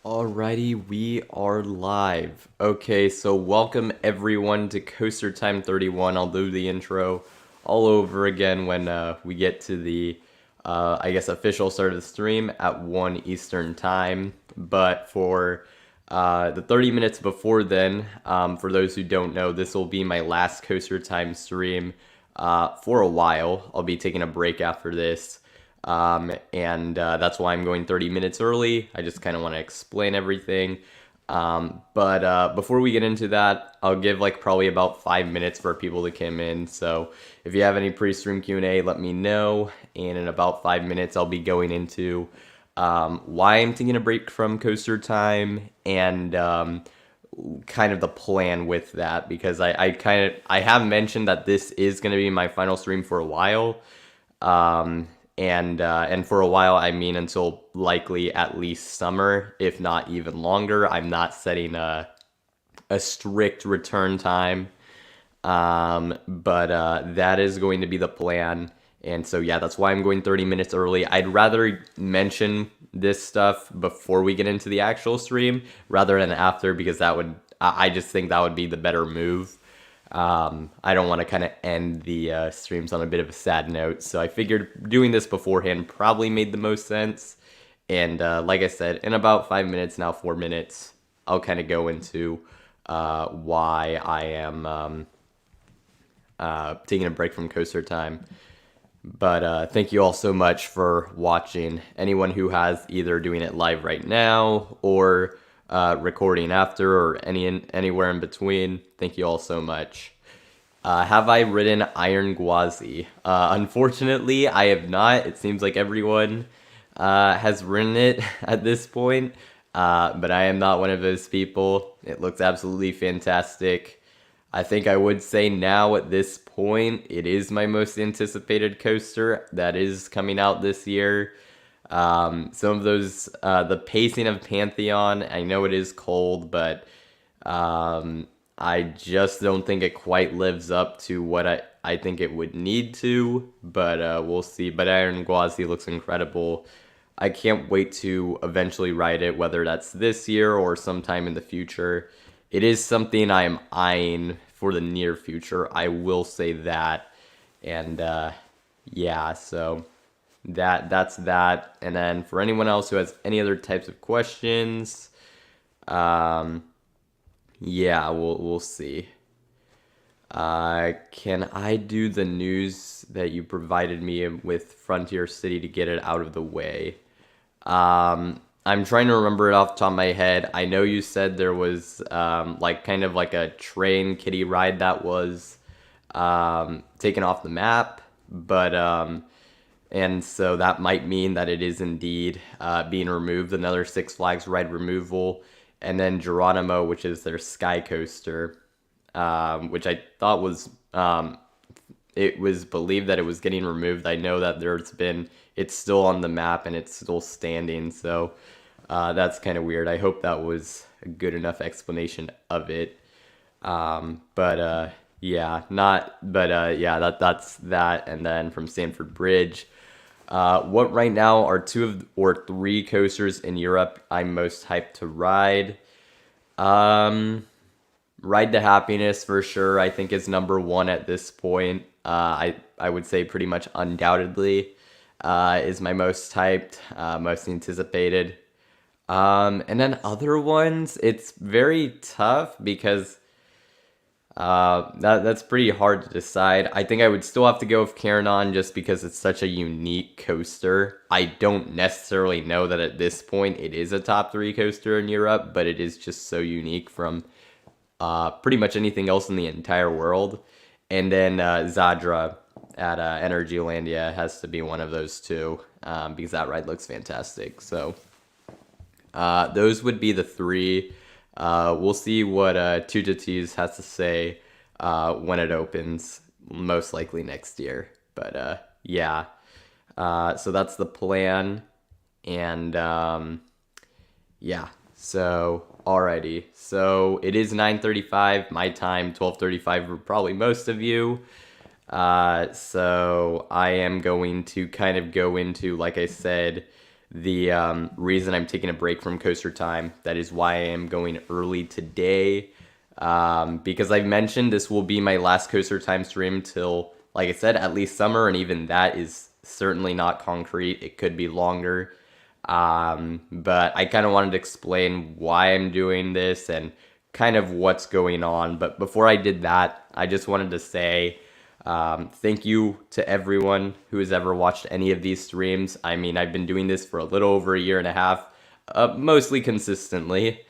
Alrighty, we are live. Okay, so welcome everyone to Coaster Time 31. I'll do the intro all over again when we get to the, I guess, official start of the stream at 1 Eastern Time. But for the 30 minutes before then, for those who don't know, this will be my last Coaster Time stream for a while. I'll be taking a break after this. And that's why I'm going 30 minutes early. I just kind of want to explain everything. But before we get into that, I'll give like probably about 5 minutes for people to come in. So if you have any pre-stream Q&A, let me know. And in about 5 minutes, I'll be going into why I'm taking a break from Coaster Time and kind of the plan with that, because I have mentioned that this is going to be my final stream for a while. And for a while, I mean until likely at least summer, if not even longer. I'm not setting a strict return time, but that is going to be the plan. And so yeah, that's why I'm going 30 minutes early. I'd rather mention this stuff before we get into the actual stream rather than after, because I just think that would be the better move. I don't want to kind of end the streams on a bit of a sad note, so I figured doing this beforehand probably made the most sense. And like I said, in about 5 minutes, now 4 minutes, I'll kind of go into why I am taking a break from Coaster Time. But thank you all so much for watching. Anyone who has either doing it live right now or recording after, or anywhere in between, thank you all so much. Have I ridden Iron Gwazi? Unfortunately, I have not. It seems like everyone has ridden it at this point, but I am not one of those people. It looks absolutely fantastic. I think I would say now at this point, it is my most anticipated coaster that is coming out this year. Some of those, the pacing of Pantheon, I know it is cold, but I just don't think it quite lives up to what I think it would need to, but we'll see. But Iron Gwazi looks incredible. I can't wait to eventually ride it, whether that's this year or sometime in the future. It is something I am eyeing for the near future, I will say that. And yeah, so that's that. And then for anyone else who has any other types of questions, yeah, we'll see. Can I do the news that you provided me with Frontier City to get it out of the way? I'm trying to remember it off the top of my head. I know you said there was like kind of like a train kiddie ride that was taken off the map, but and so that might mean that it is indeed being removed, another Six Flags ride removal. And then Geronimo, which is their Sky Coaster, which I thought was, it was believed that it was getting removed. I know that it's still on the map and it's still standing, so that's kind of weird. I hope that was a good enough explanation of it. Yeah, that's that. And then from Stamford Bridge, what right now are two or three coasters in Europe I'm most hyped to ride? Ride to Happiness for sure, I think is number one at this point. I would say pretty much undoubtedly is my most hyped, most anticipated. And then other ones, it's very tough because that's pretty hard to decide. I think I would still have to go with Karanon just because it's such a unique coaster. I don't necessarily know that at this point it is a top 3 coaster in Europe, but it is just so unique from pretty much anything else in the entire world. And then Zadra at Energylandia has to be one of those two because that ride looks fantastic. So those would be the 3. We'll see what Toontown has to say when it opens, most likely next year. But yeah, so that's the plan. And yeah, so alrighty. So it is 9:35 my time, 12:35 for probably most of you. So I am going to kind of go into, like I said, the reason I'm taking a break from Coaster Time. That is why I am going early today. Because I've mentioned this will be my last Coaster Time stream till, like I said, at least summer, and even that is certainly not concrete. It could be longer. But I kind of wanted to explain why I'm doing this and kind of what's going on. But before I did that, I just wanted to say thank you to everyone who has ever watched any of these streams. I mean, I've been doing this for a little over a year and a half, mostly consistently.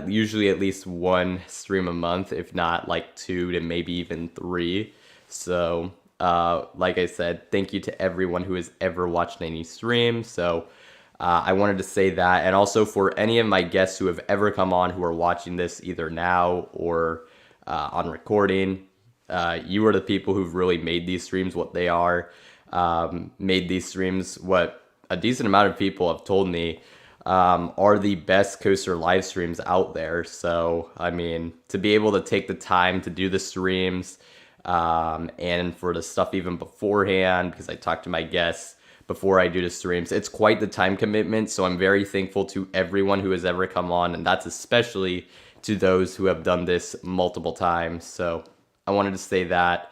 Usually at least one stream a month, if not like 2 to maybe even 3. So, like I said, thank you to everyone who has ever watched any stream. So, I wanted to say that, and also for any of my guests who have ever come on who are watching this either now or on recording, you are the people who've really made these streams what they are, made these streams what a decent amount of people have told me are the best coaster live streams out there. So, I mean, to be able to take the time to do the streams and for the stuff even beforehand, because I talk to my guests before I do the streams, it's quite the time commitment. So I'm very thankful to everyone who has ever come on, and that's especially to those who have done this multiple times. So I wanted to say that.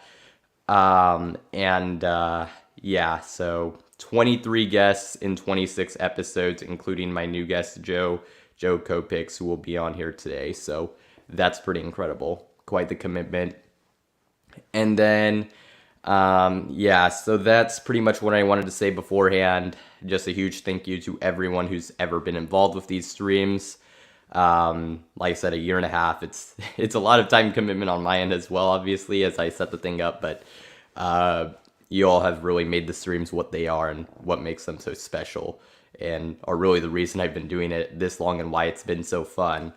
Yeah, so 23 guests in 26 episodes, including my new guest, JOECOPICS, who will be on here today. So that's pretty incredible. Quite the commitment. And then, yeah, so that's pretty much what I wanted to say beforehand. Just a huge thank you to everyone who's ever been involved with these streams. Like I said, a year and a half. It's a lot of time commitment on my end as well, obviously, as I set the thing up. But you all have really made the streams what they are and what makes them so special, and are really the reason I've been doing it this long and why it's been so fun.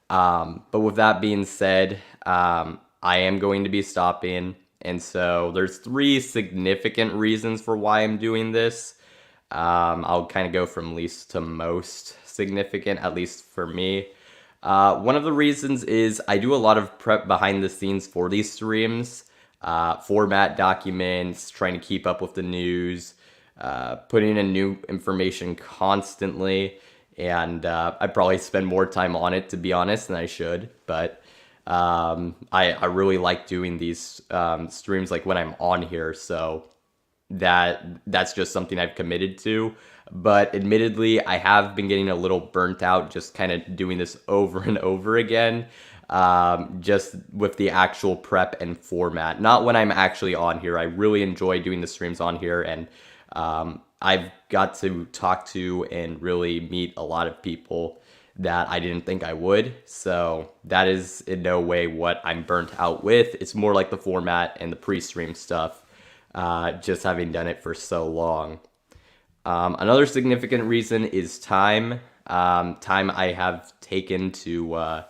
But with that being said, I am going to be stopping. And so there's 3 significant reasons for why I'm doing this. I'll kind of go from least to most significant, at least for me. One of the reasons is I do a lot of prep behind the scenes for these streams. Format documents, trying to keep up with the news, putting in new information constantly. And I probably spend more time on it, to be honest, than I should. But I really like doing these streams like when I'm on here, so that's just something I've committed to. But admittedly, I have been getting a little burnt out just kind of doing this over and over again, just with the actual prep and format. Not when I'm actually on here. I really enjoy doing the streams on here, and I've got to talk to and really meet a lot of people that I didn't think I would. So that is in no way what I'm burnt out with. It's more like the format and the pre-stream stuff, just having done it for so long. Another significant reason is time. Time I have taken to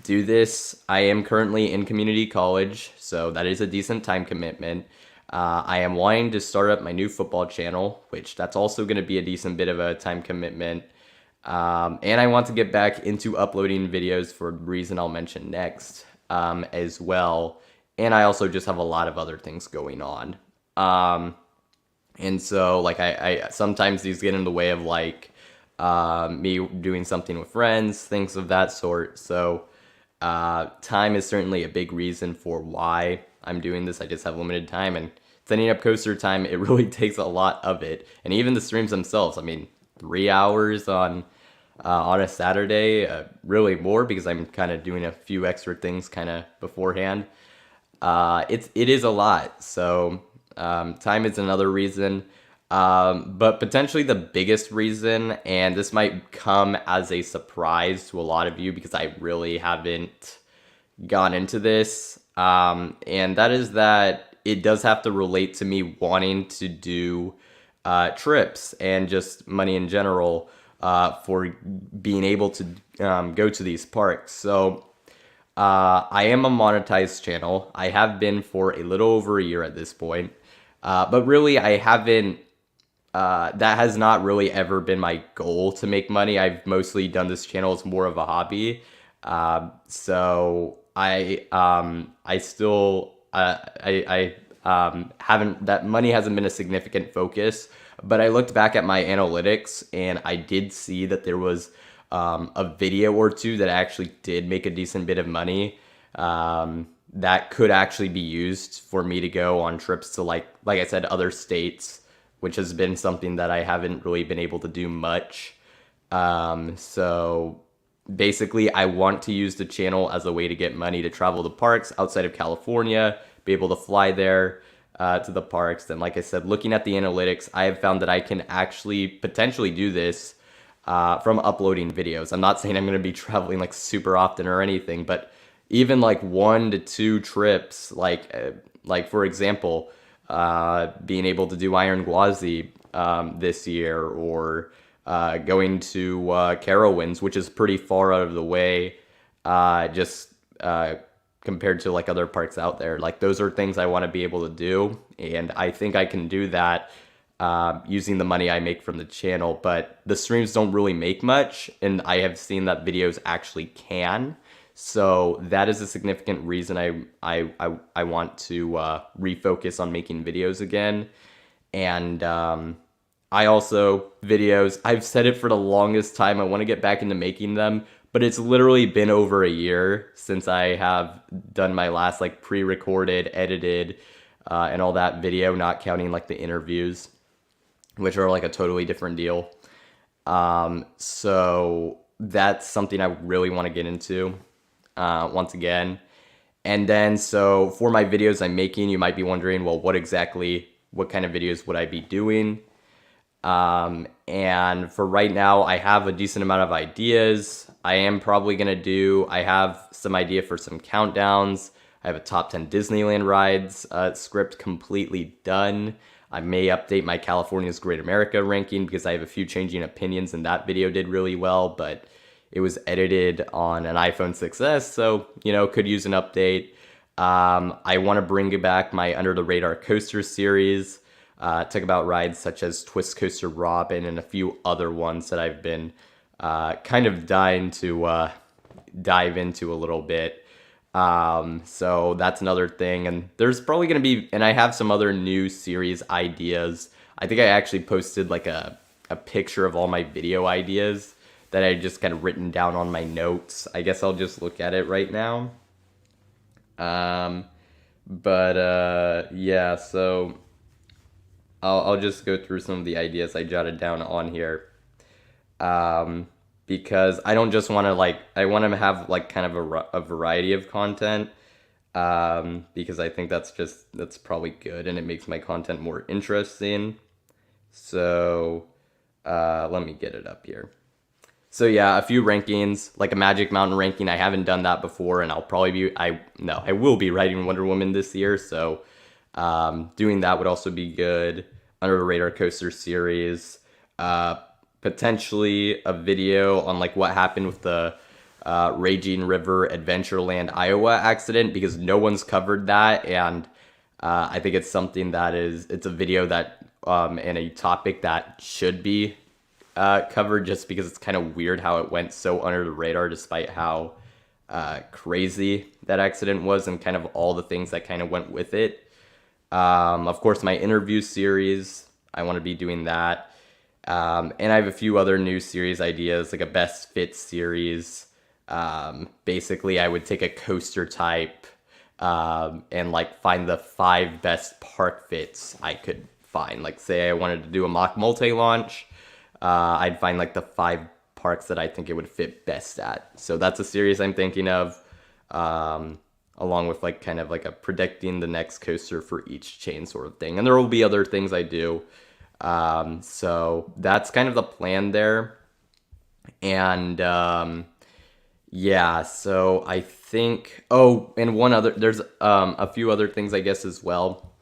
do this. I am currently in community college, so that is a decent time commitment. I am wanting to start up my new football channel, which that's also going to be a decent bit of a time commitment. And I want to get back into uploading videos for a reason I'll mention next, as well. And I also just have a lot of other things going on. And so, like, I sometimes these get in the way of, like, me doing something with friends, things of that sort. So, time is certainly a big reason for why I'm doing this. I just have limited time, and setting up coaster time, it really takes a lot of it. And even the streams themselves, I mean, 3 hours on a Saturday, really more, because I'm kind of doing a few extra things kind of beforehand. It is a lot. So time is another reason, but potentially the biggest reason, and this might come as a surprise to a lot of you because I really haven't gone into this, and that is that it does have to relate to me wanting to do trips and just money in general, for being able to go to these parks. So I am a monetized channel. I have been for a little over a year at this point, but really I haven't, that has not really ever been my goal to make money. I've mostly done this channel as more of a hobby. So I still, I haven't, that money hasn't been a significant focus. But I looked back at my analytics and I did see that there was a video or two that actually did make a decent bit of money. That could actually be used for me to go on trips to like I said, other states, which has been something that I haven't really been able to do much. So basically I want to use the channel as a way to get money to travel to parks outside of California, be able to fly there to the parks. And like I said, looking at the analytics, I have found that I can actually potentially do this from uploading videos. I'm not saying I'm going to be traveling like super often or anything, but even like 1 to 2 trips, like for example, being able to do Iron Gwazi this year, or going to Carowinds, which is pretty far out of the way, just compared to like other parks out there. Like those are things I want to be able to do, and I think I can do that using the money I make from the channel. But the streams don't really make much, and I have seen that videos actually can. So that is a significant reason I want to refocus on making videos again. And I also, videos, I've said it for the longest time, I want to get back into making them, but it's literally been over a year since I have done my last like pre-recorded, edited, and all that video, not counting like the interviews, which are like a totally different deal. So that's something I really want to get into once again. And then, so for my videos I'm making, you might be wondering, well, what kind of videos would I be doing? And for right now, I have a decent amount of ideas. I have some idea for some countdowns. I have a top 10 Disneyland rides script completely done. I may update my California's Great America ranking because I have a few changing opinions, and that video did really well, but it was edited on an iPhone 6s, so, could use an update. I want to bring back my Under the Radar Coaster series, talk about rides such as Twist Coaster Robin and a few other ones that I've been kind of dying to dive into a little bit. So that's another thing, and there's probably going to be, and I have some other new series ideas. I think I actually posted like a picture of all my video ideas that I just kind of written down on my notes. I guess I'll just look at it right now. Yeah, so I'll just go through some of the ideas I jotted down on here. Because I don't just want to I want to have like kind of a variety of content. Because I think that's probably good, and it makes my content more interesting. So, let me get it up here. So yeah, a few rankings, like a Magic Mountain ranking. I haven't done that before, and I will be writing Wonder Woman this year, so doing that would also be good. Under the Radar Coaster series, potentially a video on like what happened with the Raging River Adventureland Iowa accident, because no one's covered that, and I think it's something it's a video that and a topic that should be covered, just because it's kind of weird how it went so under the radar despite how crazy that accident was and kind of all the things that kind of went with it. Of course, my interview series, I want to be doing that. And I have a few other new series ideas, like a best fit series. Basically, I would take a coaster type and like find the 5 best park fits I could find. Like say I wanted to do a mock multi-launch, I'd find like the 5 parks that I think it would fit best at. So that's a series I'm thinking of, along with like kind of like a predicting the next coaster for each chain sort of thing. And there will be other things I do. So that's kind of the plan there. And yeah, so I think, and there's a few other things I guess as well.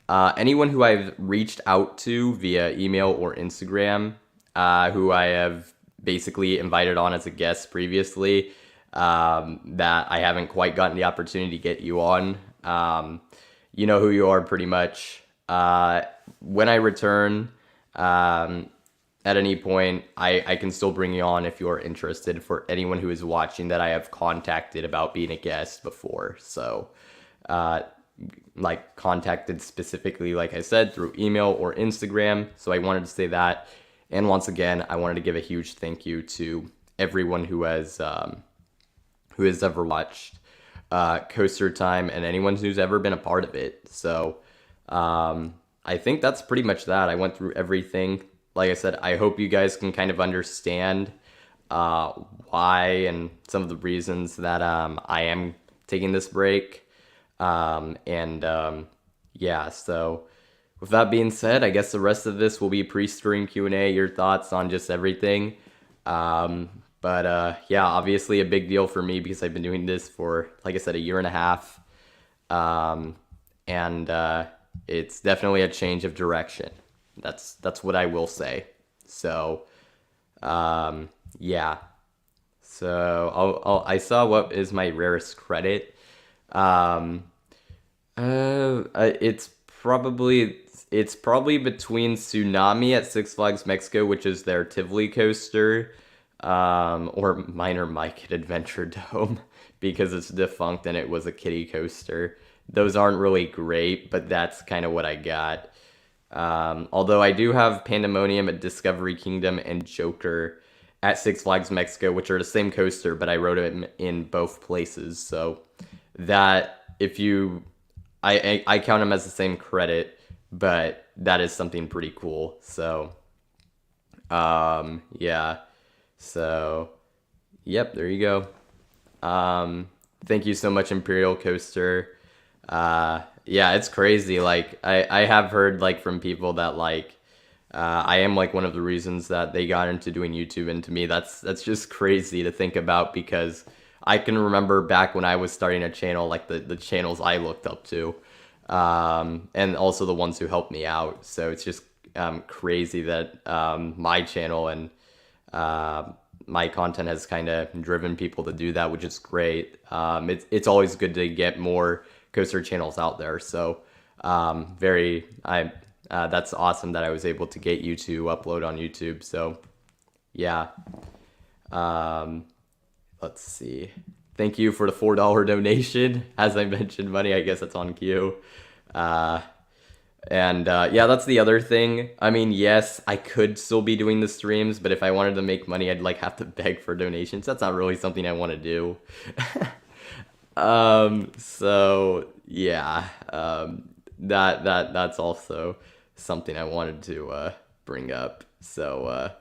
Anyone who I've reached out to via email or Instagram, who I have basically invited on as a guest previously, that I haven't quite gotten the opportunity to get you on. You know who you are pretty much. When I return, at any point, I can still bring you on if you're interested, for anyone who is watching that I have contacted about being a guest before. So like contacted specifically, like I said, through email or Instagram. So I wanted to say that. And once again, I wanted to give a huge thank you to everyone who has ever watched Coaster Time and anyone who's ever been a part of it. So I think that's pretty much that. I went through everything. Like I said, I hope you guys can kind of understand why and some of the reasons that I am taking this break. Yeah, so with that being said, I guess the rest of this will be pre-stream Q&A, your thoughts on just everything. Yeah, obviously a big deal for me because I've been doing this for, like I said, a year and a half. It's definitely a change of direction. That's what I will say. So, yeah. So I saw what is my rarest credit. It's probably between Tsunami at Six Flags Mexico, which is their Tivoli coaster, or Minor Mike at Adventure Dome because it's defunct and it was a kiddie coaster. Those aren't really great, but that's kind of what I got. Although I do have Pandemonium at Discovery Kingdom and Joker at Six Flags Mexico, which are the same coaster, but I rode it in both places. So that if you, I count them as the same credit, but that is something pretty cool. So, yeah. So, yep, there you go. Thank you so much, Imperial Coaster. Yeah, it's crazy. Like, I have heard, like, from people that, like, I am, like, one of the reasons that they got into doing YouTube, and to me, that's just crazy to think about, because I can remember back when I was starting a channel, like, the channels I looked up to, and also the ones who helped me out. So it's just crazy that my channel and my content has kind of driven people to do that, which is great. It's always good to get more coaster channels out there. So that's awesome that I was able to get you to upload on YouTube. So yeah. Let's see. Thank you for the $4 donation. As I mentioned, money, I guess that's on cue. Yeah, that's the other thing. I mean, yes, I could still be doing the streams, but if I wanted to make money, I'd like have to beg for donations. That's not really something I want to do. So yeah, that's also something I wanted to bring up. So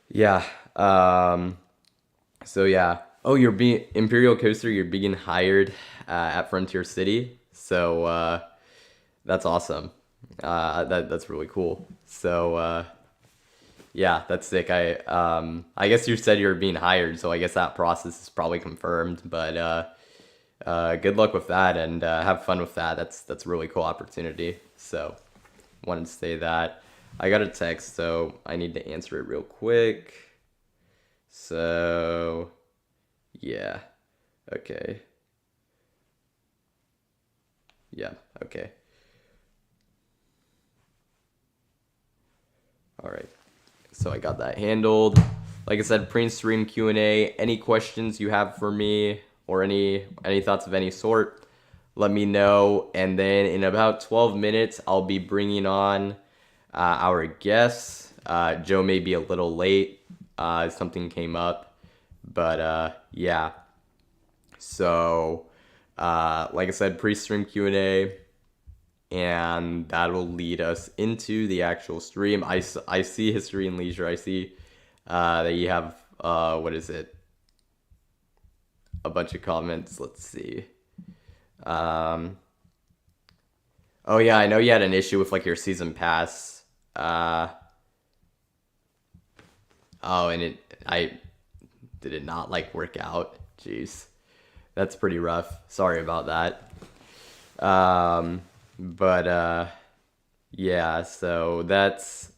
yeah. So yeah. Oh, you're being Imperial Coaster. You're being hired at Frontier City. So that's awesome. That's really cool. So yeah, that's sick. I guess you said you're being hired, so I guess that process is probably confirmed. But good luck with that, and have fun with that. That's a really cool opportunity. So wanted to say that. I got a text, so I need to answer it real quick. So yeah, okay. Yeah, okay. All right. So I got that handled. Like I said, pre-stream Q&A. Any questions you have for me or any thoughts of any sort, let me know. And then in about 12 minutes, I'll be bringing on our guests. Joe may be a little late. Something came up. But yeah. So like I said, pre-stream Q&A. And that'll lead us into the actual stream. I see History and Leisure. I see that you have, what is it? A bunch of comments. Let's see. Oh yeah, I know you had an issue with like your season pass. Oh, and did it not like work out? Jeez. That's pretty rough. Sorry about that. Yeah, so that's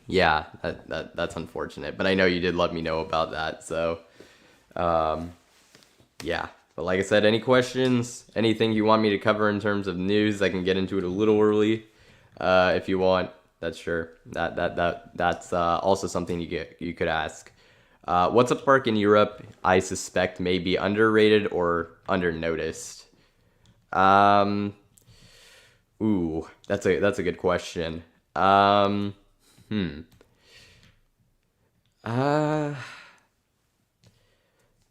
yeah, that's unfortunate, but I know you did let me know about that. So yeah, but like I said, any questions, anything you want me to cover in terms of news, I can get into it a little early if you want. That's sure. That's also something you could ask. What's a park in Europe I suspect may be underrated or undernoticed? Um, that's a good question. Um, hmm. Uh,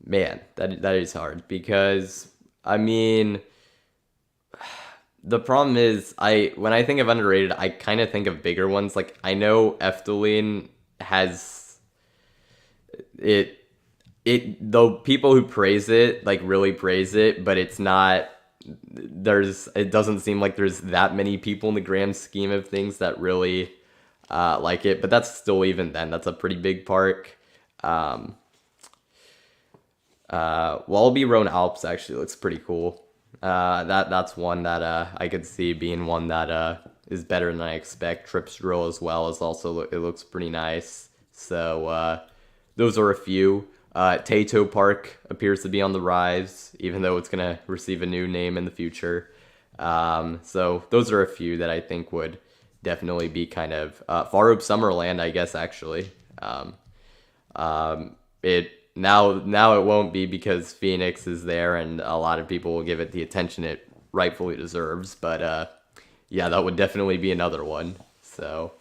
Man, that is hard because I mean the problem is I when I think of underrated, I kind of think of bigger ones. Like I know Efteling has it though people who praise it like really praise it, but it's not it doesn't seem like there's that many people in the grand scheme of things that really like it. But that's still even then that's a pretty big park. Um, Wallaby Rhone Alps actually looks pretty cool. That's one that I could see being one that is better than I expect. Tripsdrill as well is also it looks pretty nice. So those are a few. Tato Park appears to be on the rise, even though it's gonna receive a new name in the future. So those are a few that I think would definitely be kind of Farup Summerland, I guess actually. It now it won't be because Phoenix is there and a lot of people will give it the attention it rightfully deserves. But yeah, that would definitely be another one. So,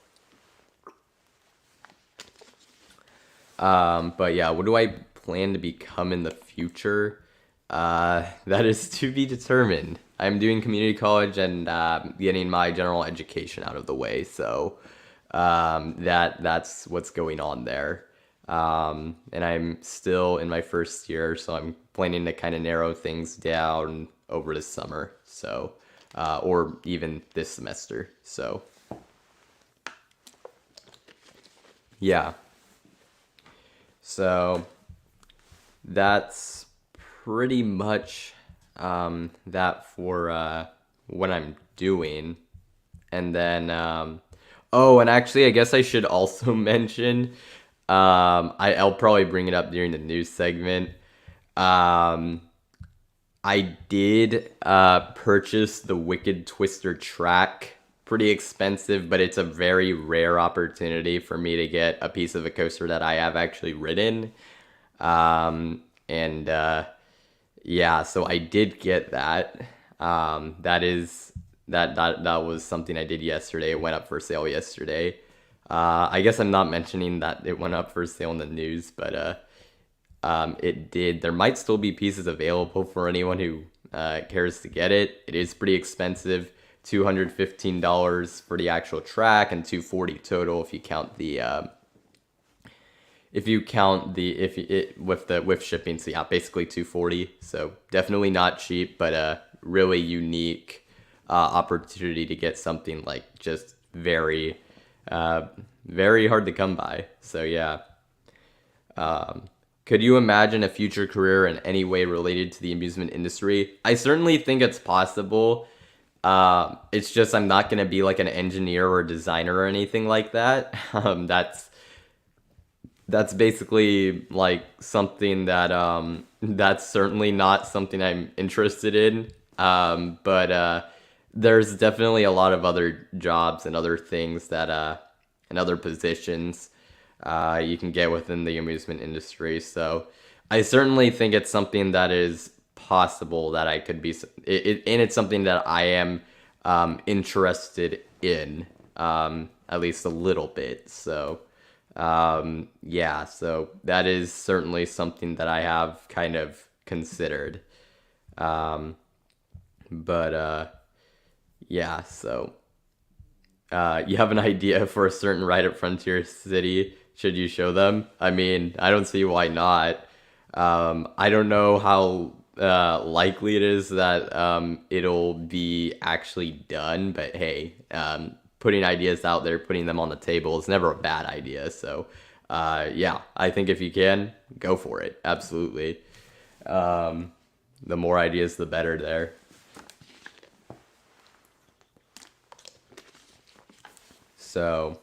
but yeah, what do I plan to become in the future? That is to be determined. I'm doing community college and getting my general education out of the way. So that's what's going on there. And I'm still in my first year, so I'm planning to kind of narrow things down over the summer. So, or even this semester. So, yeah. So that's pretty much that for what I'm doing. And then, oh, and actually, I guess I should also mention, I'll probably bring it up during the news segment. Um, I did purchase the Wicked Twister track. Pretty expensive, but it's a very rare opportunity for me to get a piece of a coaster that I have actually ridden. And yeah, so I did get that. That was something I did yesterday. It went up for sale yesterday. I guess I'm not mentioning that it went up for sale in the news, but it did. There might still be pieces available for anyone who cares to get it. It is pretty expensive, $215 for the actual track and $240 total if you count the if it with shipping. So yeah, basically $240. So definitely not cheap, but a really unique opportunity to get something like just very hard to come by. So yeah. Could you imagine a future career in any way related to the amusement industry? I certainly think it's possible. It's just I'm not gonna be like an engineer or designer or anything like that. That's basically like something that that's certainly not something I'm interested in. But there's definitely a lot of other jobs and other things that and other positions you can get within the amusement industry. So I certainly think it's something that is possible that I could be, and it's something that I am interested in, at least a little bit. So yeah, so that is certainly something that I have kind of considered. Um, but yeah, so you have an idea for a certain ride at Frontier City. Should you show them? I mean, I don't see why not. I don't know how likely it is that it'll be actually done, but hey, putting ideas out there, putting them on the table is never a bad idea. So, yeah, I think if you can, go for it. Absolutely. The more ideas, the better there. So,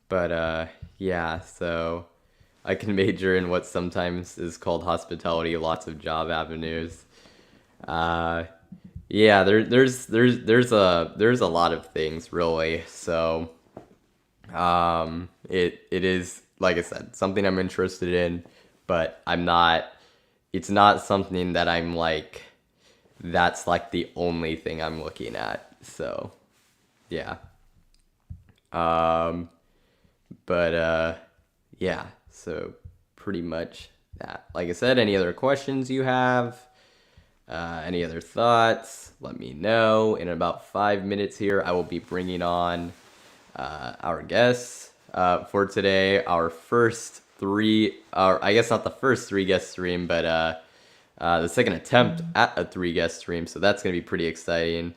but yeah, so I can major in what sometimes is called hospitality, lots of job avenues. Uh, yeah, there's a lot of things really. So, It is, like I said, something I'm interested in, but it's not something that I'm like, that's like the only thing I'm looking at. So, yeah. Um, but yeah, so pretty much that. Like I said, any other questions you have, any other thoughts, let me know. In about 5 minutes here, I will be bringing on our guests for today. Our first three, I guess not the first three guest stream, but the second attempt at a three guest stream. So that's going to be pretty exciting.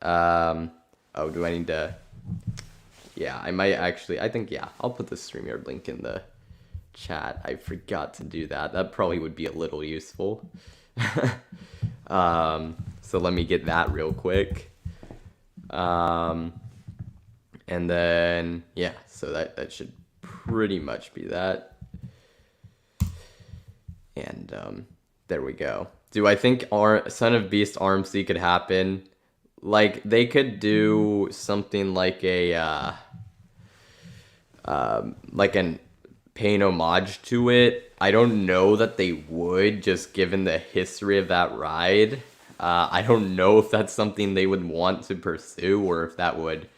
Oh, do I need to? Yeah, I might actually. I think, yeah, I'll put the StreamYard link in the chat. I forgot to do that. That probably would be a little useful. So let me get that real quick. And then, yeah, so that should pretty much be that. And there we go. Do I think our Son of Beast RMC could happen? Like, they could do something like like an paying homage to it. I don't know that they would, just given the history of that ride. I don't know if that's something they would want to pursue, or if that would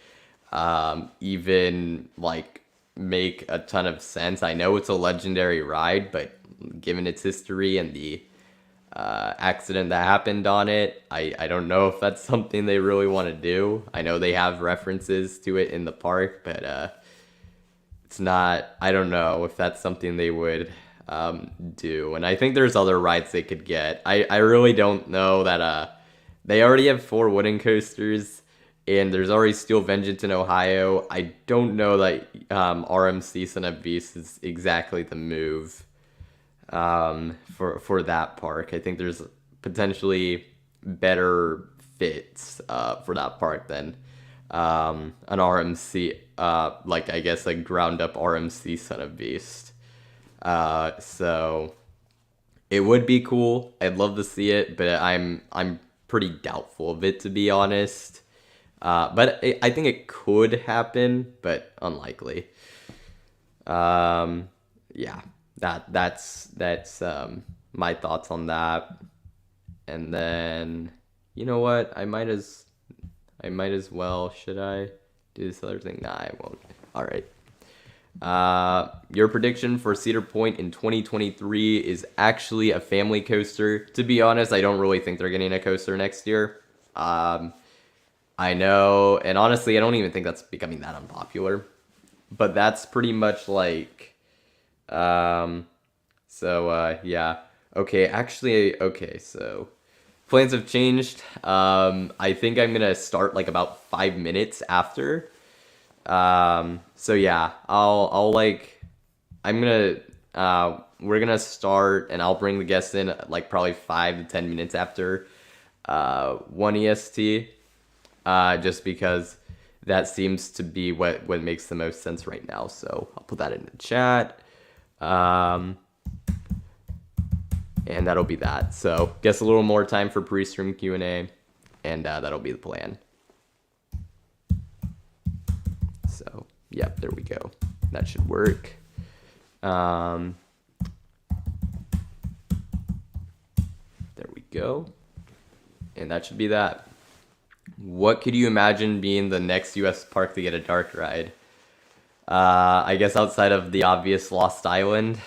even like make a ton of sense. I know it's a legendary ride, but given its history and the accident that happened on it, I don't know if that's something they really want to do. I know they have references to it in the park, but it's not, I don't know if that's something they would do. And I think there's other rides they could get. I really don't know that they already have 4 wooden coasters, and there's already Steel Vengeance in Ohio. I don't know that RMC Son of Beast is exactly the move for that park. I think there's potentially better fits for that park than an RMC, like I guess a ground up RMC Son of Beast. So it would be cool. I'd love to see it, but I'm pretty doubtful of it, to be honest. But I think it could happen, but unlikely. Yeah, that's my thoughts on that. And then, you know what? I might as well. Should I do this other thing? Nah, I won't. All right. Your prediction for Cedar Point in 2023 is actually a family coaster. To be honest, I don't really think they're getting a coaster next year. I know, and honestly, I don't even think that's becoming that unpopular. But that's pretty much like, yeah. Okay, actually, okay, so plans have changed. I think I'm gonna start like about 5 minutes after. So yeah, I'll like, I'm gonna, we're gonna start, and I'll bring the guests in like probably 5 to 10 minutes after 1 EST, just because that seems to be what makes the most sense right now. So I'll put that in the chat. And that'll be that. So guess a little more time for pre-stream Q&A, and that'll be the plan. So, yep, there we go. That should work. There we go. And that should be that. What could you imagine being the next US park to get a dark ride? I guess outside of the obvious Lost Island,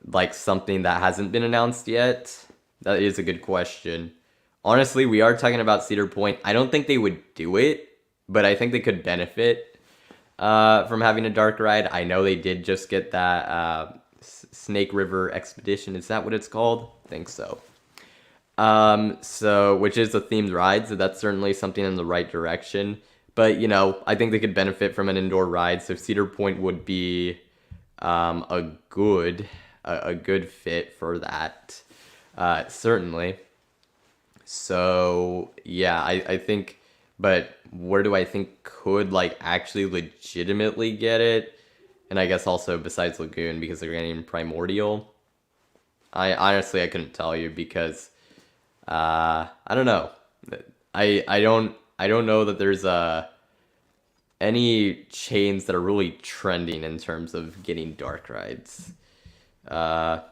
like something that hasn't been announced yet? That is a good question. Honestly, we are talking about Cedar Point. I don't think they would do it, but I think they could benefit from having a dark ride. I know they did just get that Snake River Expedition. Is that what it's called? I think so. So, which is a themed ride, so that's certainly something in the right direction. But, you know, I think they could benefit from an indoor ride, so Cedar Point would be a good fit for that, certainly. So, yeah, I think, but where do I think could, like, actually legitimately get it? And I guess also besides Lagoon, because they're getting Primordial. I honestly, I couldn't tell you, because I don't know. I don't know that there's any chains that are really trending in terms of getting dark rides. Oh,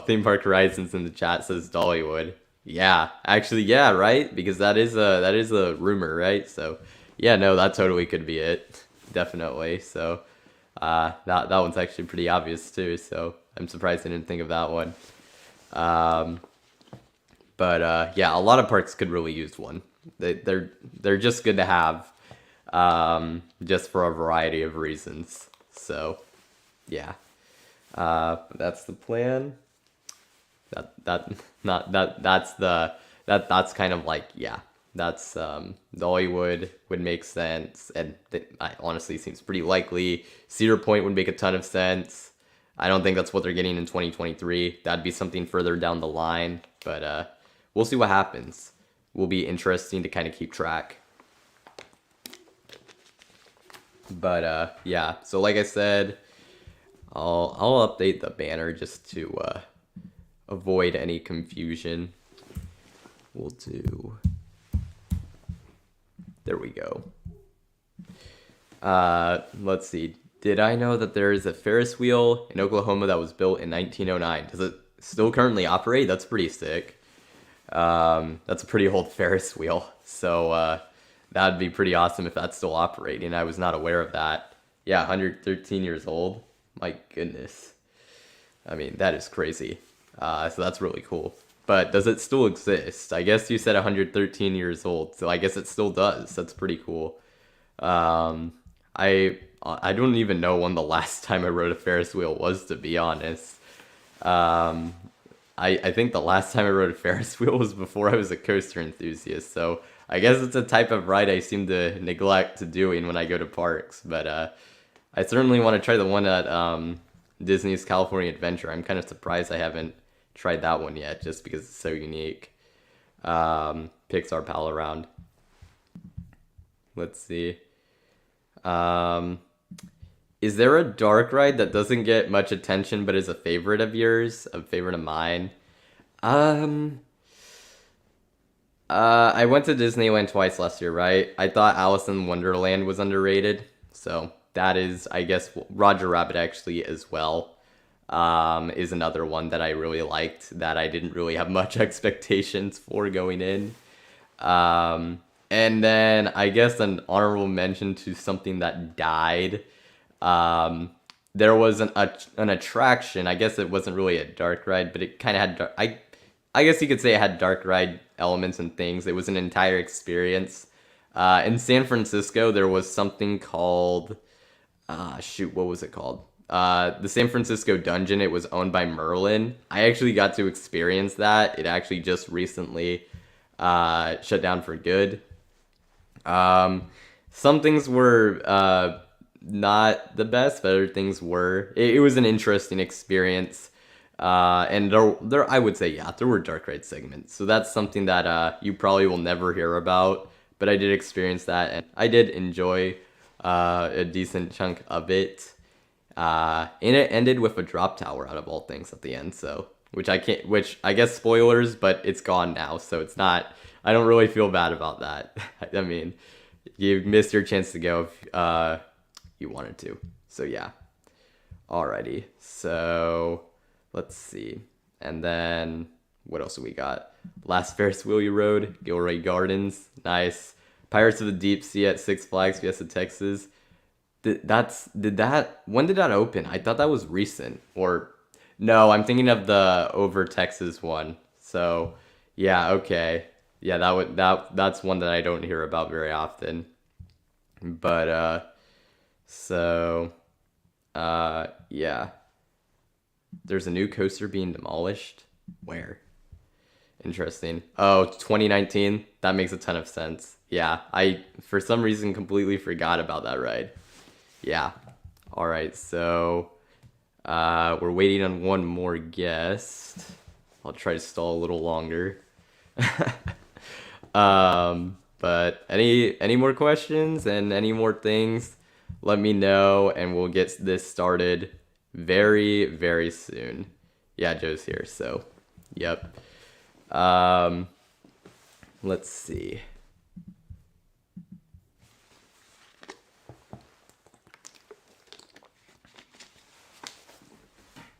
Theme Park Horizons in the chat says Dollywood. Yeah, actually, yeah, right? Because that is a rumor, right? So, yeah, no, that totally could be it. Definitely. So, that one's actually pretty obvious too. So, I'm surprised I didn't think of that one. But yeah, a lot of parks could really use one. They're just good to have, just for a variety of reasons. So, yeah, that's the plan. That's kind of like, yeah, that's Dollywood would make sense, and honestly seems pretty likely. Cedar Point would make a ton of sense. I don't think that's what they're getting in 2023. That'd be something further down the line, but we'll see what happens. Will be interesting to kind of keep track. But yeah, so like I said, I'll update the banner just to avoid any confusion. We'll do, there we go. Let's see. Did I know that there is a Ferris wheel in Oklahoma that was built in 1909? Does it still currently operate? That's pretty sick. That's a pretty old Ferris wheel. So that'd be pretty awesome if that's still operating. I was not aware of that. Yeah, 113 years old. My goodness. I mean, that is crazy. So that's really cool. But does it still exist? I guess you said 113 years old, so I guess it still does. That's pretty cool. I don't even know when the last time I rode a Ferris wheel was, to be honest. I think the last time I rode a Ferris wheel was before I was a coaster enthusiast, so I guess it's a type of ride I seem to neglect doing when I go to parks. But I certainly want to try the one at Disney's California Adventure. I'm kind of surprised I haven't tried that one yet, just because it's so unique. Pixar Pal Around. Let's see. Is there a dark ride that doesn't get much attention but is a favorite of yours? A favorite of mine? I went to Disneyland twice last year, right? I thought Alice in Wonderland was underrated. So that is, I guess, Roger Rabbit actually as well. Is another one that I really liked that I didn't really have much expectations for going in. And then I guess an honorable mention to something that died. There was an attraction. I guess it wasn't really a dark ride, but it kind of had I guess you could say it had dark ride elements and things. It was an entire experience. In San Francisco, there was something called what was it called? The San Francisco Dungeon. It was owned by Merlin. I actually got to experience that. It actually just recently shut down for good. Some things were not the best, but other things were. It was an interesting experience. And there, I would say, yeah, there were dark ride segments. So that's something that you probably will never hear about. But I did experience that, and I did enjoy a decent chunk of it. And it ended with a drop tower out of all things at the end. So, which I guess spoilers, but it's gone now. So it's not, I don't really feel bad about that. I mean, you missed your chance to go if you wanted to. So yeah. Alrighty. So let's see. And then what else do we got? Last Ferris wheel you rode, Gilroy Gardens. Nice. Pirates of the Deep Sea at Six Flags Fiesta Texas. When did that open? I thought that was recent. Or no, I'm thinking of the Over Texas one. So yeah, okay. Yeah, that's one that I don't hear about very often. But yeah. There's a new coaster being demolished. Where? Interesting. Oh, 2019. That makes a ton of sense. Yeah, I for some reason completely forgot about that ride. Yeah. All right, so we're waiting on one more guest. I'll try to stall a little longer. But any more questions and any more things, let me know and we'll get this started very, very soon. Yeah, Joe's here, so yep. Let's see.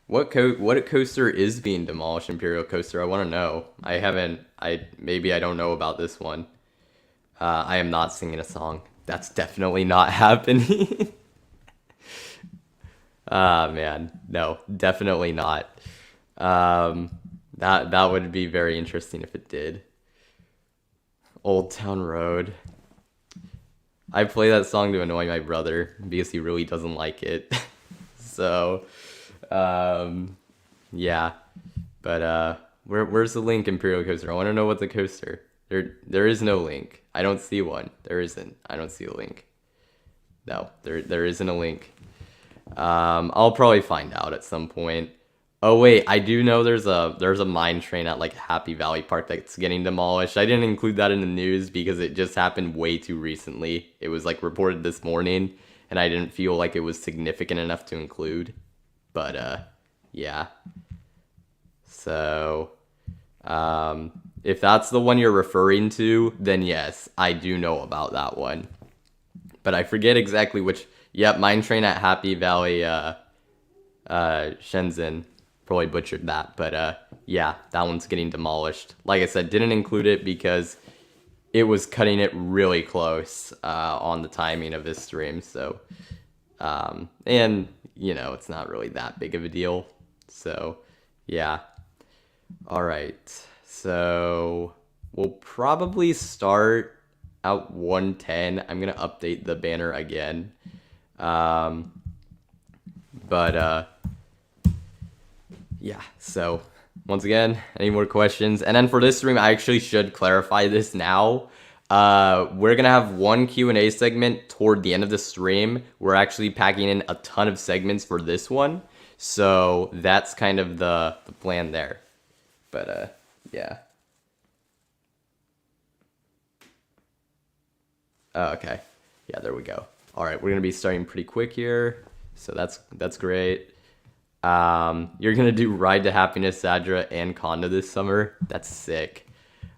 What coaster is being demolished? Imperial Coaster. I want to know. Maybe I don't know about this one. I am not singing a song. That's definitely not happening. Ah, man. No, definitely not. That would be very interesting if it did. Old Town Road. I play that song to annoy my brother because he really doesn't like it. So, yeah. But where's the link, Imperial Coaster? I want to know what the coaster. There is no link. I don't see one. There isn't. I don't see a link. No, there isn't a link. I'll probably find out at some point. Oh wait, I do know there's a mine train at like Happy Valley Park that's getting demolished. I didn't include that in the news because it just happened way too recently. It was like reported this morning, and I didn't feel like it was significant enough to include. But yeah. So, if that's the one you're referring to, then yes, I do know about that one. But I forget exactly which. Yep, mine train at Happy Valley, Shenzhen. Probably butchered that, but yeah, that one's getting demolished. Like I said, didn't include it because it was cutting it really close on the timing of this stream. So, and you know, it's not really that big of a deal. So, yeah. All right. So we'll probably start out 110. I'm gonna update the banner again. But yeah, so once again, any more questions? And then for this stream, I actually should clarify this now. We're gonna have one Q&A segment toward the end of the stream. We're actually packing in a ton of segments for this one, so that's kind of the plan there. But yeah. Oh, okay. Yeah, there we go. All right, we're gonna be starting pretty quick here, so that's great. You're gonna do Ride to Happiness, Sadra, and Conda this summer. That's sick.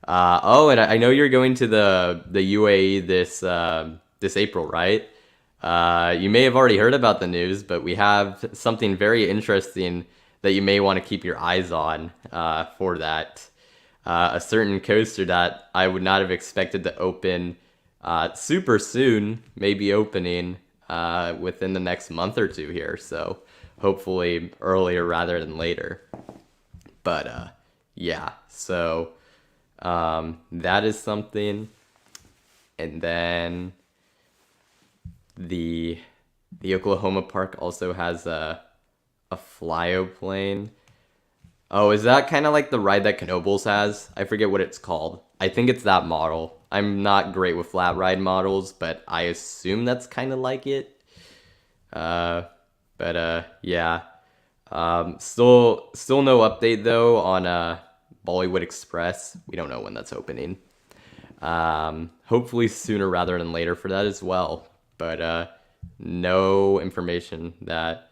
Oh, and I know you're going to the UAE this April, right? You may have already heard about the news, but we have something very interesting that you may want to keep your eyes on for that. A certain coaster that I would not have expected to open super soon, maybe opening within the next month or two here. So hopefully earlier rather than later. But yeah, so that is something. And then the Oklahoma Park also has a flyoplane. Oh, is that kind of like the ride that Knoebels has? I forget what it's called. I think it's that model. I'm not great with flat ride models, but I assume that's kind of like it. But yeah. Still no update though on Bollywood Express. We don't know when that's opening. Hopefully sooner rather than later for that as well. But no information that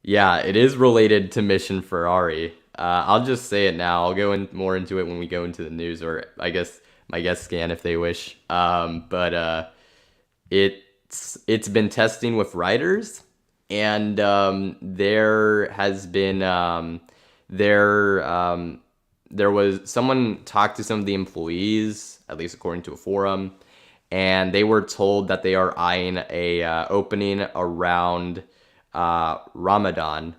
yeah, it is related to Mission Ferrari. I'll just say it now. I'll go more into it when we go into the news, or I guess my guests can if they wish. But it's been testing with riders, and there has been there was someone talked to some of the employees, at least according to a forum, and they were told that they are eyeing a opening around Ramadan,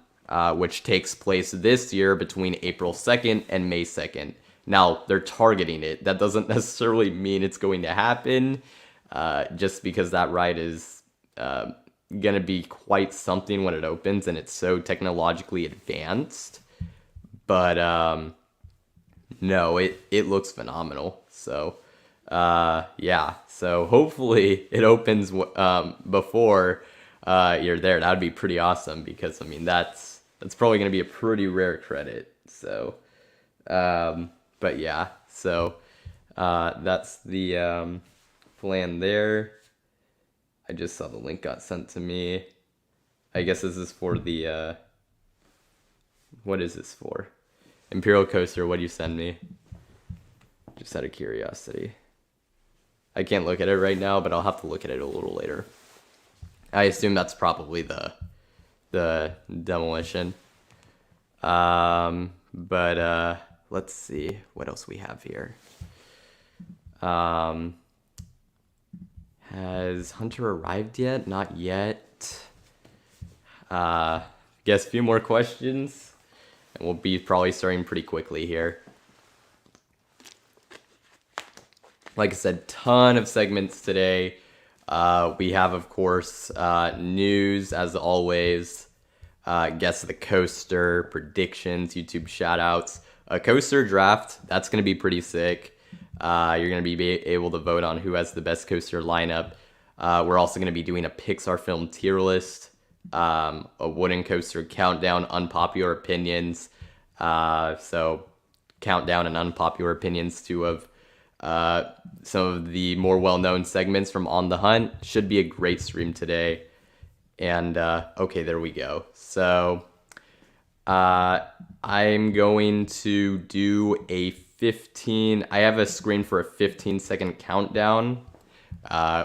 which takes place this year between April 2nd and May 2nd. Now, they're targeting it. That doesn't necessarily mean it's going to happen, just because that ride is going to be quite something when it opens, and it's so technologically advanced. But no, it looks phenomenal. So yeah, so hopefully it opens before you're there. That would be pretty awesome, because I mean that's probably going to be a pretty rare credit. So but yeah, so that's the plan there. I just saw the link got sent to me. I guess this is for the what is this for? Imperial Coaster, what do you send me? Just out of curiosity. I can't look at it right now, but I'll have to look at it a little later. I assume that's probably the the demolition. But let's see what else we have here. Has Hunter arrived yet? Not yet. Guess a few more questions, and we'll be probably starting pretty quickly here. Like I said, ton of segments today. We have, of course, news as always. Guess the coaster, predictions, YouTube shoutouts, a coaster draft. That's going to be pretty sick. You're going to be able to vote on who has the best coaster lineup. We're also going to be doing a Pixar film tier list, a wooden coaster countdown, unpopular opinions. So countdown and unpopular opinions, two of some of the more well-known segments from On the Hunt. Should be a great stream today. And okay, there we go. So I'm going to do a 15. I have a screen for a 15-second countdown.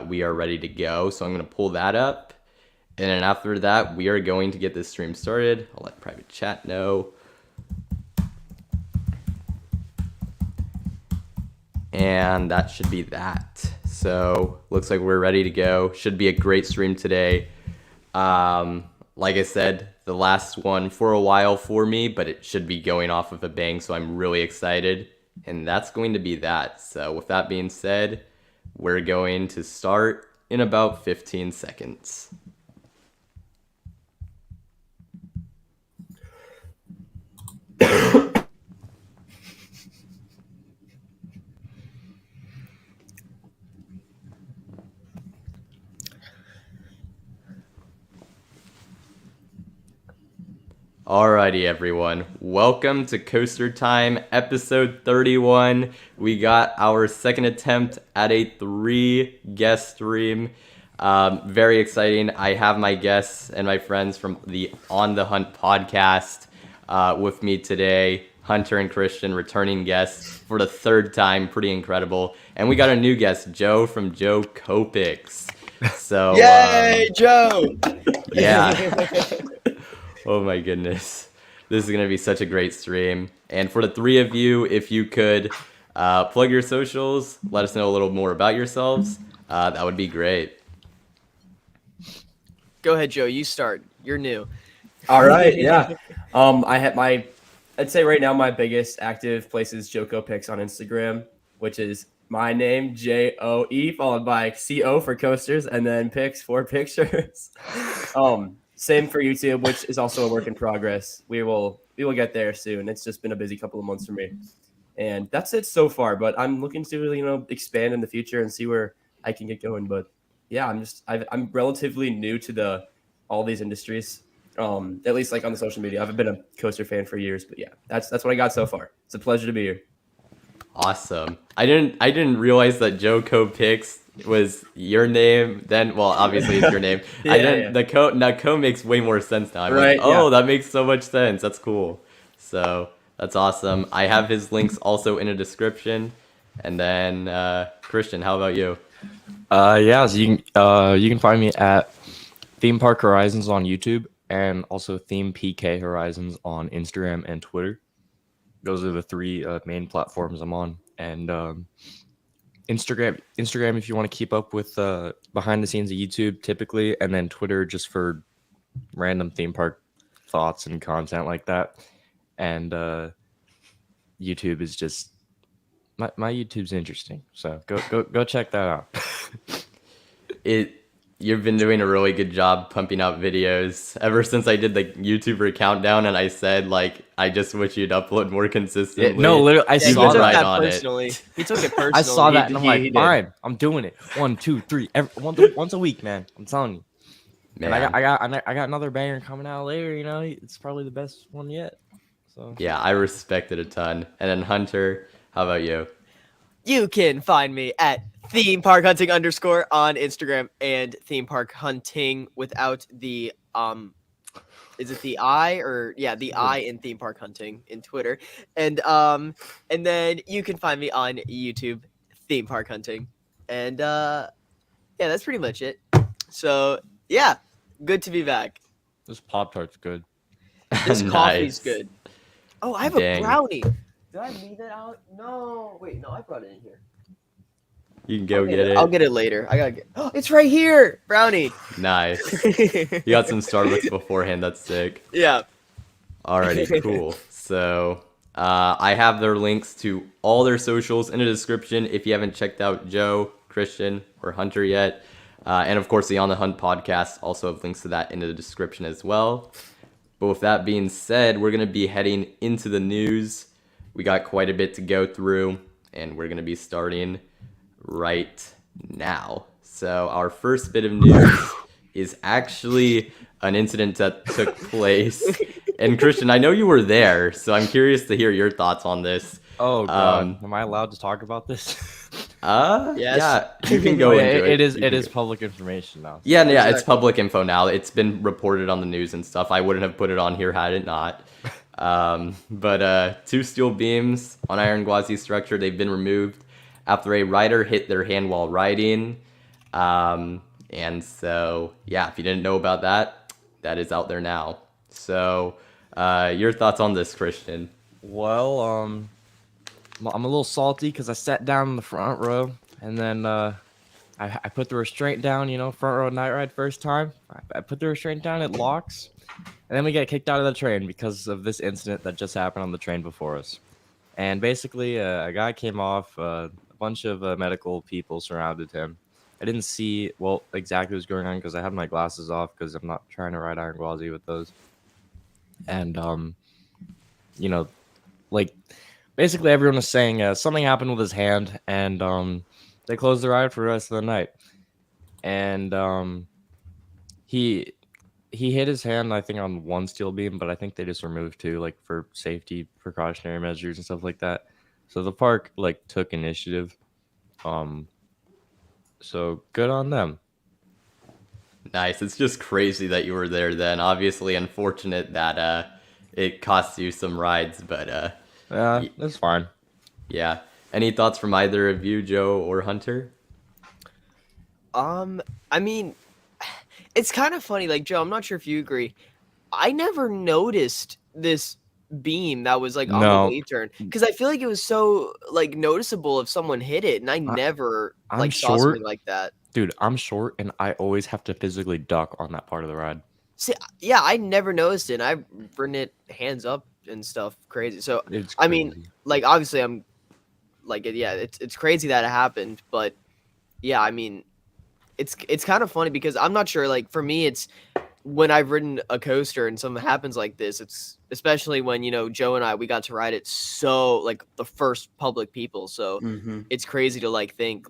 We are ready to go. So I'm going to pull that up. And then after that, we are going to get this stream started. I'll let private chat know. And that should be that. So looks like we're ready to go. Should be a great stream today. Like I said, the last one for a while for me, but it should be going off of a bang. So I'm really excited. And that's going to be that. So with that being said, we're going to start in about 15 seconds. Alrighty, everyone. Welcome to Coaster Time, episode 31. We got our second attempt at a 3-guest stream. Very exciting. I have my guests and my friends from the On the Hunt podcast with me today. Hunter and Christian, returning guests for the third time. Pretty incredible. And we got a new guest, Joe from JOECOPICS. So, yay, Joe! Yeah. Oh my goodness. This is going to be such a great stream. And for the three of you, if you could plug your socials, let us know a little more about yourselves, that would be great. Go ahead, Joe. You start. You're new. All right, yeah. I'd say right now my biggest active place is JOECOPICS on Instagram, which is my name, JOE, followed by CO for coasters, and then pics for pictures. Same for YouTube, which is also a work in progress. We will get there soon. It's just been a busy couple of months for me. And that's it so far, but I'm looking to really, expand in the future and see where I can get going. But yeah, I'm relatively new to all these industries. At least like on the social media. I've been a coaster fan for years, but yeah, that's what I got so far. It's a pleasure to be here. Awesome. I didn't realize that JOECOPICS was your name. Then, well, obviously it's your name. Yeah. The co makes way more sense now. I'm right, like, oh, yeah. That makes so much sense. That's cool. So that's awesome. I have his links also in a description. And then Christian, how about you? So you can find me at themeparkhorizons on YouTube and also themeparkhrizons on Instagram and Twitter. Those are the three main platforms I'm on. And Instagram if you want to keep up with behind the scenes of YouTube typically, and then Twitter just for random theme park thoughts and content like that. And YouTube is just my YouTube's interesting. So go check that out. You've been doing a really good job pumping out videos ever since I did the YouTuber countdown, and I said, like, I just wish you'd upload more consistently. Yeah, no, literally, I saw that. Right on personally. It. He took it personally. I saw that, and I'm like, fine, I'm doing it. 1, 2, 3, once a week, man. I'm telling you. Man. And I got another banger coming out later. It's probably the best one yet. So yeah, I respect it a ton. And then Hunter, how about you? You can find me at themeparkhunting _ on Instagram and themeparkhunting without the is it the I or the I in theme park hunting in Twitter. And then you can find me on YouTube, theme park hunting. And that's pretty much it. So yeah, good to be back. This Pop-Tart's good. This coffee's Nice. good. Oh, I have Dang. a brownie. Did I leave that out? No. Wait, no, I brought it in here. You can go get it. I'll get it later. I gotta get. Oh, it's right here, brownie. Nice. You got some Starbucks beforehand. That's sick. Yeah. Alrighty, cool. So I have their links to all their socials in the description if you haven't checked out Joe, Christian, or Hunter yet. And of course, the On the Hunt podcast also have links to that in the description as well. But with that being said, we're going to be heading into the news. We got quite a bit to go through, and we're going to be starting right now. So our first bit of news is actually an incident that took place. And Christian, I know you were there, so I'm curious to hear your thoughts on this. Oh god, am I allowed to talk about this? Yes. Yeah, you can go into it. It is public information now. Yeah, Exactly. it's public info now. It's been reported on the news and stuff. I wouldn't have put it on here had it not. But 2 steel beams on Iron Gwazi structure, they've been removed after a rider hit their hand while riding. And so, yeah, if you didn't know about that, that is out there now. So, your thoughts on this, Christian? Well, I'm a little salty because I sat down in the front row, and then I put the restraint down. You know, front row night ride first time. I put the restraint down, it locks, and then we get kicked out of the train because of this incident that just happened on the train before us. And basically, a guy came off. A bunch of medical people surrounded him. I didn't see exactly what was going on because I had my glasses off because I'm not trying to ride Iron Gwazi with those. And you know, like basically everyone was saying something happened with his hand, and they closed the ride for the rest of the night. And he hit his hand, I think, on 1 steel beam, but I think they just removed 2, like for safety precautionary measures and stuff like that. So the park took initiative. So good on them. Nice. It's just crazy that you were there then. Obviously unfortunate that it cost you some rides, but That's fine. yeah. Any thoughts from either of you, Joe or Hunter? I mean, it's kind of funny. Like, Joe, I'm not sure if you agree. I never noticed this beam that was on No. the wave turn because I feel like it was so noticeable if someone hit it, and I never I'm saw short. something like that. Dude, I'm short, and I always have to physically duck on that part of the ride. See, yeah, I never noticed it. And I've ridden it hands up and stuff, crazy. So It's I mean, crazy. obviously, I'm yeah, it's crazy that it happened, but yeah, I mean, it's kind of funny because I'm not sure. For me, it's when I've ridden a coaster and something happens like this. It's especially when Joe and we got to ride it so the first public people. So it's crazy to think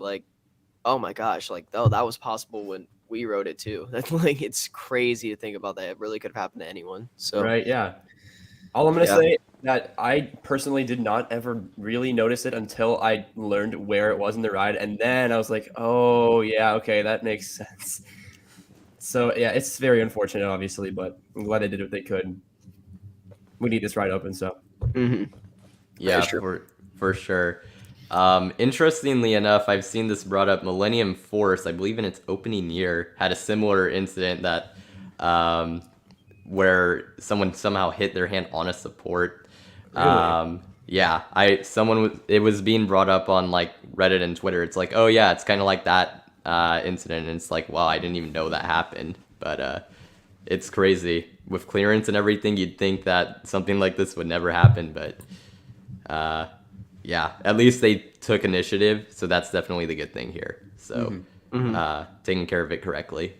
oh my gosh, oh, that was possible when we rode it too. That's it's crazy to think about that. It really could have happened to anyone. So Right, yeah. All I'm going to say that I personally did not ever really notice it until I learned where it was in the ride. And then I was like, oh, yeah, okay, that makes sense. So, yeah, it's very unfortunate, obviously, but I'm glad they did what they could. We need this ride open, so. Yeah, That's true. for sure. Interestingly enough, I've seen this brought up. Millennium Force, I believe in its opening year, had a similar incident that where someone somehow hit their hand on a support. Really? Yeah, it was being brought up on Reddit and Twitter. It's oh yeah, it's kind of like that incident, and it's wow, I didn't even know that happened. But it's crazy with clearance and everything. You'd think that something like this would never happen, but yeah, at least they took initiative, so that's definitely the good thing here. So taking care of it correctly.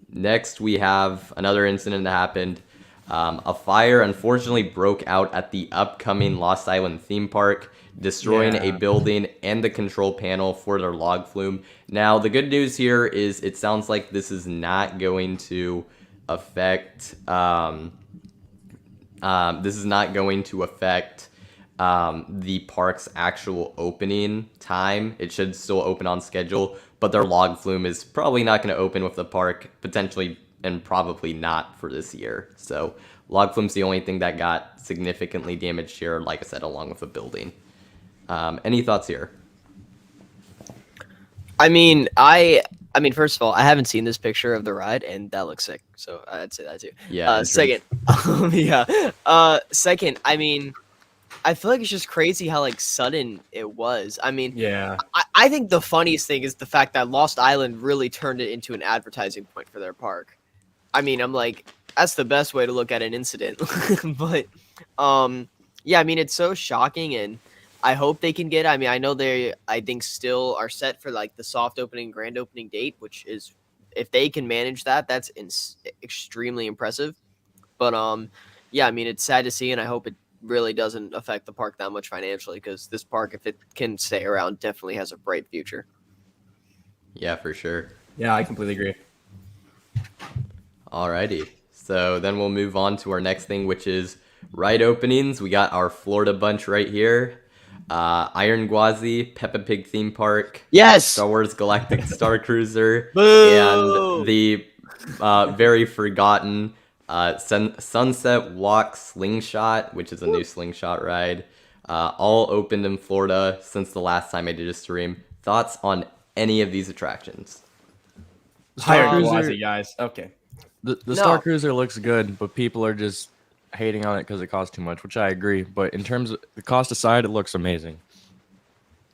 Next, we have another incident that happened. A fire unfortunately broke out at the upcoming Lost Island theme park, destroying a building and the control panel for their log flume. Now, the good news here is it sounds like this is not going to affect the park's actual opening time. It should still open on schedule, but their log flume is probably not going to open with the park, potentially and probably not for this year. So log flume's the only thing that got significantly damaged here, like I said, along with the building. Any thoughts here? I mean, I I mean, first of all, I haven't seen this picture of the ride, and that looks sick. So I'd say that too. Yeah. Second, second, I mean, I feel like it's just crazy how like sudden it was. I mean, Yeah. I think the funniest thing is the fact that Lost Island really turned it into an advertising point for their park. I mean, I'm like, that's the best way to look at an incident. But, yeah, I mean, it's so shocking, and I hope they can get. I mean, I know I think, still are set for like the soft opening, grand opening date, which is, if they can manage that, that's extremely impressive. But, yeah, I mean, it's sad to see, and I hope it really doesn't affect the park that much financially, because this park, if it can stay around, definitely has a bright future. Yeah, for sure. Yeah, I completely agree. Alrighty. So then we'll move on to our next thing, which is ride openings. We got our Florida bunch right here. Iron Gwazi, Peppa Pig theme park, Yes. Star Wars Galactic Starcruiser, Boo! and the very forgotten Sunset Walk Slingshot, which is a new Slingshot ride. All opened in Florida since the last time I did a stream. Thoughts on any of these attractions? Iron Starcruiser- Gwazi, guys. Okay. The No. Starcruiser looks good, but people are just hating on it because it costs too much, which I agree. But in terms of the cost aside, it looks amazing.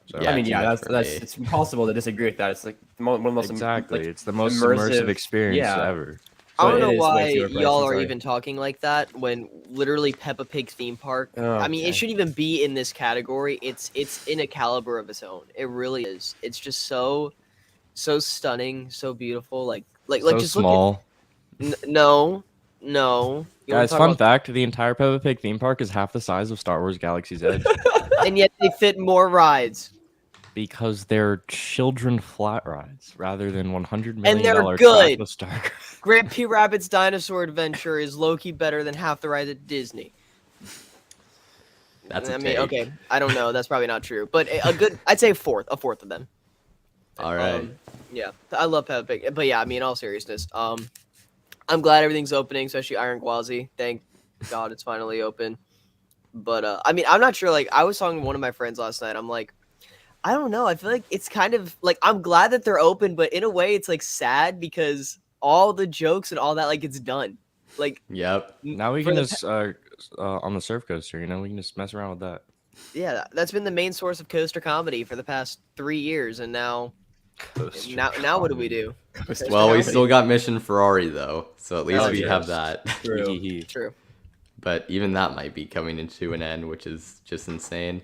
So, Yeah, I mean, too yeah, much that's for me. it's impossible to disagree with that. It's like one of the most exactly. like, It's the most immersive experience yeah. ever. I So don't it know is way why too overpriced, y'all I'm are sorry. even talking like that when literally Peppa Pig theme park. I mean, Okay. it shouldn't even be in this category. It's in a caliber of its own. It really is. It's just so stunning, so beautiful. Like So just small. look at no. You wanna Guys, talk fun about- fact: the entire Peppa Pig theme park is half the size of Star Wars Galaxy's Edge and yet they fit more rides. because they're children flat rides rather than $100 million they're track good. of Star. Grand P Rabbit's Dinosaur Adventure is low-key better than half the rides at Disney. That's a I mean, take. okay, I don't know. That's probably not true, but I'd say a fourth of them. All right. Yeah, I love Peppa Pig, but yeah, I mean, in all seriousness, I'm glad everything's opening, especially Iron Gwazi. Thank God it's finally open. But I mean, I'm not sure. Like, I was talking to one of my friends last night. I'm like, I don't know. I feel like it's kind of like I'm glad that they're open, but in a way, it's like sad because all the jokes and all that, like, it's done. Like, Yep. Now we for can the just on the surf coaster, we can just mess around with that. yeah, that's been the main source of coaster comedy for the past 3 years, and now what do we do? Well, we comedy. still got Mission Ferrari though, so at least Oh, we yes. have that. True. True. But even that might be coming into an end, which is just insane.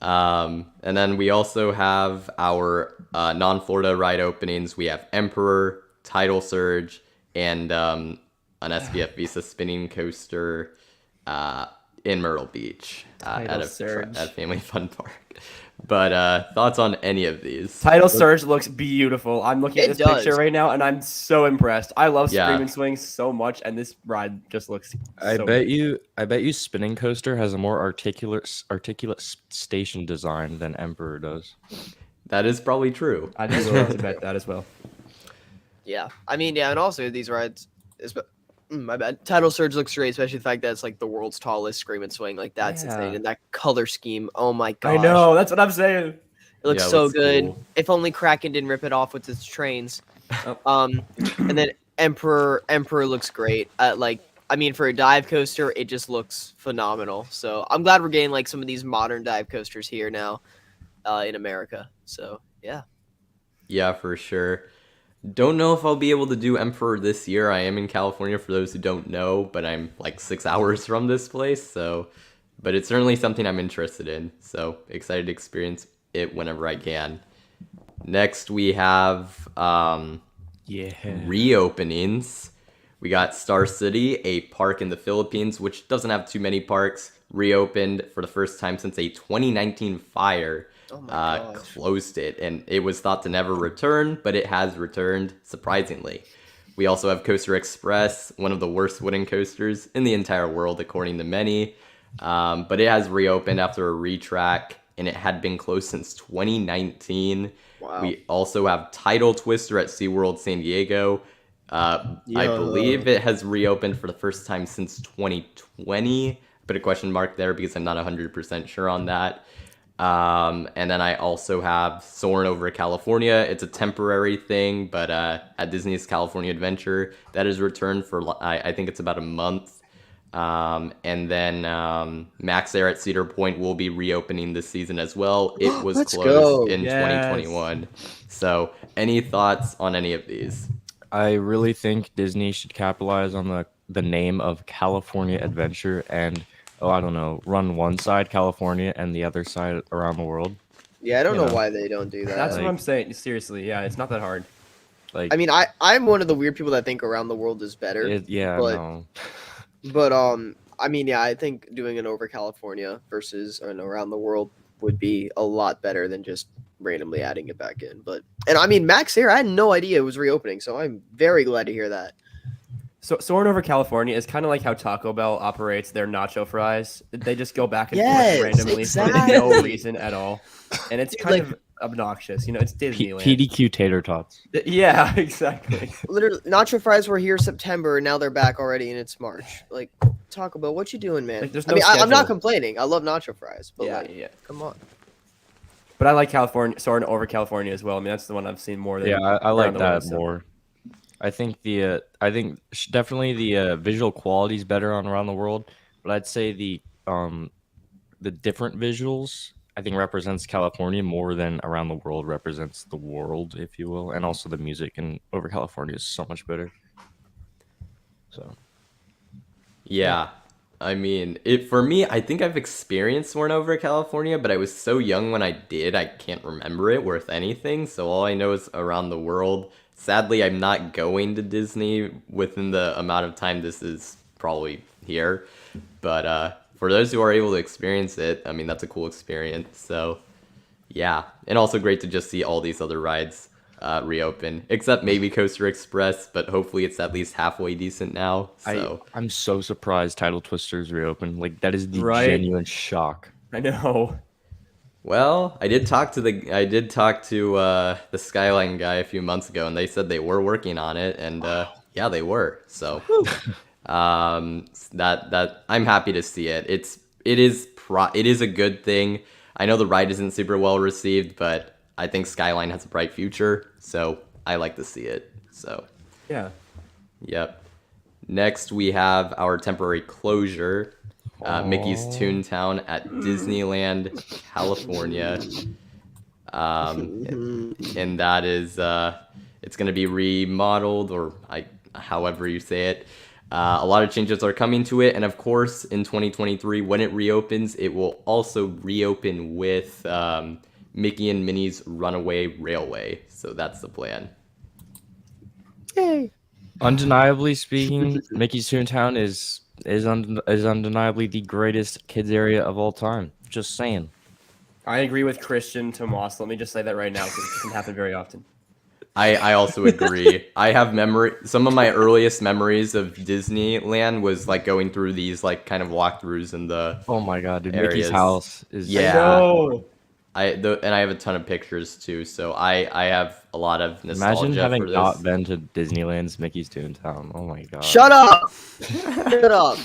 And then we also have our non-Florida ride openings. We have Emperor, Tidal Surge, and an SPF Visa spinning coaster in Myrtle Beach Tidal Surge. at Family Fun Park. But thoughts on any of these? Tidal Surge looks beautiful. I'm looking at It this does. picture right now, and I'm so impressed. I love Yeah. Scream and Swing so much, and this ride just looks. I so bet good. you spinning coaster has a more articulate station design than Emperor does. That is probably true. I'd be willing to bet that as well. Yeah, I mean, yeah, and also these rides, my bad. Tidal Surge looks great, especially the fact that it's like the world's tallest Scream and Swing. Like, that's Yeah. insane, and that color scheme. Oh my gosh, I know. That's what I'm saying. it looks Yeah, it so looks good. cool. If only Kraken didn't rip it off with its trains. Oh. And then Emperor looks great. I mean, for a dive coaster, it just looks phenomenal. So I'm glad we're getting like some of these modern dive coasters here now, in America. So yeah. Yeah, for sure. Don't know if I'll be able to do Emperor this year. I am in California for those who don't know, but I'm like 6 hours from this place, so but it's certainly something I'm interested in. So excited to experience it whenever I can. Next we have reopenings. We got Star City, a park in the Philippines, which doesn't have too many parks, reopened for the first time since a 2019 fire Oh my gosh. closed it, and it was thought to never return, but it has returned, surprisingly. We also have Coaster Express, one of the worst wooden coasters in the entire world, according to many, but it has reopened after a retrack, and it had been closed since 2019. Wow. We also have Tidal Twister at SeaWorld San Diego. I believe it has reopened for the first time since 2020. Put a question mark there because I'm not 100% sure on that. And then I also have Soarin' over California. It's a temporary thing, but at Disney's California Adventure, that is returned for I think it's about a month. And then MaxAir at Cedar Point will be reopening this season as well. It was Let's closed go. in Yes. 2021. So, any thoughts on any of these? I really think Disney should capitalize on the name of California Adventure and I don't know, run one side California and the other side around the world. Yeah, I don't You know know. why they don't do that. That's what Like- I'm saying. Seriously, yeah, it's not that hard. Like, I mean, I'm one of the weird people that think around the world is better. yeah, but- no. But I mean, yeah, I think doing it over California versus around the world would be a lot better than just randomly adding it back in. And I mean, MaxAir, I had no idea it was reopening, so I'm very glad to hear that. So Soarin' over California is kind of like how Taco Bell operates their nacho fries. They just go back and Yes, forth randomly for no exactly. reason at all, and it's Dude, kind like- of obnoxious. You know, it's Disneyland. PDQ tater tots. Yeah, exactly. Literally, nacho fries were here September, and now they're back already, and it's March. Like, Taco Bell, what you doing, man? Like, there's I no mean, I'm not schedule. complaining. I love nacho fries, but Yeah, like, yeah. come on. But I like Soarin' over California as well. I mean, that's the one I've seen more than. Yeah, I around like the world, that so. more. I think definitely the visual quality is better on around the world, but I'd say the different visuals I think represents California more than around the world represents the world, if you will, and also the music and over California is so much better. So Yeah. I mean, for me, I think I've experienced Soarin' over California, but I was so young when I did, I can't remember it worth anything. So all I know is around the world. Sadly, I'm not going to Disney within the amount of time this is probably here. But for those who are able to experience it, I mean, that's a cool experience. So yeah, and also great to just see all these other rides reopen, except maybe Coaster Express, but hopefully it's at least halfway decent now. So I'm so surprised Tidal Twisters reopened. Like that is the Right. genuine shock. I know. well, I did talk to the Skyline guy a few months ago, and they said they were working on it, and yeah, they were. So that I'm happy to see it. It is a good thing. I know the ride isn't super well received, but I think Skyline has a bright future, so I like to see it. So, Yeah. yep. Next, we have our temporary closure, Mickey's Aw. Toontown at Disneyland, California. And that is, it's going to be remodeled, or however you say it. A lot of changes are coming to it, and of course, in 2023, when it reopens, it will also reopen with Mickey and Minnie's Runaway Railway. So that's the plan. Yay. Undeniably speaking, Mickey's Toontown is undeniably the greatest kids area of all time. Just saying. I agree with Christian Tomas. Let me just say that right now because it doesn't happen very often. I also agree. I have some of my earliest memories of Disneyland was like going through these like kind of walkthroughs in the Oh my god, dude! Areas. Mickey's house is Yeah. No. and I have a ton of pictures too, so I have a lot of nostalgia Imagine having for this. not been to Disneyland's Mickey's Toontown. Oh my god. Shut up! Shut up!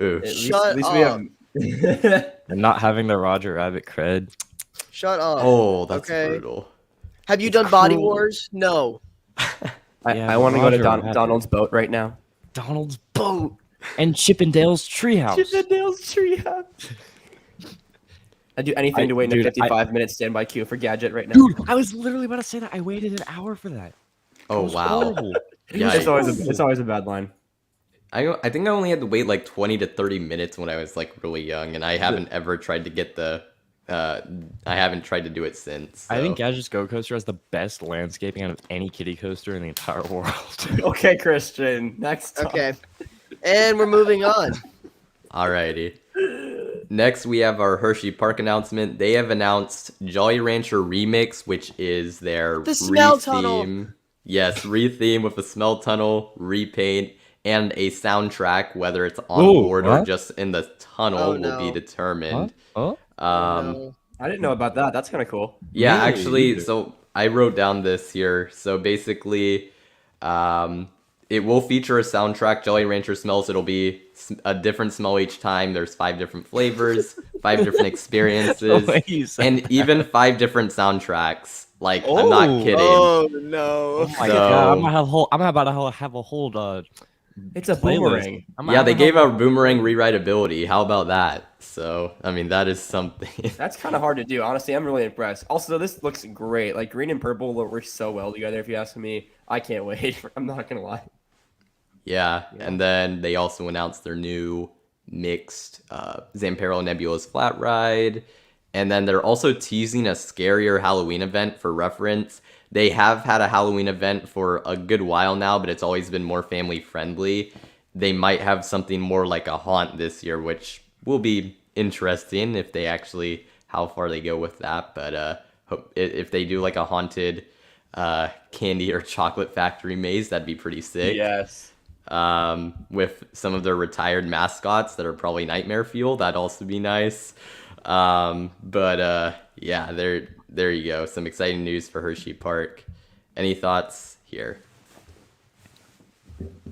Ooh. At Shut least up. we have. And not having the Roger Rabbit cred. Shut up! Oh, that's Okay. brutal. Have you done Body cruel. Wars? No. Yeah, I want to go to Roger Rabbit. Donald's boat right now. Donald's boat and Chippendale's treehouse. Chippendale's treehouse. I'd do anything to wait in a 55-minute standby queue for Gadget right now. Dude, I was literally about to say that. I waited an hour for that. Oh It was wow. horrible. Yeah, It's always a bad line. I think I only had to wait like 20 to 30 minutes when I was like really young, and I haven't ever tried to get I haven't tried to do it since. I think so. Gadget's Go Coaster has the best landscaping out of any kiddie coaster in the entire world. Okay, Christian. Next. Time. Okay. And we're moving on. Alrighty. Next, we have our Hershey Park announcement. They have announced Jolly Rancher Remix, which is their The smell tunnel. re-theme. Yes, re-theme with a smell tunnel, repaint, and a soundtrack. Whether it's on Ooh, board or what? just in the tunnel Oh, will be no. determined. Oh, No. I didn't know about that. That's kind of cool. Yeah, Really? actually, so I wrote down this here. So basically, it will feature a soundtrack, Jolly Rancher smells. It'll be a different smell each time. There's 5 different flavors, 5 different experiences, way you said and that. even 5 different soundtracks. Like, I'm not kidding. Oh no! Oh my So- god! I'm about to have a whole It's a playlist. boomerang. Yeah, they gave a boomerang rewritability. How about that? So, I mean, that is something. That's kind of hard to do. Honestly, I'm really impressed. Also, this looks great. Like green and purple work so well together. If you ask me, I can't wait. I'm not gonna lie. Yeah, and then they also announced their new mixed Zampero Nebula's Flat Ride. And then they're also teasing a scarier Halloween event for reference. They have had a Halloween event for a good while now, but it's always been more family friendly. They might have something more like a haunt this year, which will be interesting if they actually, how far they go with that. But if they do like a haunted candy or chocolate factory maze, that'd be pretty sick. Yes. With some of their retired mascots that are probably nightmare fuel, that'd also be nice. Yeah, there you go. Some exciting news for Hershey Park. Any thoughts here?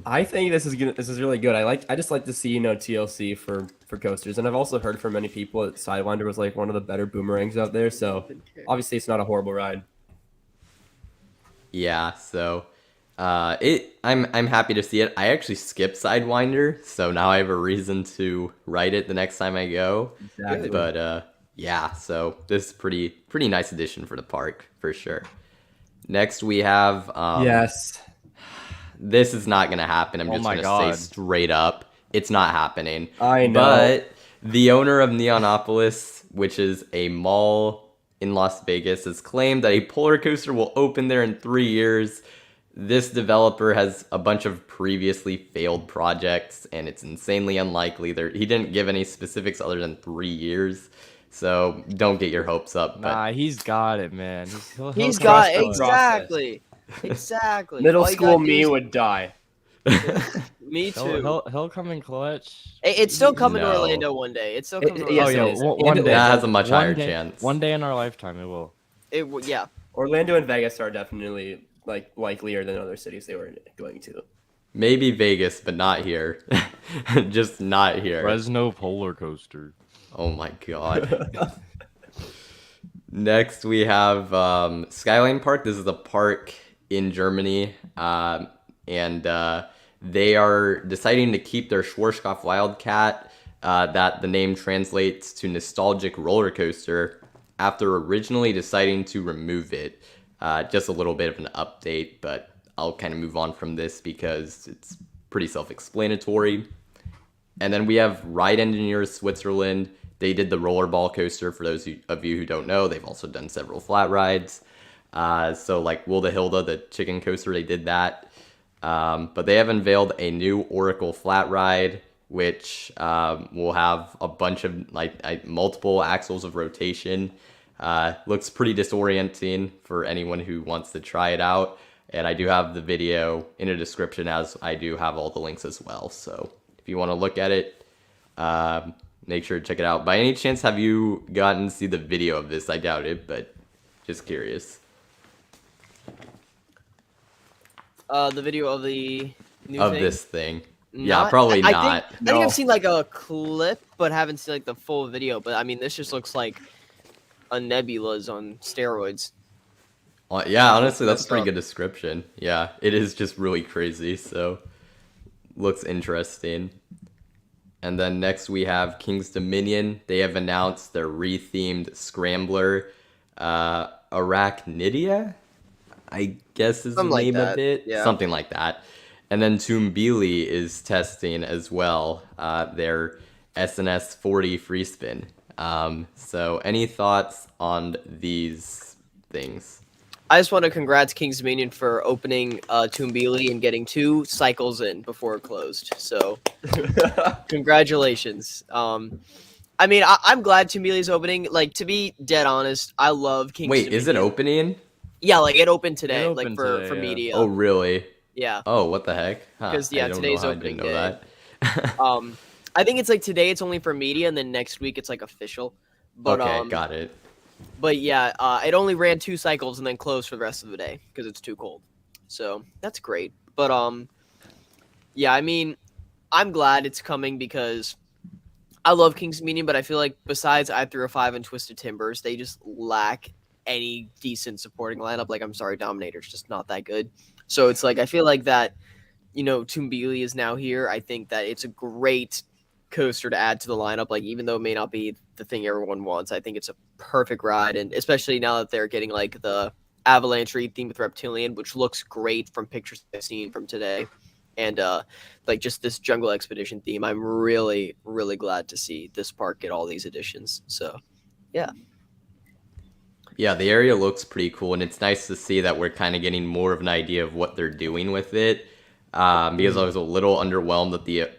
I think this is really good. I just like to see TLC for coasters, and I've also heard from many people that Sidewinder was like one of the better boomerangs out there. So obviously it's not a horrible ride. Yeah, so I'm happy to see it. I actually skipped Sidewinder, so now I have a reason to ride it the next time I go. Exactly. But yeah, so this is pretty nice addition for the park for sure. Next we have Yes. This is not gonna happen. I'm Oh just my gonna God. say straight up, it's not happening. I know. But the owner of Neonopolis, which is a mall in Las Vegas, has claimed that a polar coaster will open there in 3 years. This developer has a bunch of previously failed projects, and it's insanely unlikely. He didn't give any specifics other than 3 years, so don't get your hopes up. But Nah, he's got it, man. He's trust got the exactly. Exactly. Middle All you school gotta do me is- would die. Me too. He'll come in clutch. It's still coming No. to Orlando one day. It's still coming to Yes, Orlando. it is. one And day. that has a much One higher day- chance. One day in our lifetime, it will. Yeah. Orlando and Vegas are definitely like likelier than other cities they were going to. Maybe Vegas, but not here. Just not here. Fresno polar coaster. Oh my god. Next we have Skyline Park. This is a park in Germany, and they are deciding to keep their Schwarzkopf Wildcat, that the name translates to nostalgic roller coaster, after originally deciding to remove it. Just a little bit of an update, but I'll kind of move on from this because it's pretty self-explanatory. And then we have Ride Engineers Switzerland. They did the rollerball coaster. For those of you who don't know, they've also done several flat rides. So like Wilda Hilda, the chicken coaster, they did that. But they have unveiled a new Oracle flat ride, which will have a bunch of multiple axles of rotation. Looks pretty disorienting for anyone who wants to try it out. And I do have the video in a description, as I do have all the links as well. So if you want to look at it, make sure to check it out. By any chance, have you gotten to see the video of this? I doubt it, but just curious. The video of the new Of thing? this thing. Yeah, Not- probably I not. think I've seen like a clip, but haven't seen like the full video. But I mean, this just looks like a nebula's on steroids. Yeah, honestly, that's a messed pretty up. good description. Yeah, it is just really crazy, so looks interesting. And then next we have King's Dominion. They have announced their rethemed scrambler, Arachnidia, I guess is Something the like name that, of it. yeah. Something like that. And then Toombili is testing as well, their SNS 40 free spin. So any thoughts on these things? I just want to congrats King's Dominion for opening Toombili and getting 2 cycles in before it closed. So congratulations. I mean, I'm glad Toombili is opening. Like, to be dead honest, I love King's Wait, Dominion. is it opening? Yeah, like it opened today, It like opened for today, yeah. media. Oh, really? Yeah. Oh, what the heck? Huh, 'Cause, yeah, I don't today's know how opening I didn't know that. I think it's like today it's only for media, and then next week it's like official. But Okay, got it. But yeah, it only ran 2 cycles and then closed for the rest of the day because it's too cold. So that's great. But Yeah, I mean, I'm glad it's coming because I love King's Dominion, but I feel like besides I-305 and Twisted Timbers, they just lack any decent supporting lineup. Like, I'm sorry, Dominator's just not that good. So it's like I feel like that, Tumbili is now here. I think that it's a great coaster to add to the lineup. Like, even though it may not be the thing everyone wants, I think it's a perfect ride. And especially now that they're getting like the Avalanche theme with Reptilian, which looks great from pictures I've seen from today. And like just this jungle expedition theme, I'm really, really glad to see this park get all these additions. So yeah. Yeah, the area looks pretty cool, and it's nice to see that we're kind of getting more of an idea of what they're doing with it. Because I was a little underwhelmed at the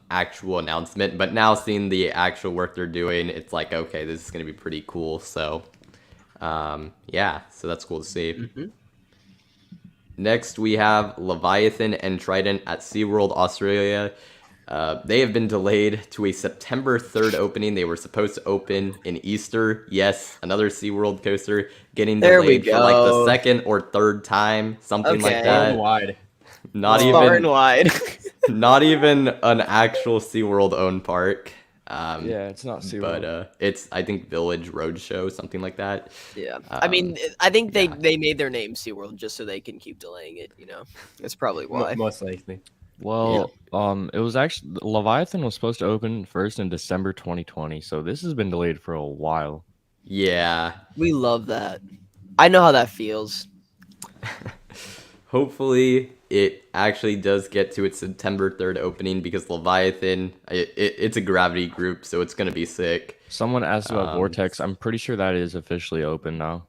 actual announcement, but now seeing the actual work they're doing, it's like, okay, this is going to be pretty cool. So, yeah, so that's cool to see. Mm-hmm. Next, we have Leviathan and Trident at SeaWorld Australia. They have been delayed to a September 3rd opening. They were supposed to open in Easter. Yes, another SeaWorld coaster getting There we delayed for like the go. second or third time, something like Okay. Far and that. wide. Not Far and even, wide. not even an actual SeaWorld owned park. Yeah, it's not SeaWorld. But it's I think Village Roadshow, something like that. Yeah. I mean, I think yeah. they made their name SeaWorld just so they can keep delaying it, That's probably why. Most likely. Well, it was actually Leviathan was supposed to open first in December 2020, so this has been delayed for a while. Yeah. We love that. I know how that feels. Hopefully, it actually does get to its September 3rd opening because Leviathan, it's a gravity group, so it's going to be sick. Someone asked about Vortex. I'm pretty sure that is officially open now,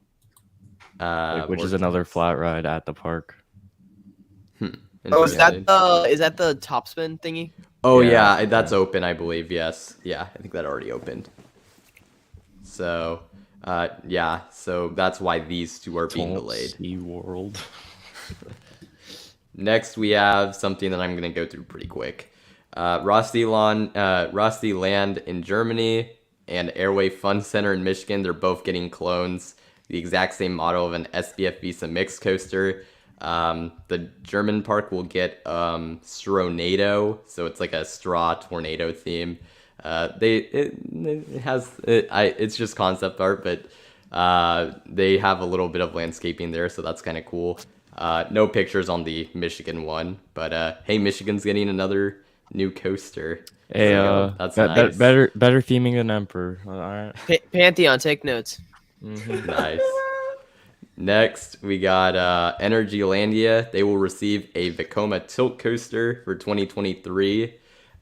which is another flat ride at the park. Oh, is that the top spin thingy? Oh, Yeah. yeah, that's open, I believe, yes. Yeah, I think that already opened. So, yeah, so that's why these two are being delayed. SeaWorld. Next, we have something that I'm going to go through pretty quick. Rusty Land in Germany and Airway Fun Center in Michigan, they're both getting clones. The exact same model of an SBF Visa mix coaster. The German park will get Stronado, so it's like a straw tornado theme. It's just concept art, but they have a little bit of landscaping there, so that's kind of cool. No pictures on the Michigan one, but hey, Michigan's getting another new coaster. Hey, So that's nice. better theming than Emperor. All right. Pantheon, take notes. Nice. Next, we got Energylandia. They will receive a Vekoma tilt coaster for 2023.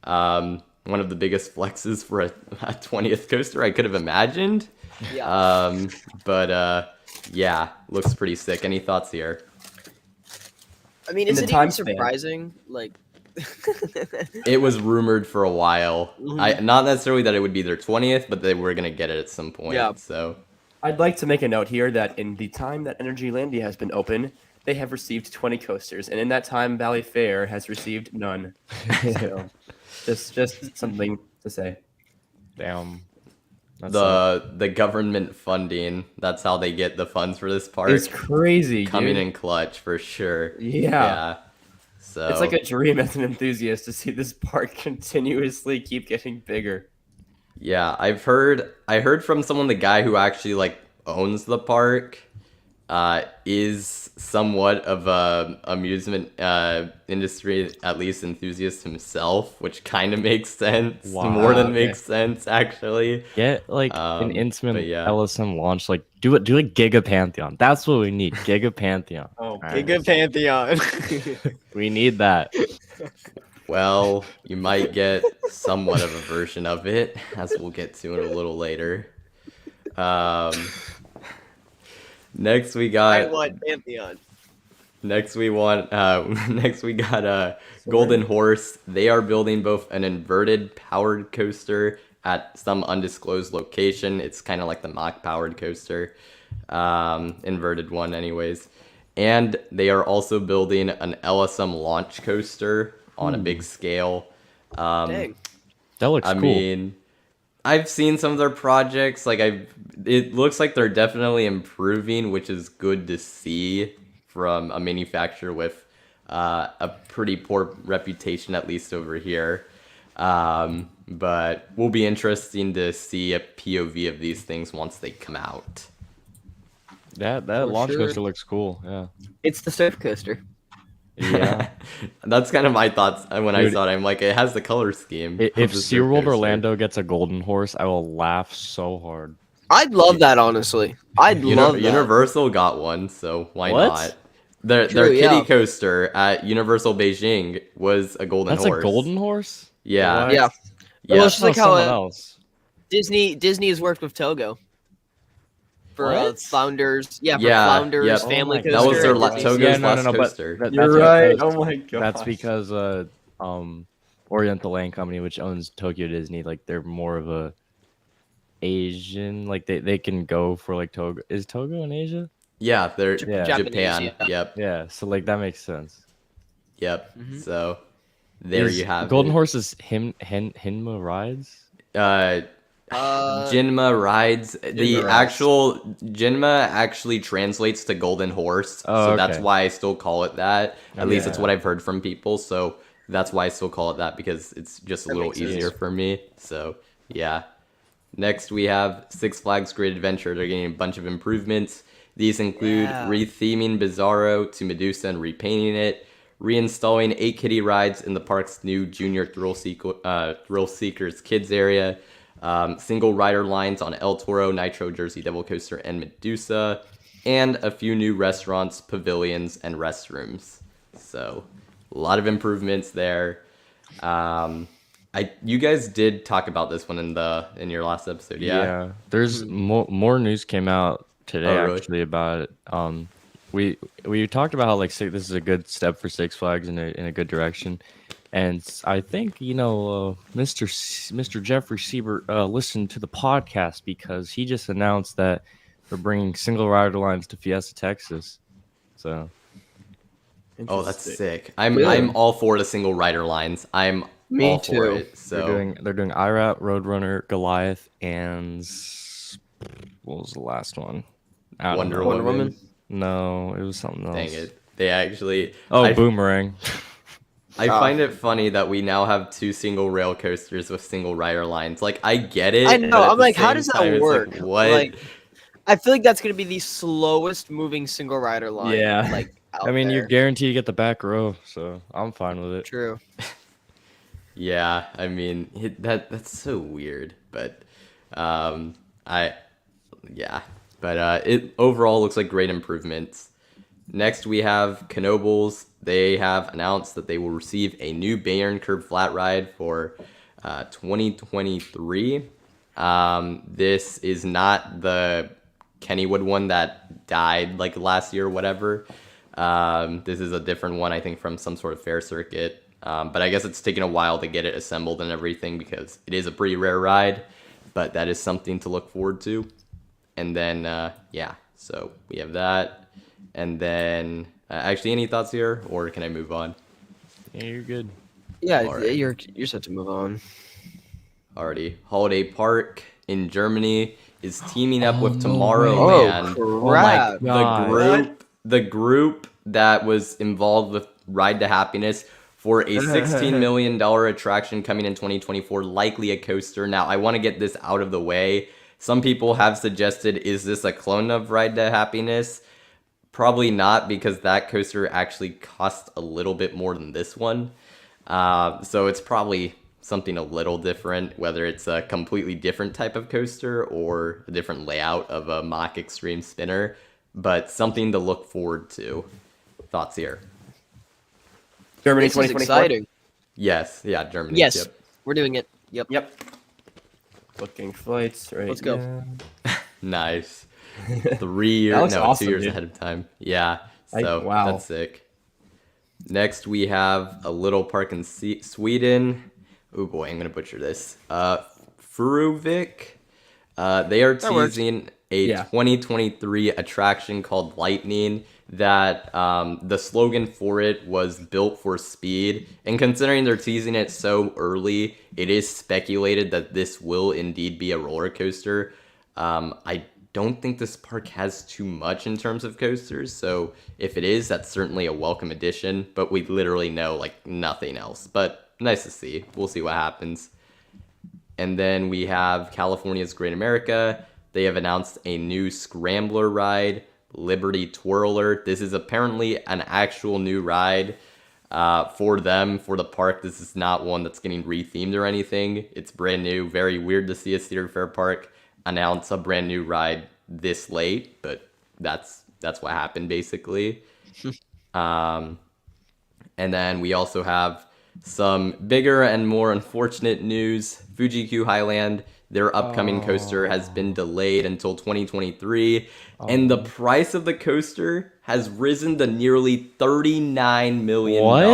One of the biggest flexes for a 20th coaster I could have imagined. Yeah. But yeah, looks pretty sick. Any thoughts here? I mean, In is the it time even span. surprising? Like, It was rumored for a while. Mhm. Not necessarily that it would be their 20th, but they were gonna get it at some point. Yeah. So I'd like to make a note here that in the time that Energylandia has been open, they have received 20 coasters, and in that time, Valley Fair has received none. So, just something to say. Damn. That's the government funding, that's how they get the funds for this park. It's crazy, Coming dude. in clutch for sure. Yeah. So It's like a dream as an enthusiast to see this park continuously keep getting bigger. yeah, I heard from someone, the guy who actually like owns the park is somewhat of a amusement industry, at least enthusiast himself, which kind of makes sense. Wow, More than okay. makes sense, actually. Get like an instant but yeah. LSM launch. Like do a Giga Pantheon. That's what we need. Giga Pantheon. Oh, All right. Giga Pantheon. We need that. Well, you might get somewhat of a version of it, as we'll get to it a little later. Next we I got want Pantheon. next we got Golden Horse. They are building both an inverted powered coaster at some undisclosed location. It's kind of like the mock powered coaster, inverted one anyways. And they are also building an LSM launch coaster on a big scale. Dang. That looks I cool. mean, I've seen some of their projects. It looks like they're definitely improving, which is good to see from a manufacturer with a pretty poor reputation, at least over here. But will be interesting to see a POV of these things once they come out. That For launch sure. coaster looks cool. Yeah. It's the surf coaster. Yeah. That's kind of my thoughts when I Dude, saw it. I'm like, it has the color scheme. of If the surf SeaWorld coaster. Orlando gets a golden horse, I will laugh so hard. I'd love that, honestly. I'd love that. Universal got one, so why What? not? Their True, kiddie yeah. coaster at Universal Beijing was a golden That's horse. a golden horse? Yeah. What? Yeah. Yeah. Well, it's just like how someone else. Disney has worked with Togo for What? Flounders. Yeah, for Yeah, Flounders yep. Family Oh my coaster. God. That was their and Disney. Togo's Yeah, no, last no, but coaster. that- You're that's right. because- Oh my god. That's because Oriental Land Company, which owns Tokyo Disney, like they're more of a Asian, like they can go for like Togo. Is Togo in Asia? Yeah, they're Yeah. Japan. Japanese, yeah. Yep. Yeah, so like that makes sense. Yep. Mhm. So there Is you have Golden it. Horse is Hinma rides. Jinma rides. The Jinma rides. actual Jinma actually translates to golden horse, Oh, so that's okay. why I still call it that. At least it's Yeah. what I've heard from people, so that's why I still call it that, because it's just a That little makes sense. easier for me. So yeah. Next we have Six Flags Great Adventure. They're getting a bunch of improvements. These include Yeah. retheming Bizarro to Medusa and repainting it, reinstalling 8 kiddie rides in the park's new Junior Thrill Seekers Kids area, single rider lines on El Toro, Nitro, Jersey Devil Coaster, and Medusa, and a few new restaurants, pavilions, and restrooms. So, a lot of improvements there. You guys did talk about this one in your last episode, yeah? There's more news came out today Oh, really? actually about it. We talked about how like this is a good step for Six Flags in a good direction, and I think Mr. Jeffrey Siebert listened to the podcast because he just announced that we're bringing single rider lines to Fiesta, Texas. So Oh, that's Interesting. sick. I'm Really? all for the single rider lines. I'm Me all for too. it. So they're doing IRAT, Roadrunner, Goliath, and what was the last one? I don't Wonder know. Wonder Woman. No, it was something else. dang it. They actually Oh, Boomerang. I Ah. find it funny that we now have 2 single rail coasters with single rider lines. Like, I get it. I know. but at I'm the like, how same does time, that it's work? Like, what? Like, I feel like that's gonna be the slowest moving single rider line. Yeah. Like, I mean, you're there. guaranteed to get the back row, so I'm fine with it. True. Yeah, I mean, that's so weird. But it overall looks like great improvements. Next, we have Knoebels. They have announced that they will receive a new Bayern Curb flat ride for 2023. This is not the Kennywood one that died like last year or whatever. This is a different one, I think, from some sort of fair circuit. But I guess it's taken a while to get it assembled and everything because it is a pretty rare ride. But that is something to look forward to. And then, so we have that. And then, actually, any thoughts here, or can I move on? Yeah, you're good. Yeah, Alright. you're set to move on. Already. Holiday Park in Germany is teaming up with no Tomorrowland. crap. God. The group that was involved with Ride to Happiness for a $16 million attraction coming in 2024, likely a coaster. Now, I want to get this out of the way. Some people have suggested, is this a clone of Ride to Happiness? Probably not, because that coaster actually cost a little bit more than this one. So it's probably something a little different, whether it's a completely different type of coaster or a different layout of a Mach Extreme spinner, but something to look forward to. Thoughts here? Germany This is 2024. exciting. Yes, yeah, Germany. Yes, Yep. we're doing it. Yep. Yep. Booking flights right Let's go. now. Nice. 3 years, That looks no, awesome, 2 years dude. ahead of time. Yeah, so wow. that's sick. Next, we have a little park in Sweden. Oh boy, I'm gonna butcher this. Furuvik. They are That works. teasing a Yeah. 2023 attraction called Lightning. That the slogan for it was built for speed, and considering they're teasing it so early, it is speculated that this will indeed be a roller coaster. I don't think this park has too much in terms of coasters. So if it is, that's certainly a welcome addition. But we literally know like nothing else. But nice to see. We'll see what happens. And then we have California's Great America. They have announced a new Scrambler ride, Liberty Twirler. This is apparently an actual new ride for them, for the park. This is not one that's getting rethemed or anything. It's brand new. Very weird to see a Cedar Fair park announce a brand new ride this late, but that's what happened basically. And then we also have some bigger and more unfortunate news. Fuji-Q Highland, their upcoming coaster has been delayed until 2023, and the price of the coaster has risen to nearly $39 million. What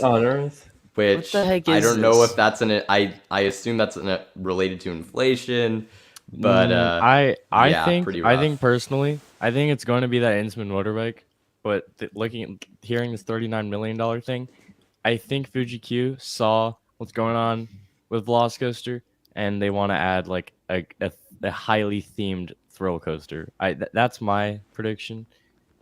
on earth? Which What the heck I is don't know this? if that's I assume that's related to inflation, but I yeah, think pretty I rough. think personally, I think it's going to be that Intamin motorbike. But hearing this $39 million thing, I think Fuji Q saw what's going on with Velocicoaster, and they want to add like a highly themed thrill coaster. That's my prediction.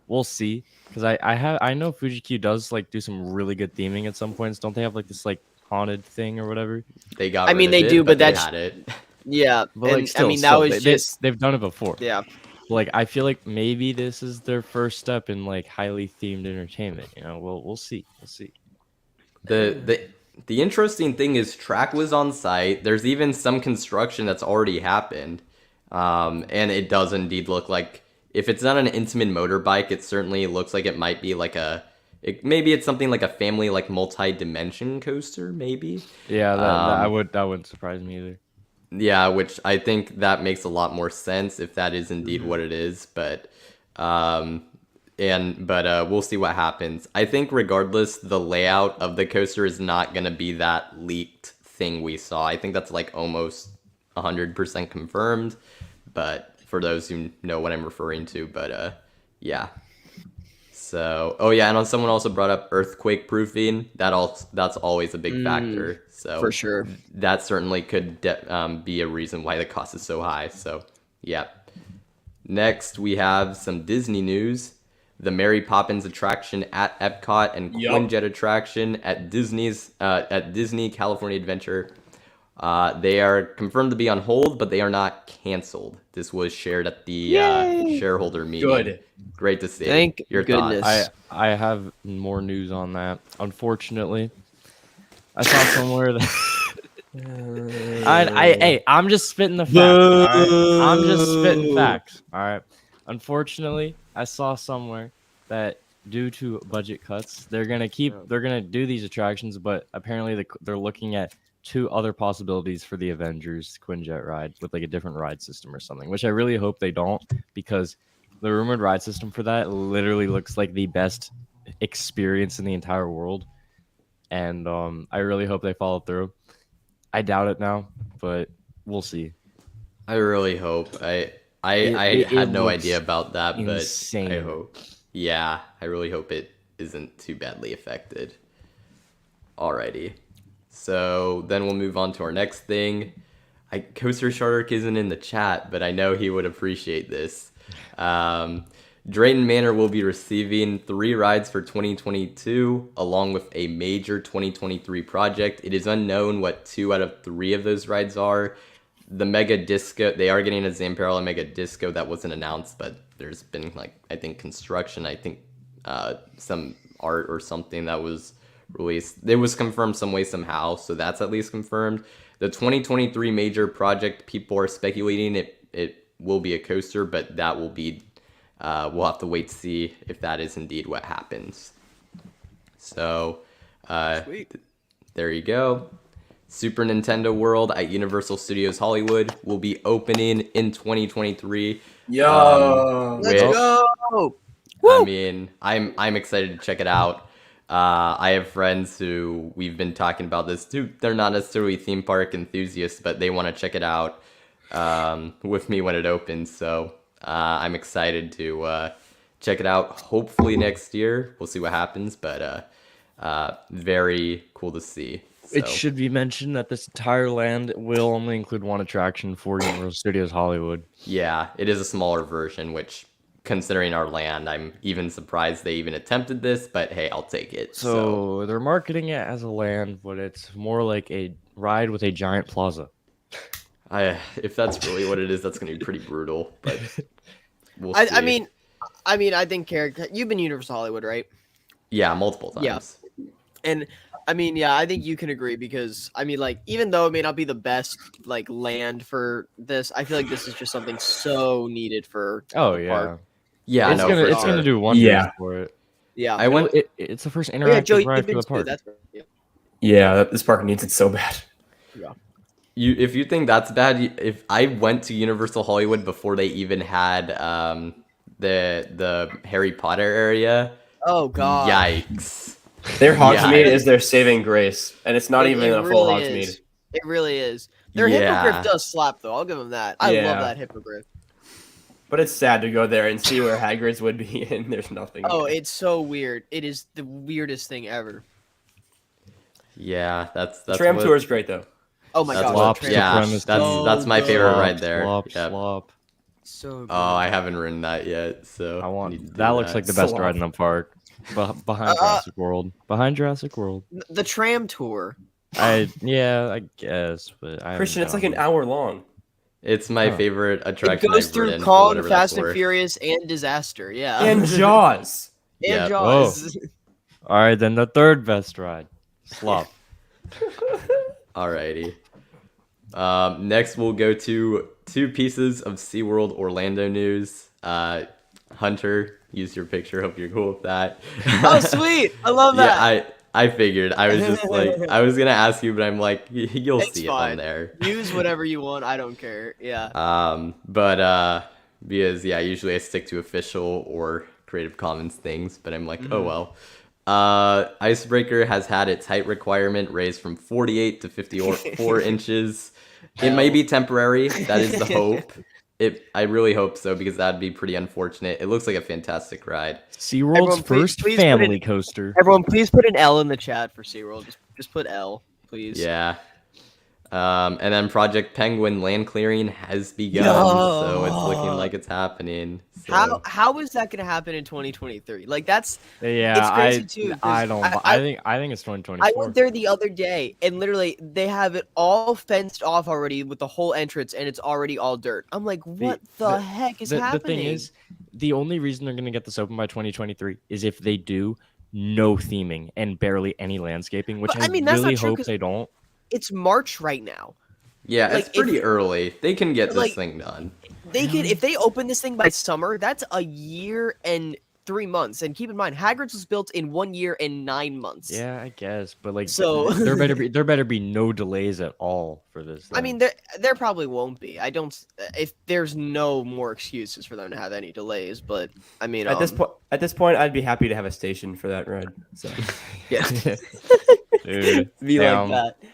We'll see, because I know Fuji Q does like do some really good theming at some points. Don't they have like this like haunted thing or whatever? They got I rid mean, of they it, do, but they that's- had it. Yeah, But and like still, I mean that was they, just they've done it before. yeah. Like I feel like maybe this is their first step in like highly themed entertainment. You know, we'll see. We'll see. The interesting thing is track was on site. There's even some construction that's already happened, and it does indeed look like if it's not an Intamin motorbike, it certainly looks like it might be like maybe it's something like a family like multi-dimension coaster, maybe. Yeah, that wouldn't surprise me either. Yeah, which I think that makes a lot more sense if that is indeed what it is. But we'll see what happens. I think regardless, the layout of the coaster is not gonna be that leaked thing we saw. I think that's like almost 100% confirmed. But for those who know what I'm referring to, yeah. So, oh yeah, and someone also brought up earthquake proofing. That's always a big factor. So for sure. that certainly could be a reason why the cost is so high. So, yeah. Next, we have some Disney news. The Mary Poppins attraction at Epcot and Quinjet attraction at Disney California Adventure. They are confirmed to be on hold, but they are not canceled. This was shared at the shareholder meeting. Good. Great to see. Thank Your goodness. thoughts? I have more news on that. Unfortunately, I saw somewhere that I'm just spitting the facts. All right? I'm just spitting facts. All right. Unfortunately, I saw somewhere that due to budget cuts, they're gonna do these attractions, but apparently they're looking at 2 other possibilities for the Avengers Quinjet ride with like a different ride system or something, which I really hope they don't, because the rumored ride system for that literally looks like the best experience in the entire world, and I really hope they follow through. I doubt it now, but we'll see. I really hope. I had no idea about that, insane. but I hope. Yeah, I really hope it isn't too badly affected. Alrighty. So then we'll move on to our next thing. Coaster Shark isn't in the chat, but I know he would appreciate this. Drayton Manor will be receiving 3 rides for 2022, along with a major 2023 project. It is unknown what 2 out of 3 of those rides are. The Mega Disco, they are getting a Zamperla Mega Disco that wasn't announced, but there's been I think construction, some art or something that was released. It was confirmed some way somehow, so that's at least confirmed. The 2023 major project, people are speculating it will be a coaster, but that will be we'll have to wait to see if that is indeed what happens. So there you go. Super Nintendo World at Universal Studios Hollywood will be opening in 2023. Let's go. I mean, I'm excited to check it out. I have friends who we've been talking about this too. They're not necessarily theme park enthusiasts, but they want to check it out with me when it opens. So I'm excited to check it out. Hopefully next year. We'll see what happens, but very cool to see. It So, should be mentioned that this entire land will only include one attraction for Universal Studios Hollywood. yeah, it is a smaller version, which, considering our land, I'm even surprised they even attempted this, but hey, I'll take it. So they're marketing it as a land, but it's more like a ride with a giant plaza. If that's really what it is, that's going to be pretty brutal, but we'll I see. mean, I think character. You've been Universal Hollywood, right? Yeah, multiple Yeah. times. And I mean, yeah, I think you can agree because I mean, like, even though it may not be the best like land for this, I feel like this is just something so needed for Oh the yeah, park. Yeah, it's no, gonna for it's sure. gonna do wonders Yeah. for it. Yeah. I went. It's the first Oh, yeah, interactive Joe, ride you've for been the too. park. That's yeah. Yeah, this park needs it so bad. If you think that's bad, if I went to Universal Hollywood before they even had the Harry Potter area, Oh God. yikes. Their Hogsmeade Yeah. is their saving grace, and it's not even It a full really Hogsmeade. is. It really is. Their Yeah. hippogriff does slap though. I'll give them that. I Yeah. love that hippogriff. But it's sad to go there and see where Hagrid's would be, and there's nothing. Oh, there. it's so weird. It is the weirdest thing ever. Yeah, that's Tram what, tour is great though. Oh my That's God. what, Tram yeah, is that's so my favorite good. ride there. Slop, Yep. slop. So good. Oh, I haven't ridden that yet, so I need to want do that. Looks like the best Slop. ride in the park, behind Jurassic World. Behind Jurassic World. The tram tour. I guess, but I Christian, it's like haven't an hour long. It's my Huh. favorite It attraction goes I've through ridden, for Kong, whatever Fast that's and worth. Furious, and Disaster. Yeah. And Jaws. And Yep. Jaws. All right, then the third best ride, Slop. Alrighty. Next, we'll go to 2 pieces of SeaWorld Orlando news. Hunter, use your picture. Hope you're cool with that. Oh, sweet! I love that. Yeah, I figured. I was just like, I was gonna ask you, but I'm like, you'll It's see fine. it on there. Use whatever you want. I don't care. Yeah. But because yeah, usually I stick to official or Creative Commons things, but I'm like, oh well. Icebreaker has had its height requirement raised from 48 to 54 inches. It may be temporary. That is the hope. I really hope so because that'd be pretty unfortunate. It looks like a fantastic ride. SeaWorld's Everyone, first please put family it- coaster. Everyone, please put an L in the chat for SeaWorld. Just put L, please. Yeah. And then Project Penguin land clearing has begun, No. so it's looking like it's happening. So. How is that gonna happen in 2023? Like that's Yeah, It's crazy, too, 'cause I don't. I- I think it's I 2024. went there the other day and literally they have it all fenced off already with the whole entrance and it's already all dirt. I'm like, what the heck is the happening? thing is, the only reason they're going to get this open by 2023 is if they do no theming and barely any landscaping, which But, I I mean, that's not really true hope 'cause- they don't. It's March right now. Yeah, Like, it's pretty if- early. They can get this like- thing done. They could if they open this thing by summer, that's a year and 3 months. And keep in mind, Hagrid's was built in 1 year and 9 months. Yeah, I guess, but like, So- there better be no delays at all for this. I mean, there probably won't be. I don't. If there's no more excuses for them to have any delays, but I mean, At this point, I'd be happy to have a station for that ride. So. yeah, dude, be damn. like that.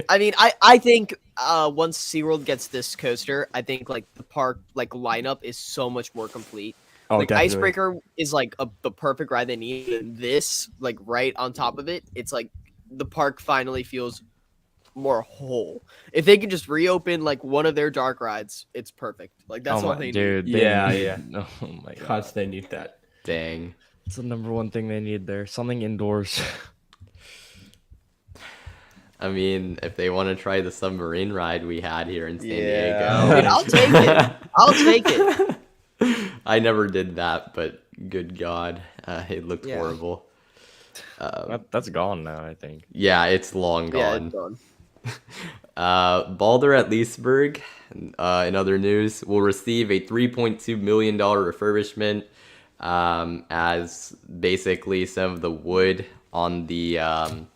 I mean, I think once SeaWorld gets this coaster, I think like the park like lineup is so much more complete. Oh, Like definitely. Icebreaker is like the perfect ride they need. And this, like right on top of it, it's like the park finally feels more whole. If they could just reopen like one of their dark rides, it's perfect. Like that's Oh all my- they dude, need. they Yeah, need- yeah. Oh my god, God, they need that. Dang. it's the number one thing they need there. Something indoors. I mean, if they want to try the submarine ride we had here in San Dude, Diego. I'll take it. I'll take it. I never did that, but good God, it looked Yeah. horrible. That's gone now, I think. Yeah, it's long Yeah, gone. it's done. Balder at Leesburg, in other news, will receive a $3.2 million refurbishment as basically some of the wood on the, I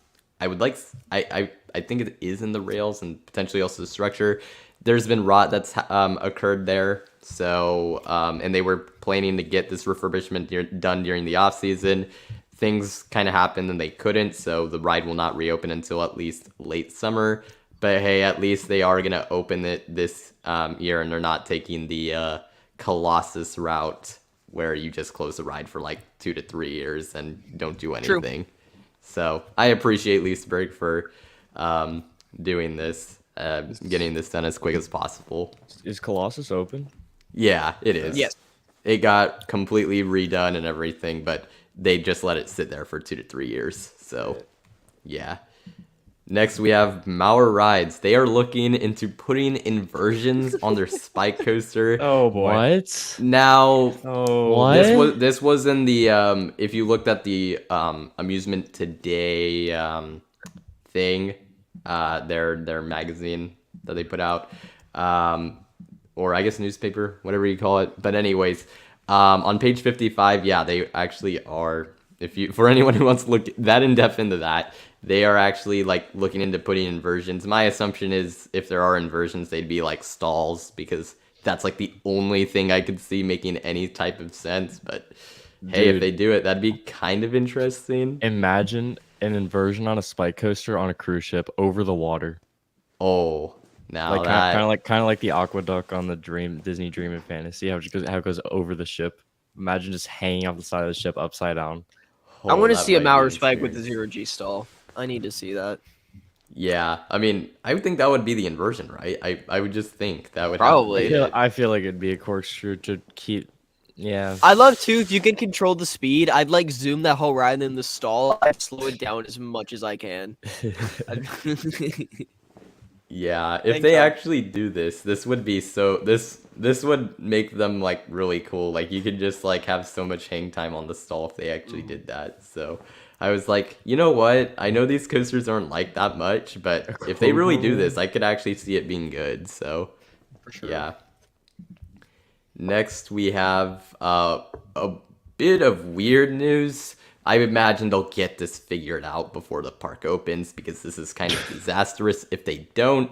think it is in the rails and potentially also the structure. There's been rot that's occurred there. So, and they were planning to get this refurbishment done during the off season. Things kind of happened and they couldn't, so the ride will not reopen until at least late summer. But hey, at least they are going to open it this year, and they're not taking the Colossus route where you just close the ride for like 2 to 3 years and don't do True. anything. So I appreciate Leesburg for doing this, getting this done as quick as possible. Is Colossus open? Yeah, it is. Yes. It got completely redone and everything, but they just let it sit there for 2 to 3 years. So, yeah. Next, we have Mauer Rides. They are looking into putting inversions on their spike coaster. Oh boy. What? Now, Oh. What? this was in the if you looked at the Amusement Today thing, their magazine that they put out, or I guess newspaper, whatever you call it. But anyways, on page 55, yeah, they actually are. For anyone who wants to look that in depth into that, they are actually like looking into putting inversions. My assumption is if there are inversions, they'd be like stalls, because that's like the only thing I could see making any type of sense. But hey, if Dude. they do it, that'd be kind of interesting. Imagine an inversion on a spike coaster on a cruise ship over the water. Oh, now Like that kind of like the aqueduct on the Disney Dream and Fantasy, how it goes over the ship. Imagine just hanging off the side of the ship upside down. I want to that see a might be Mauer an spike with the experience. 0G stall. I need to see that. Yeah, I mean, I would think that would be the inversion, right? I would just think that would Probably. have to be it. I feel like it'd be a corkscrew to keep. Yeah. I love too if you can control the speed. I'd like zoom that whole ride in the stall. I'd slow it down as much as I can. Yeah, if Thank they God. actually do this, this would be so this would make them like really cool. Like you could just like have so much hang time on the stall if they actually did that. So I was like, you know what? I know these coasters aren't like that much, but if they really do this, I could actually see it being good. So For sure. yeah. Next we have a bit of weird news. I imagine they'll get this figured out before the park opens, because this is kind of disastrous if they don't.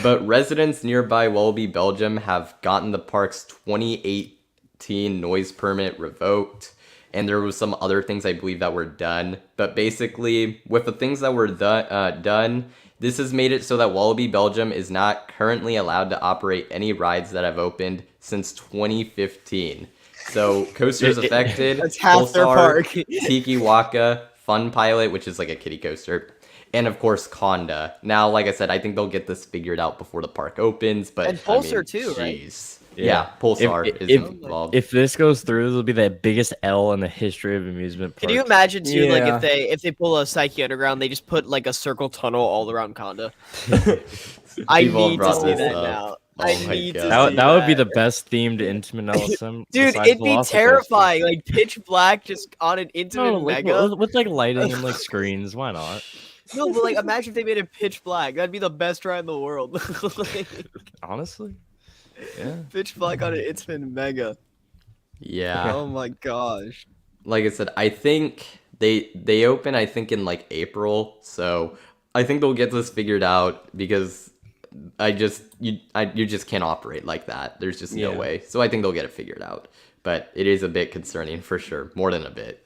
But residents nearby Wallaby, Belgium have gotten the park's 2018 noise permit revoked. And there was some other things I believe that were done. But basically, with the things that were done, this has made it so that Wallaby, Belgium is not currently allowed to operate any rides that have opened since 2015. So coasters affected: That's half their Pulsar, park. Tiki Waka, Fun Pilot, which is like a kiddie coaster, and of course Conda. Now, like I said, I think they'll get this figured out before the park opens. But And Pulsar too, right? jeez. Yeah, Pulsar is involved. If this goes through, it'll be the biggest L in the history of amusement parks. Can you imagine too, like Yeah. if they pull a Psyche Underground, they just put like a circle tunnel all around Conda. I People have need to brought see this that up. now. Oh I my need to God. see That would be the best themed intimate LSM. Dude, besides it'd be Velocicoaster. terrifying. Like pitch black, just on an intimate No, like, mega. with like lighting and like screens. Why not? No, but like imagine if they made it pitch black. That'd be the best ride in the world. Like, Honestly, yeah. pitch black on an intimate mega. Yeah. Oh my gosh. Like I said, I think they open I think in like April, so I think they'll get this figured out, because you just can't operate like that. There's just no Yeah. way. So I think they'll get it figured out. But it is a bit concerning for sure, more than a bit.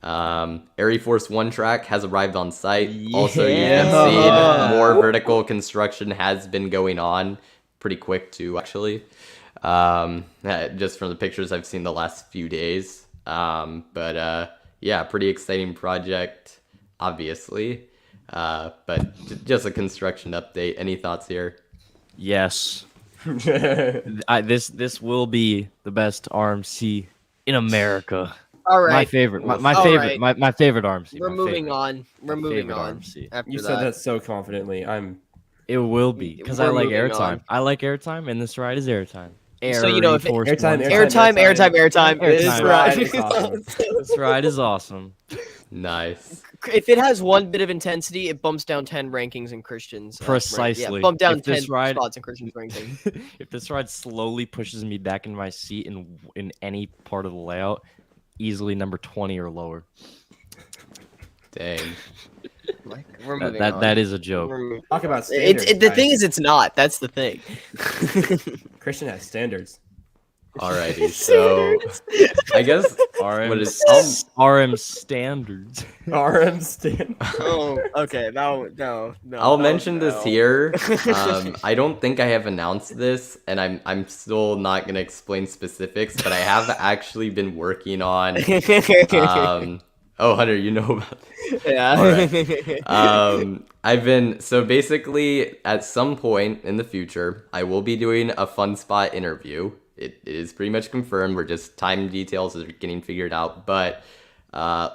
Air Force One track has arrived on site. Also, you can Yeah. see more vertical construction has been going on, pretty quick too, actually. Just from the pictures I've seen the last few days. Yeah, pretty exciting project, obviously. But just a construction update. Any thoughts here? Yes. This will be the best RMC in America. All right. My favorite. My All favorite. right. My favorite RMC. We're my moving favorite. on. We're My moving favorite on. RMC. After You that. said that so confidently. It will be, because I We're like moving airtime. on. I like airtime, and this ride is airtime. So, you know, if it- Force Airtime, One. Airtime. This Airtime. ride It's is awesome. This ride is awesome. Nice. If it has one bit of intensity, it bumps down 10 rankings in Christian's. Precisely. Yeah, bump down If this 10 ride- spots in Christian's ranking. If this ride slowly pushes me back in my seat in any part of the layout, easily number 20 or lower. Dang. We're moving on. That is a joke. We're moving- Talk about standards. the thing is, it's not. That's the thing. Christian has standards. Alrighty. So I guess RM, what is RM standards. RM stand. Oh, okay. No. I'll mention this here. I don't think I have announced this, and I'm still not gonna explain specifics, but I have actually been working on Oh, Hunter, you know about this. Yeah. All right. So basically, at some point in the future, I will be doing a Fun Spot interview. It is pretty much confirmed. We're just time details are getting figured out, but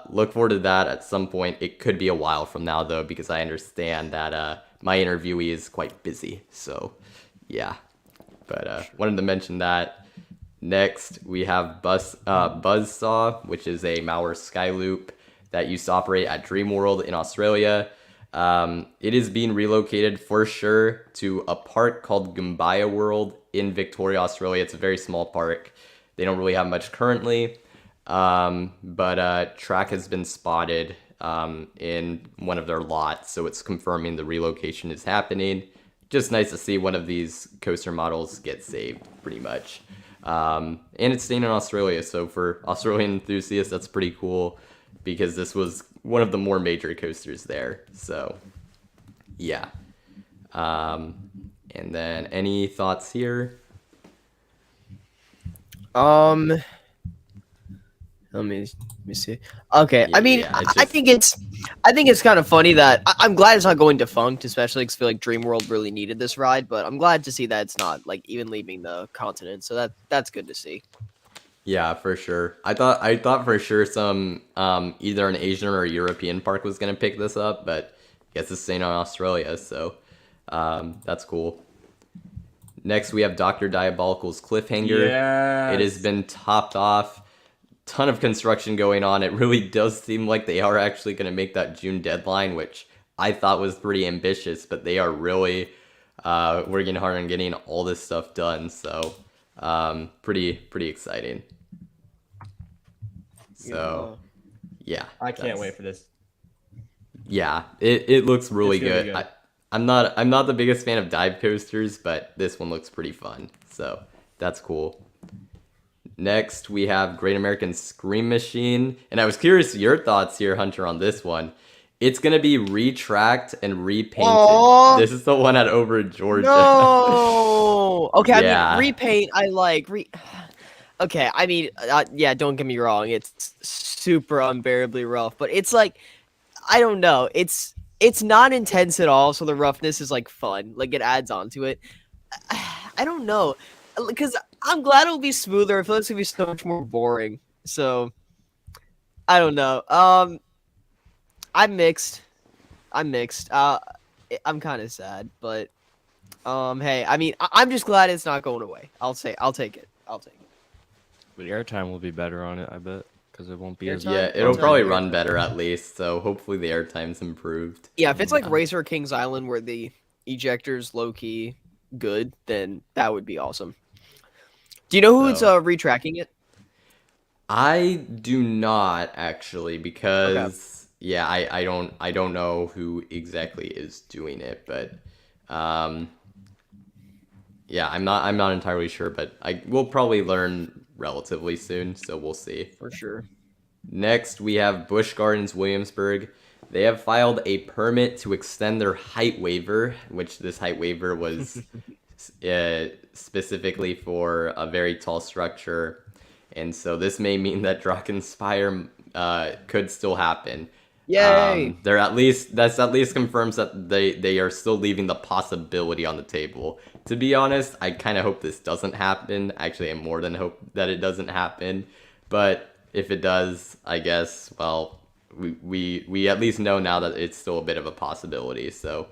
look forward to that at some point. It could be a while from now, though, because I understand that my interviewee is quite busy. So, yeah. But wanted to mention that. Next, we have Buzzsaw, which is a malware skyloop that used to operate at Dreamworld in Australia. It is being relocated for sure to a park called Goombaya World in Victoria, Australia. It's a very small park. They don't really have much currently, but track has been spotted in one of their lots, so it's confirming the relocation is happening. Just nice to see one of these coaster models get saved, pretty much. And it's staying in Australia, so for Australian enthusiasts, that's pretty cool because this was one of the more major coasters there. So, yeah. And then any thoughts here? Let me see. Okay, I mean, Yeah, it's I just- think it's kind of funny that I'm glad it's not going defunct, especially because I feel like Dreamworld really needed this ride. But I'm glad to see that it's not like even leaving the continent. So that's good to see. Yeah, for sure. I thought for sure some either an Asian or a European park was gonna pick this up, but I guess it's staying on Australia, so that's cool. Next, we have Dr. Diabolical's Cliffhanger. Yeah. It has been topped off. Ton of construction going on. It really does seem like they are actually going to make that June deadline, which I thought was pretty ambitious, but they are really working hard on getting all this stuff done. So pretty exciting. So yeah, I can't wait for this. Yeah, it looks really It's gonna be good. good. I'm not the biggest fan of dive coasters, but this one looks pretty fun. So that's cool. Next, we have Great American Scream Machine. And I was curious your thoughts here, Hunter, on this one. It's going to be retracked and repainted. Aww. This is the one at Over Georgia. No. Okay, Yeah. I mean, repaint. I like Okay, I mean, yeah. Don't get me wrong. It's super unbearably rough, but it's like, I don't know. It's not intense at all, so the roughness is like fun. Like it adds on to it. I don't know, because I'm glad it'll be smoother. I feel like it's gonna be so much more boring. So I don't know. I'm mixed. I'm kind of sad, but hey, I mean, I'm just glad it's not going away. I'll take it. But airtime will be better on it, I bet, because it won't be as. Airtime? Yeah, it'll probably Airtime. run better at least. So hopefully the airtime's improved. Yeah, if it's like Racer Kings Island where the ejector's low key good, then that would be awesome. Do you know who's So- retracking it? I do not actually because yeah, I don't know who exactly is doing it, but yeah, I'm not entirely sure, but I will probably learn relatively soon, so we'll see. For sure. Next, we have Busch Gardens Williamsburg. They have filed a permit to extend their height waiver, which this height waiver was specifically for a very tall structure. And so this may mean that Drakenspeyer could still happen. Yay! That's at least confirms that they are still leaving the possibility on the table. To be honest, I kind of hope this doesn't happen. Actually, I more than hope that it doesn't happen. But if it does, I guess, well, we at least know now that it's still a bit of a possibility. So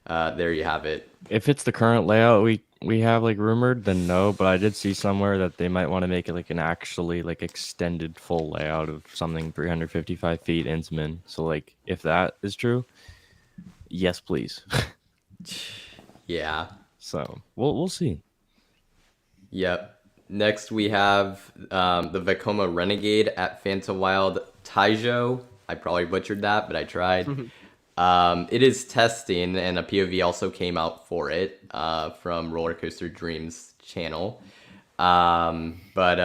there you have it. If it's the current layout we have like rumored, then no. But I did see somewhere that they might want to make it like an actually like extended full layout of something 355 feet Intamin. So like if that is true, yes, please. Yeah. So we'll see. Yep. Next we have the Vekoma Renegade at Fanta Wild Taijo. I probably butchered that, but I tried. It is testing, and a POV also came out for it from Roller Coaster Dreams channel. But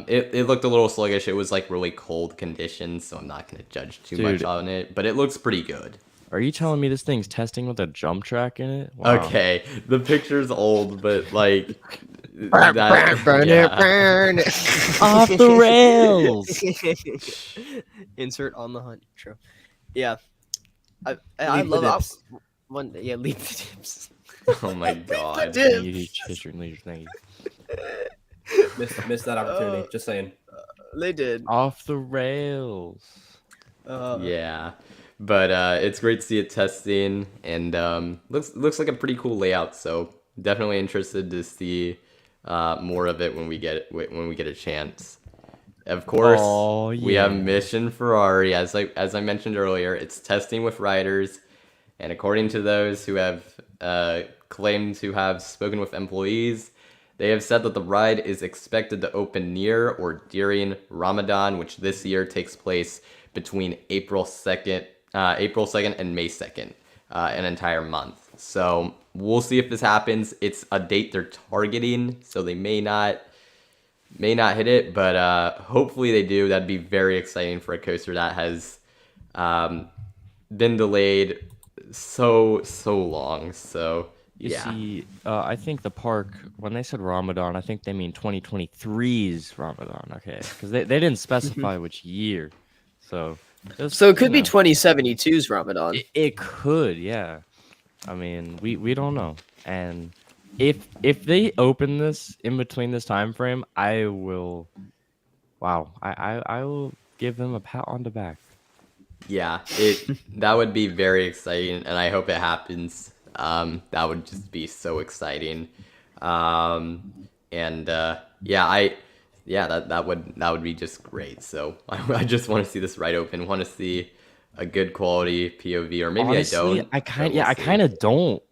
it looked a little sluggish. It was like really cold conditions, so I'm not going to judge too much Dude. on it. But it looks pretty good. Are you telling me this thing's testing with a jump track in it? Wow. Okay, the picture's old, but like Burn it, yeah. burn it. Off the rails. Insert on the hunt. True. Yeah. I Leave the love dips. one. Yeah, leave the tips. Oh my god. Dips. Thank you. Missed that opportunity. Just saying. They did. Off the rails. Yeah. But it's great to see it testing, and looks like a pretty cool layout. So definitely interested to see more of it when we get a chance. Of course, Oh, we have yeah. Mission Ferrari, as I mentioned earlier. It's testing with riders, and according to those who have claimed to have spoken with employees, they have said that the ride is expected to open near or during Ramadan, which this year takes place between April 2nd and May 2nd, an entire month. So we'll see if this happens. It's a date they're targeting, so they may not hit it, but hopefully they do. That'd be very exciting for a coaster that has been delayed so long. So You yeah. see, I think the park, when they said Ramadan, I think they mean 2023's Ramadan, okay? Because they didn't specify which year. So just, So it could you be know, 2072's Ramadan. it could, yeah. I mean, we don't know. And if they open this in between this time frame, I will give them a pat on the back. Yeah, that would be very exciting, and I hope it happens. That would just be so exciting. That would be just great. So I just want to see this ride open. Want to see a good quality POV, or maybe Honestly, I don't. I but we'll see. kind of don't.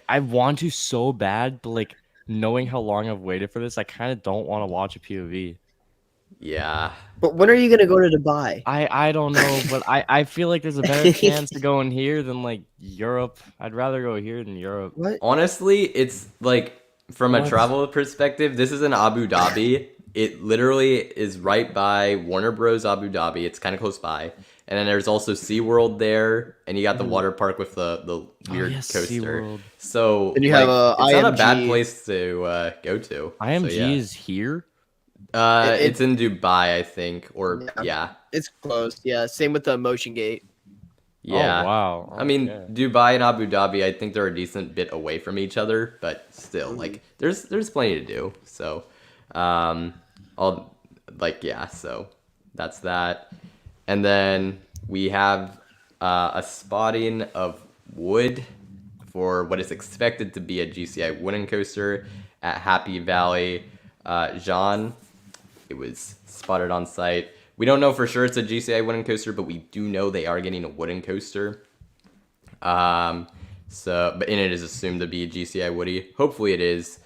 I want to so bad, but like knowing how long I've waited for this, I kind of don't want to watch a POV. Yeah. But when are you gonna go to Dubai? I don't know, but I feel like there's a better chance to go in here than like Europe. I'd rather go here than Europe. What? Honestly, it's like from a What? travel perspective, this is in Abu Dhabi. It literally is right by Warner Bros. Abu Dhabi. It's kind of close by. And then there's also SeaWorld there, and you got the water park with the weird yes, coaster. SeaWorld. So And you have it's not a bad IMG. place to go to. IMG So, yeah. is here. It's in Dubai, I think, or Yeah. yeah. It's closed. Yeah. Same with the Motion Gate. Yeah. Oh, wow. I mean, Okay. Dubai and Abu Dhabi, I think they're a decent bit away from each other, but still, like, there's plenty to do. So, so that's that. And then we have a spotting of wood for what is expected to be a GCI wooden coaster at Happy Valley. Jean, it was spotted on site. We don't know for sure it's a GCI wooden coaster, but we do know they are getting a wooden coaster. And it is assumed to be a GCI Woody. Hopefully it is,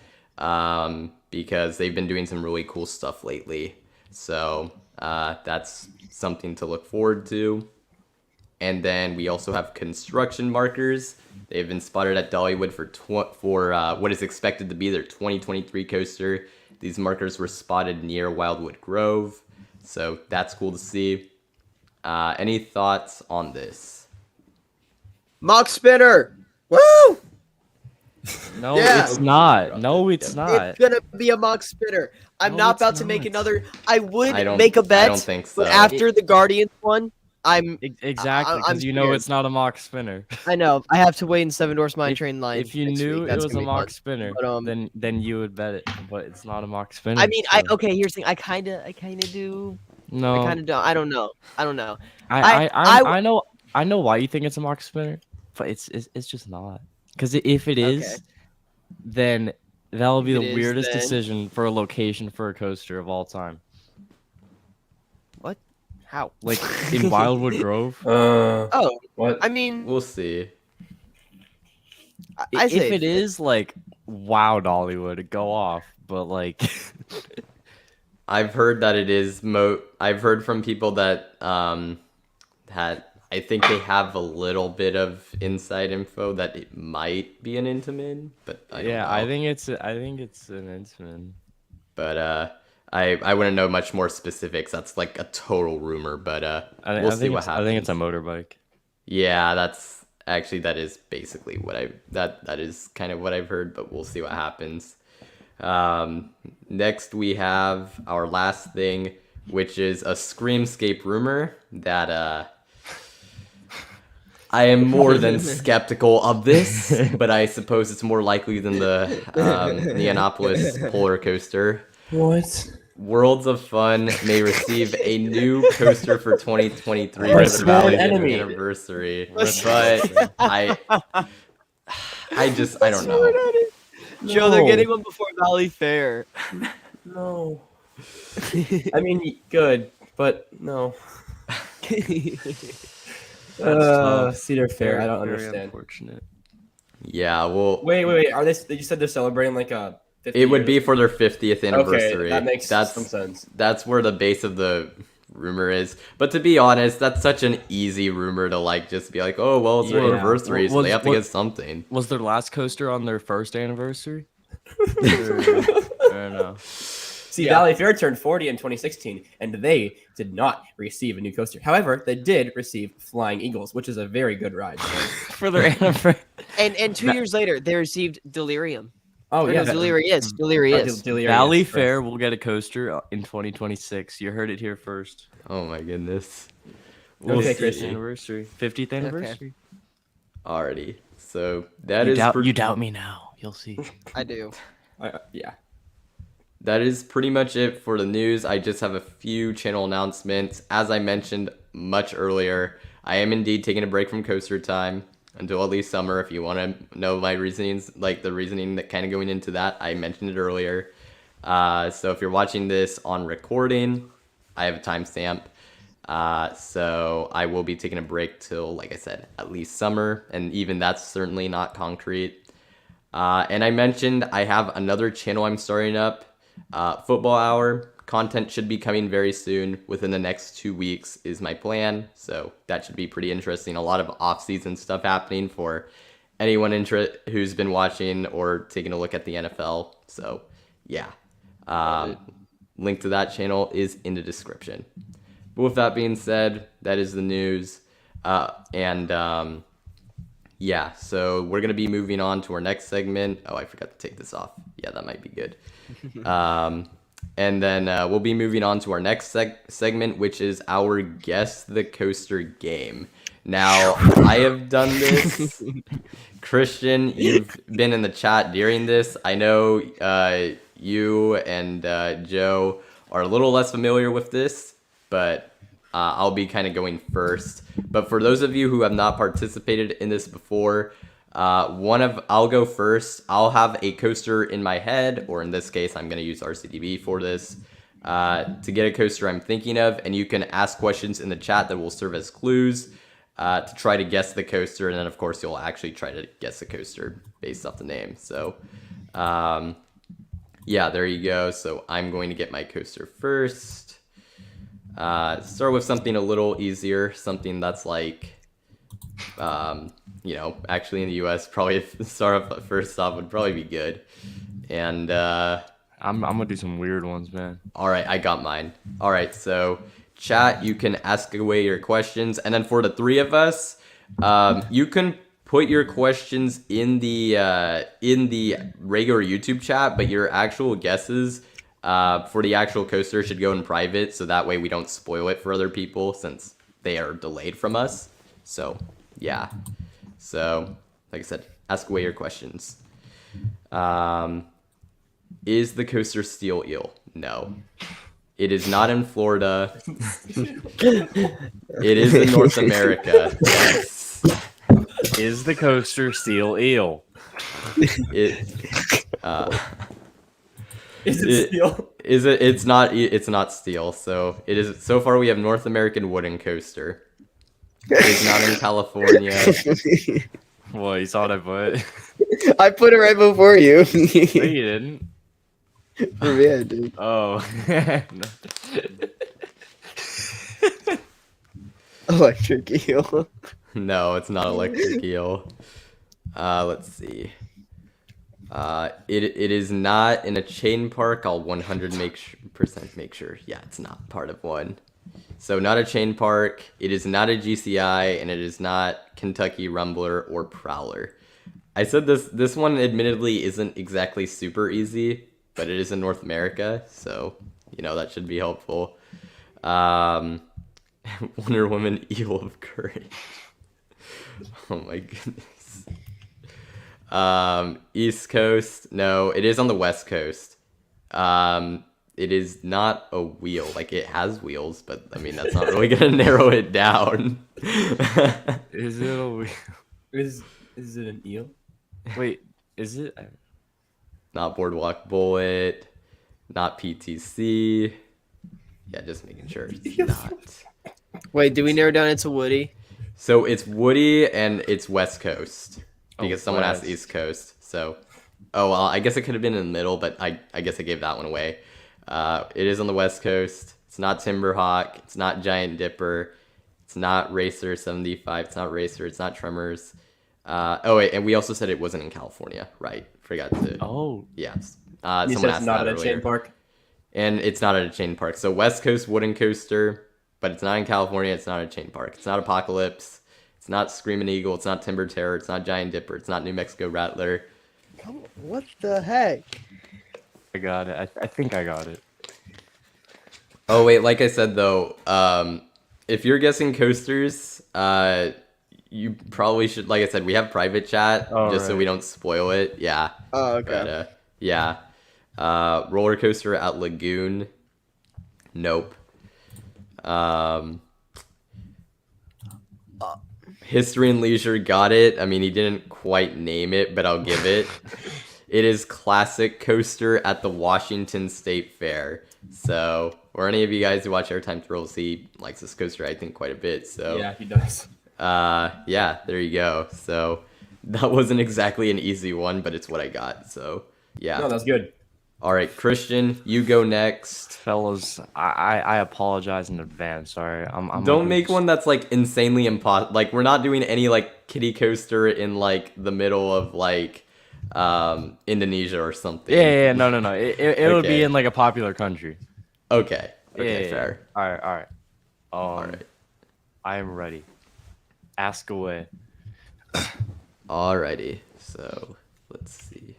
because they've been doing some really cool stuff lately. So that's something to look forward to. And then we also have construction markers. They've been spotted at Dollywood for what is expected to be their 2023 coaster. These markers were spotted near Wildwood Grove. So that's cool to see. Any thoughts on this? Mock Spinner. Woo! No, Yeah. it's not. No, it's not. It's gonna be a Mock Spinner. I'm No, not it's about to make not. another. I would I don't- make a bet. I don't think so. But after the Guardians one, Exactly, I'm because you know scared. it's not a mock spinner. I know I have to wait in Seven Doors Mine If- Train line. If you next knew week. it That's was a gonna be mock fun. spinner, But, then you would bet it. But it's not a mock spinner. I mean, so- okay. Here's the thing. I kind of do. no. I kind of don't. I don't know. I know why you think it's a mock spinner, but it's just not. Because if it is, Okay. then that'll be If the it is, weirdest then- decision for a location for a coaster of all time. What? How? Like in Wildwood Grove. Oh, What? I mean, We'll see. I If say it is like wow Dollywood, go off. But like I've heard that it is I've heard from people that I think they have a little bit of inside info that it might be an Intamin, but I don't know. I think it's an Intamin. But I wouldn't know much more specifics. That's like a total rumor, but we'll see what happens. I think it's a motorbike. Yeah, that is basically what that is kind of what I've heard, but we'll see what happens. Next, we have our last thing, which is a Screamscape rumor that I am more than skeptical of this, but I suppose it's more likely than the Neonopolis polar coaster. What? Worlds of Fun may receive a new coaster for 2023 Our for the sworn 50th enemy. anniversary, but I don't know. Joe, they're getting one before Valley Fair. No. I mean, good, but no. tough. Cedar Fair. I don't Very understand. Unfortunate. Yeah, well, Wait. Are they? You said they're celebrating like a. 50 it would year- be for their 50th anniversary. Okay, that makes that's some sense. That's where the base of the rumor is. But to be honest, that's such an easy rumor to like just be like, oh well, it's their Yeah. anniversary, so Was- they have to was- get something. Was their last coaster on their first anniversary? I don't know. See, Yeah. Valley Fair turned 40 in 2016, and they did not receive a new coaster. However, they did receive Flying Eagles, which is a very good ride. For their anniversary. And 2 years later, they received Delirium. Oh Or yeah, no, Delirious. Delirious. Delirious. Valley Correct. Fair will get a coaster in 2026. You heard it here first. Oh my goodness. Okay, see. Christian. Anniversary. 50th anniversary. Alrighty. So that You is doubt, you doubt me now. You'll see. I do. Yeah. that is pretty much it for the news. I just have a few channel announcements. As I mentioned much earlier, I am indeed taking a break from coaster time until at least summer. If you want to know my reasonings, like the reasoning that kind of going into that, I mentioned it earlier. So if you're watching this on recording, I have a timestamp. So I will be taking a break till, like I said, at least summer, and even that's certainly not concrete. And I mentioned I have another channel I'm starting up, Football Hour. Content should be coming very soon. Within the next 2 weeks is my plan. So that should be pretty interesting. A lot of off-season stuff happening for anyone who's been watching or taking a look at the NFL. So yeah, link to that channel is in the description. But with that being said, that is the news. Yeah, so we're going to be moving on to our next segment. Oh, I forgot to take this off. Yeah, that might be good. And then we'll be moving on to our next segment, which is our Guess the Coaster game. Now, I have done this. Christian, you've been in the chat during this. I know you and Joe are a little less familiar with this, but I'll be kind of going first. But for those of you who have not participated in this before, I'll go first. I'll have a coaster in my head, or in this case, I'm going to use RCDB for this, to get a coaster I'm thinking of, and you can ask questions in the chat that will serve as clues to try to guess the coaster, and then of course you'll actually try to guess the coaster based off the name. So, yeah, there you go. So I'm going to get my coaster first. Start with something a little easier, something that's like, actually in the US, probably start off first off would probably be good. And I'm gonna do some weird ones, man. all right, I got mine. All right, so chat, you can ask away your questions, and then for the three of us, you can put your questions in the regular YouTube chat, but your actual guesses for the actual coaster should go in private, so that way we don't spoil it for other people since they are delayed from us. So yeah, so like I said, ask away your questions. Is the coaster Steel Eel? No. It is not in Florida. It is in North America. Yes. Is the coaster Steel Eel? Is it steel? Is it? It's not. It's not steel. So it is. So far, we have North American wooden coaster. It is not in California. Well, you saw that, but I put it right before you. no, you didn't. For me, I did. Oh, Electric eel. No, it's not electric eel. Let's see. It is not in a chain park. I'll 100% make sure. Yeah, it's not part of one. So not a chain park. It is not a GCI, and it is not Kentucky Rumbler or Prowler. I said this one admittedly isn't exactly super easy, but it is in North America, so that should be helpful. Wonder Woman Eel of Courage. Oh my goodness. East Coast. No, it is on the West Coast. It is not a wheel. Like, it has wheels, but I mean that's not really gonna narrow it down. Is it a wheel? Is it an eel? Wait, is it? Not Boardwalk Bullet. Not PTC. Yeah, just making sure it's not. Wait, do we narrow down into Woody? So it's Woody and it's West Coast because someone asked West. East Coast. So, well, I guess it could have been in the middle, but I guess I gave that one away. It is on the West Coast. It's not Timberhawk. It's not Giant Dipper. It's not Racer 75. It's not Racer. It's not Tremors. Oh wait, and we also said it wasn't in California, right? Forgot to. Oh, Yes. You Someone said asked it's not that at a chain earlier. park. And it's not at a chain park. So West Coast Wooden Coaster, but it's not in California. It's not a chain park. It's not Apocalypse. It's not Screaming Eagle. It's not Timber Terror. It's not Giant Dipper. It's not New Mexico Rattler. What the heck? I got it. I think I got it. Oh wait, like I said though, if you're guessing coasters, you probably should. Like I said, we have private chat just so right. we don't spoil it. Yeah. Oh, okay. But yeah. Roller coaster at Lagoon. Nope. History and Leisure got it. I mean, he didn't quite name it, but I'll give it. It is Classic Coaster at the Washington State Fair. So, or any of you guys who watch Airtime Thrills, he likes this coaster, I think, quite a bit. So, Yeah, he does. yeah, there you go. So, that wasn't exactly an easy one, but it's what I got. So, yeah. No, that's good. All right, Christian, you go next. Fellas, I apologize in advance. Sorry, I'm Don't make one that's like insanely impossible. Like, we're not doing any like kiddie coaster in like the middle of like Indonesia or something. Yeah, no. It would Okay. be in like a popular country. Okay. Yeah, Okay, fair. All right. All right. I am ready. Ask away. Alrighty. So, let's see.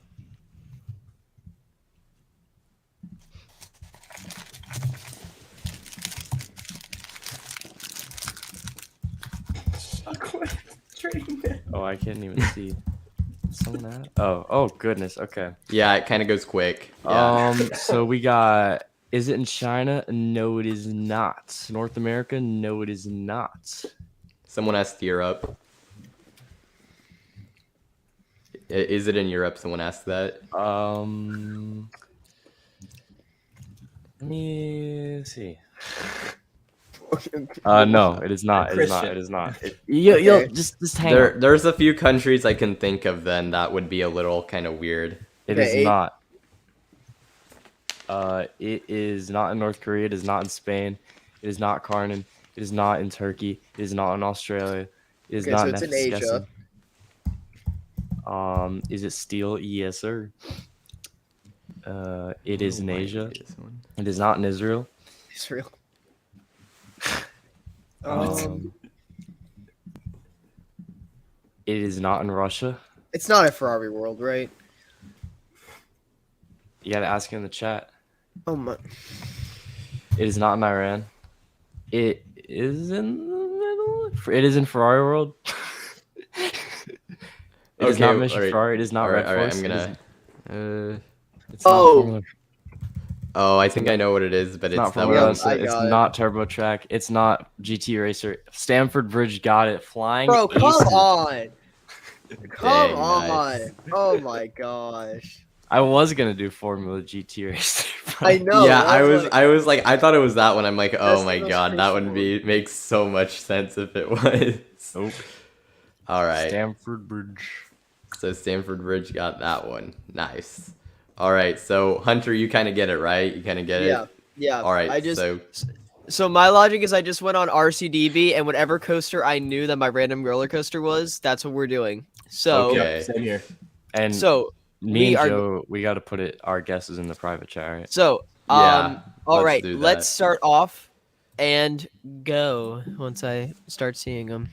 Oh, I can't even see. Someone at? Oh goodness. Okay. Yeah, it kind of goes quick. Yeah. So we got. Is it in China? No, it is not. North America? No, it is not. Someone asked Europe. Is it in Europe? Someone asked that. Let me see. No, it is not. It is not. It is not. You'll just hang on. There's a few countries I can think of then that would be a little kind of weird. It Okay, is not. It is not in North Korea. It is not in Spain. It is not Karnan. It is not in Turkey. It is not in Australia. It is Okay, not so it's in Asia. Is it steel? Yes, sir. It is in Oh, Asia. this one. It is not in Israel. Israel. It is not in Russia. It's not a Ferrari World, right? You gotta ask in the chat. Oh my. It is not in Iran. It is in the middle. It is in Ferrari World. It is not Okay, Mission alright. Ferrari. It is not All right, Red all right, Force. I'm It is- gonna. It's not Oh. Formula- Oh, I think I know what it is, but It's not it's that Formula one. One, so I it's got it. not Turbo Track. It's not GT Racer. Stamford Bridge got it. Flying. Bro, come Aces. on. Come Dang, on. nice. Oh my gosh. I was gonna do Formula GT Racer. but- I know. Yeah, I was like- I thought it was that one. I'm like, oh That's the my most god, that would crazy be makes so much sense if it was. Nope. All right. Stamford Bridge. So Stamford Bridge got that one. Nice. All right. So Hunter, you kind of get it, right? You kind of get it. Yeah. Yeah. All right. I just So So my logic is I just went on RCDB and whatever coaster I knew that my random roller coaster was, that's what we're doing. So Okay. Same here. And so me we and are- Joe, we got to put it our guesses in the private chat, right? so Yeah, all let's right, do that. let's start off and go once I start seeing them.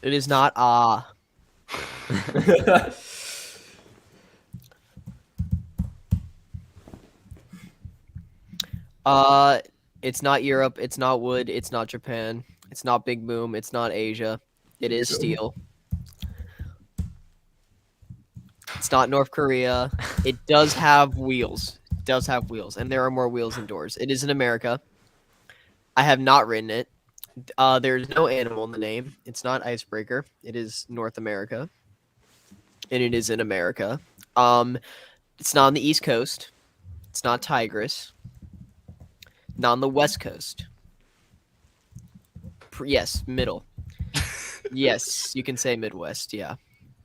It is not It's not Europe. It's not wood. It's not Japan. It's not Big Boom. It's not Asia. It is steel. It's not North Korea. It does have wheels. It does have wheels, and there are more wheels than doors. It is in America. I have not written it. There's no animal in the name. It's not Icebreaker. It is North America, and it is in America. It's not on the East Coast. It's not Tigris. Not on the West Coast. Yes, middle. Yes, you can say Midwest. Yeah,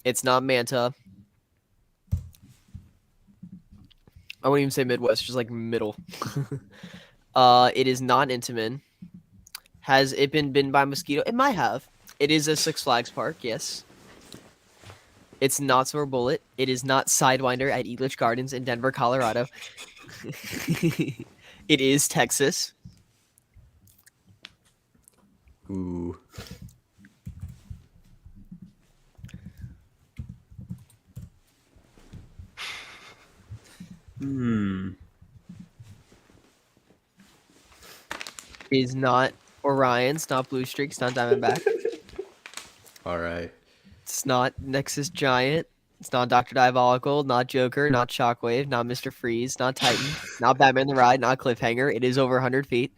it's not Manta. I wouldn't even say Midwest, just like middle. It is not Intamin. Has it been bitten by a mosquito? It might have. It is a Six Flags park, yes. It's not Silver Bullet. It is not Sidewinder at Elitch Gardens in Denver, Colorado. It is Texas. Ooh. It is not Orion. It's not Blue Streak. It's not Diamondback. All right. It's not Nexus Giant. It's not Dr. Diabolical. Not Joker. Not Shockwave. Not Mr. Freeze. Not Titan. Not Batman the Ride. Not Cliffhanger. It is over 100 feet.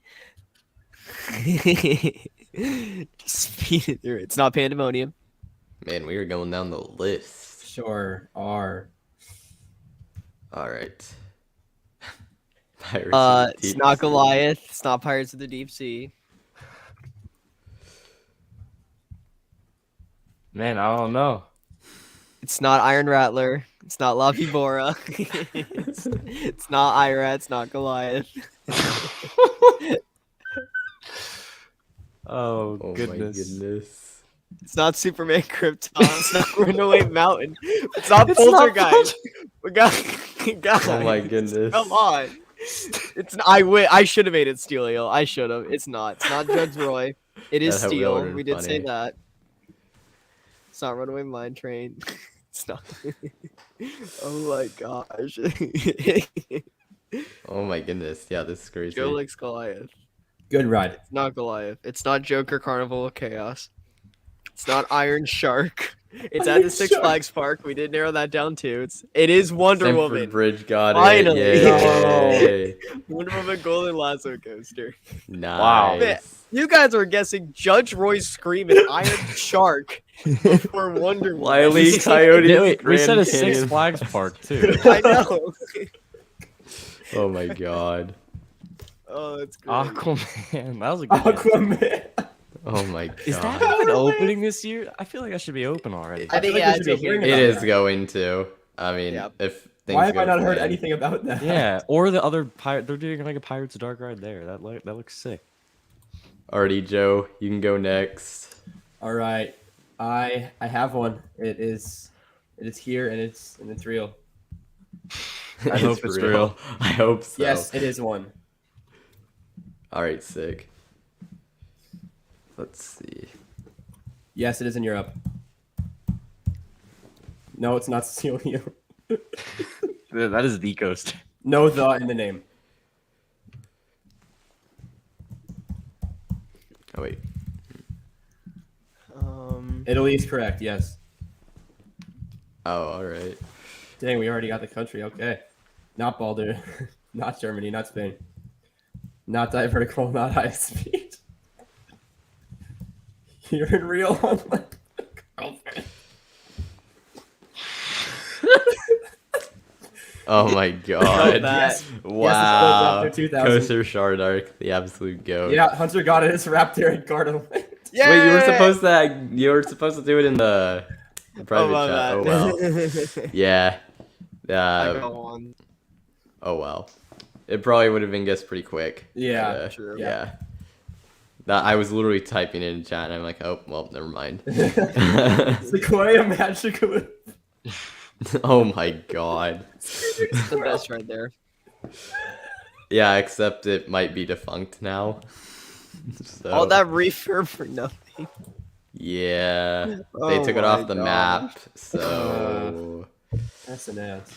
Just speed it through. It's not Pandemonium. Man, we are going down the list. Sure are. All right. Pirates of the It's Deep not Sea. Goliath. It's not Pirates of the Deep Sea. Man, I don't know. It's not Iron Rattler. It's not La Vibora. it's not Ira. It's not Goliath. Oh, Oh goodness. my goodness. It's not Superman Krypton. It's not Runaway Mountain. It's not It's not Poltergeist. We got guys. Oh my goodness. Come on. It's I should have made it Steel Eel. I should have. It's not. It's not Judge Roy. It is That Steel. would've been We did say funny. that. It's not Runaway Mine Train. It's not. Oh my gosh. Oh my goodness. Yeah, this is crazy. Joe likes Goliath. Good ride. It's not Goliath. It's not Joker Carnival of Chaos. It's not Iron Shark. It's at the Iron Six Shark. Flags Park. We did narrow that down too. It is Wonder Stamford Woman. Bridge got Finally. it. Yay. Wonder Woman Golden Lasso Coaster. Nice. You guys were guessing Judge Roy's Scream and Iron Shark before Wonder Woman. Wiley Coyote. Yeah, wait, we said a Six Flags park too. I know. Oh my god. Oh, that's great. Aquaman. That was a good one. Aquaman. Oh my god. Is that even opening this year? I feel like I should be open already. I think feel like yeah, we it's should be opening. hearing It about is that. going to. I mean, Yep. if things Why have go I not heard plan. anything about that? Yeah, or the other pirate. They're doing like a Pirates of Dark ride there. That looks sick. Alrighty, Joe, you can go next. All right, I have one. It is here and it's real. I hope it's real. I hope so. Yes, it is one. Alright, sick. Let's see. Yes, it is in Europe. No, it's not Celia. That is the coast. No the in the name. Oh wait. Italy is correct. Yes. Oh, alright. Dang, we already got the country. Okay. Not Balder. Not Germany. Not Spain. Not divertical. Not high speed. You're in real online. Oh my god. that. Wow. Yes, it's Coaster Shardark, the absolute goat. Yeah, Hunter got it. It's Raptor and Garden. Yeah. Wait, you were supposed to do it in the private chat. Oh well. Yeah. I Uh, got one. oh well. It probably would have been guessed pretty quick. Yeah, but, true. Yeah. That I was literally typing it in chat and I'm like, oh well, never mind. Sequoia Magical. Oh my god. It's the best right there. Yeah, except it might be defunct now. So, All that refurb for nothing. yeah. They Oh took it my off the gosh. map, so That's an ass.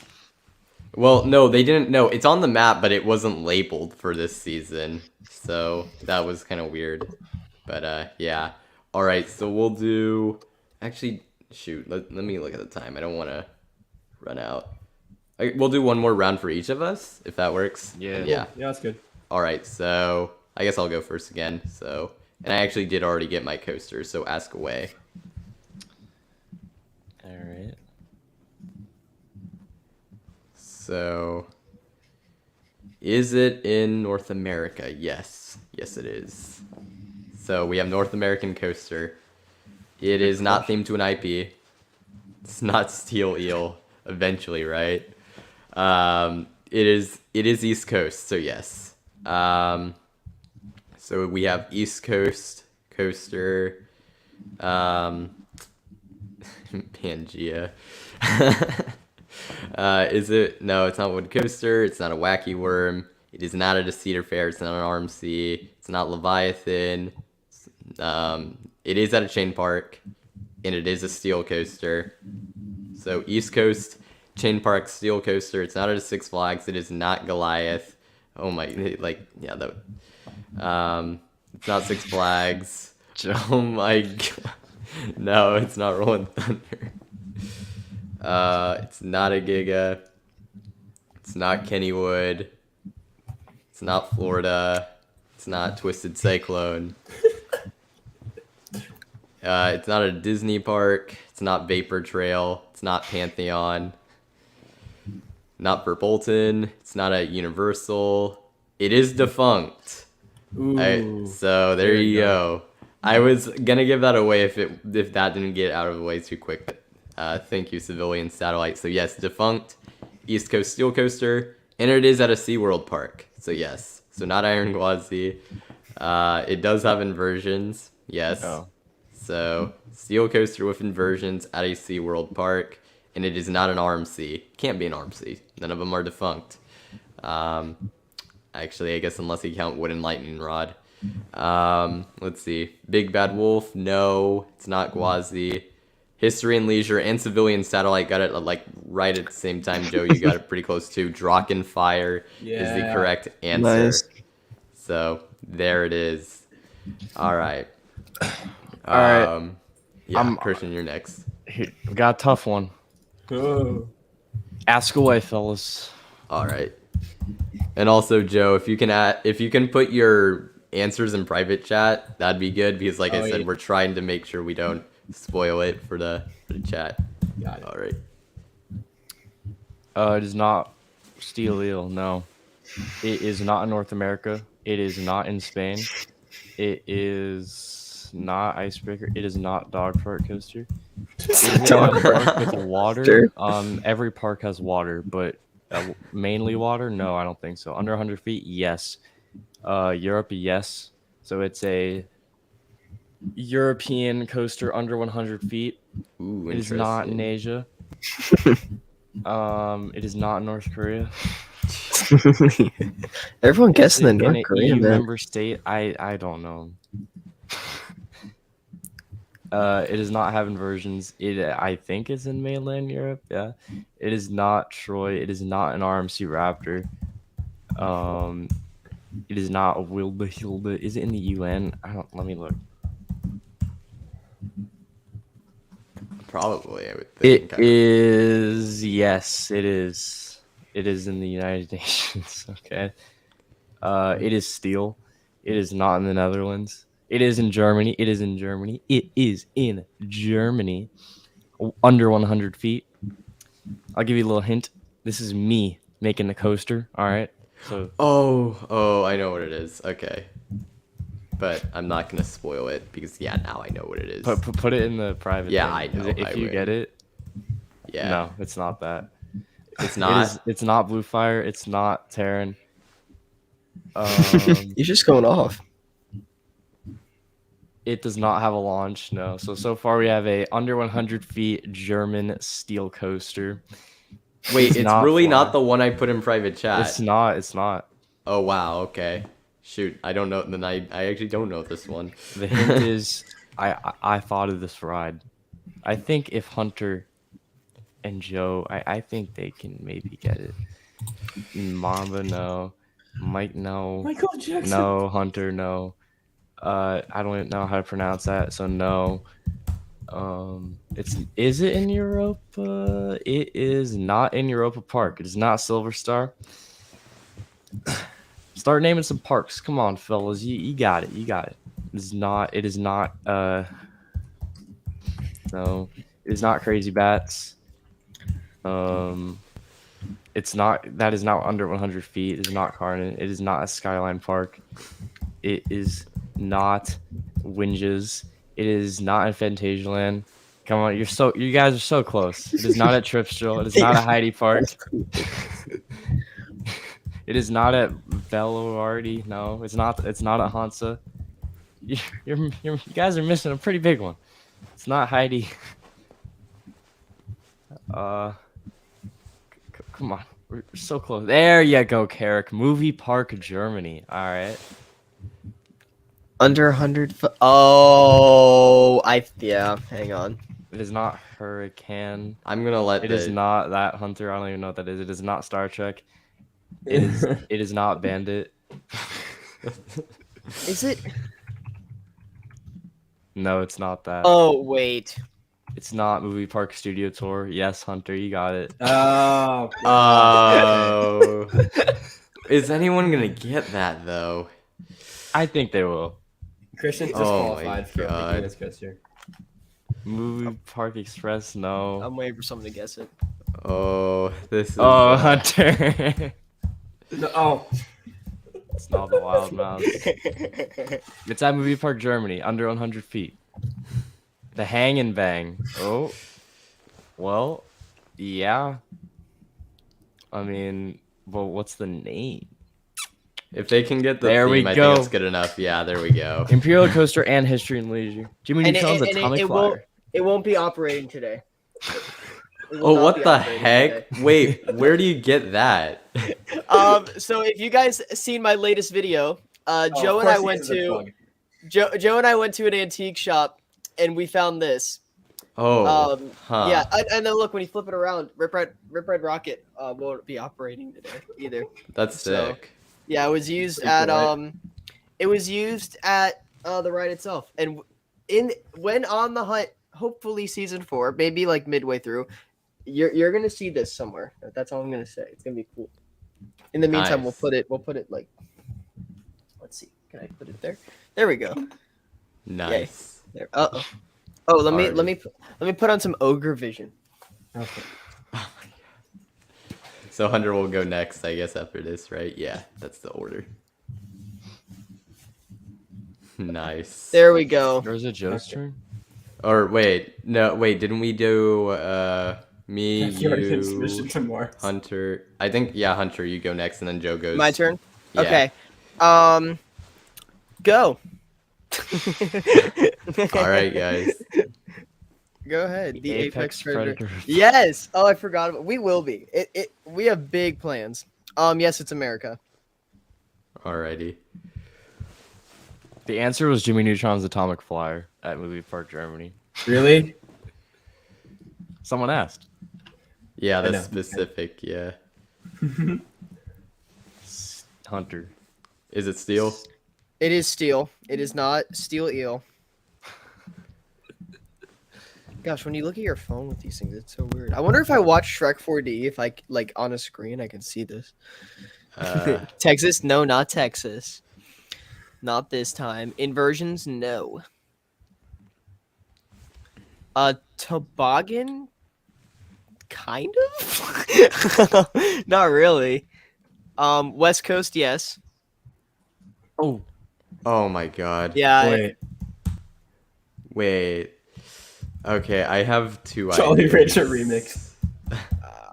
Well, no, they didn't. No, it's on the map, but it wasn't labeled for this season. So that was kind of weird. But yeah. All right, so we'll do. Actually, shoot. Let me look at the time. I don't want to run out. We'll do one more round for each of us, if that works. Yeah. And yeah. Yeah, that's good. All right, so I guess I'll go first again. So, and I actually did already get my coaster, so ask away. All right. So, is it in North America? Yes. Yes, it is. So, we have North American coaster. It is not themed to an IP. It's not Steel Eel, eventually, right? It is East Coast, so yes. So we have East Coast coaster, Pangea. Is it? No, it's not Wood Coaster. It's not a Wacky Worm. It is not at a Cedar Fair. It's not an RMC. It's not Leviathan. It is at a chain park, and it is a steel coaster. So East Coast chain park steel coaster. It's not at a Six Flags. It is not Goliath. Oh my, like yeah, that. It's not Six Flags. Oh my god. No, it's not Rolling Thunder. It's not a Giga. It's not Kennywood. It's not Florida. It's not Twisted Cyclone. It's not a Disney park. It's not Vapor Trail. It's not Pantheon. Not for Bolton. It's not at Universal. It is defunct. Ooh. So there you go. I was gonna give that away if that didn't get out of the way too quick. But thank you, Civilian Satellite. So yes, defunct East Coast Steel Coaster, and it is at a SeaWorld park. So yes, so not Iron Gwazi. It does have inversions. Yes. Oh. So Steel Coaster with inversions at a SeaWorld park, and it is not an RMC. Can't be an RMC. None of them are defunct. Actually, I guess unless you count Wooden Lightning Rod. Let's see. Big Bad Wolf, no, it's not Gwazi. History and Leisure and Civilian Satellite got it like right at the same time. Joe, you got it pretty close too. Drakenfire is the Yeah. correct answer. Nice. So there it is. All right. All right. Yeah, Christian, you're next. Here, we got a tough one. Oh. Ask away, fellas. All right. And also, Joe, if you can put your answers in private chat, that'd be good because, like I said, yeah. we're trying to make sure we don't spoil it for the chat. Got it. All right. It is not Steel Eel. No, it is not in North America. It is not in Spain. It is not Icebreaker. It is not Dog Park Coaster. Is it in a park with water? Sure. Every park has water, but mainly water? No, I don't think so. Under 100 feet? Yes. Europe? Yes. So it's a European coaster under 100 feet. Ooh, It is not in interesting. Asia. It is not in North Korea. Everyone guessing the In North an Korean EU man. member state? I don't know. It does not have inversions. I think it's in mainland Europe. Yeah. It is not Troy. It is not an RMC Raptor. It is not a Wilde Hilde. Is it in the UN? Let me look. Probably, I would It think. is. Yes, it is. It is in the United Nations. Okay. It is steel. It is not in the Netherlands. It is in Germany. It is in Germany. It is in Germany. Under 100 feet. I'll give you a little hint. This is me making the coaster. All right. So Oh, I know what it is. Okay. But I'm not gonna spoil it because now I know what it is. put it in the private. Yeah, thing. I know, If I you will. get it, Yeah. no, it's not that. It's not. It's not Blue Fire. It's not Terran. You're just going off. It does not have a launch. No. So far we have a under 100 feet German steel coaster. Wait, it's not really fly. not the one I put in private chat. It's not. It's not. Oh wow. Okay. Shoot, I don't know. Then I actually don't know this one. The hint is I thought of this ride. I think if Hunter and Joe, I think they can maybe get it. Mamba, no. Mike, no. Michael Jackson. No. Hunter, no. I don't even know how to pronounce that, so no. Is it in Europa? It is not in Europa Park. It is not Silver Star. Start naming some parks. Come on, fellas. You got it. You got it. It is not no, it is not Crazy Bats. It's not, that is not under 100 feet. It is not Carnon. It is not a Skyline Park. It is not Winges. It is not in Fantasialand. Come on, you guys are so close. It is not at Tripsdrill. It is not at Heidi Park. It is not at Veloardi. No, it's not at Hansa. You guys are missing a pretty big one. It's not Heidi. Come on, we're so close. There you go, Carrick. Movie Park, Germany. All right. Under 100 foot. Oh, yeah. Hang on. It is not Hurricane. I'm gonna let It is not that, Hunter. I don't even know what that is. It is not Star Trek. It is. It is not Bandit. Is it? No, it's not that. Oh, wait. It's not Movie Park Studio Tour. Yes, Hunter, you got it. Oh. Oh. Is anyone gonna get that though? I think they will. Christian's Oh my disqualified for God. picking this Coaster. Movie Park Express. No. I'm waiting for someone to guess it. Oh, this is. Oh, Hunter. No, oh. It's not the Wild Mouse. It's at Movie Park Germany, under 100 feet. The Hang and Bang. Oh. Well, yeah. I mean, well, what's the name? If they can get the There we theme, I go. think it's good enough. Yeah, there we go. Imperial Coaster and History and Leisure. Jimmy And Neutron's it Atomic won't, Flyer. it won't be operating today. It will Oh, not what be the operating heck? today. Wait, where do you get that? So if you guys seen my latest video, Joe of and I course he went is a to plug. Joe and I went to an antique shop and we found this. Oh, Yeah, and then look, when you flip it around, Rip Red Rocket won't be operating today either. that's So- sick. Yeah, it was used Pretty at cool, right? it was used at the ride itself, and when on the hunt, hopefully season 4, maybe like midway through, you're gonna see this somewhere. That's all I'm gonna say. It's gonna be cool. In the meantime, Nice. we'll put it like, let's see, can I put it there? There we go. Nice. There. Oh, let me put on some ogre vision. Okay. So Hunter will go next, I guess, after this, right? Yeah, that's the order. Nice. There we go. Or is it Joe's turn? Or wait, no, wait, didn't we do me, You already did you, Mission to Mars. Hunter? I think, yeah, Hunter, you go next, and then Joe goes. My turn. Yeah. Okay. Go. All right, guys. Go ahead. The Apex Predator. Predator. Yes. Oh, I forgot. We will be. We have big plans. Yes, it's America. Alrighty. The answer was Jimmy Neutron's Atomic Flyer at Movie Park Germany. Really? Someone asked. Yeah, I know. that's specific, yeah. Hunter. Is it steel? It is steel. It is not steel eel. Gosh, when you look at your phone with these things, it's so weird. I wonder if I watch Shrek 4D, if I like on a screen, I can see this. Texas? No, not Texas. Not this time. Inversions? No. Toboggan? Kind of? Not really. West Coast, yes. Oh. Oh my god. Yeah. Wait. Okay, I have two Jolly ideas. Rancher remix.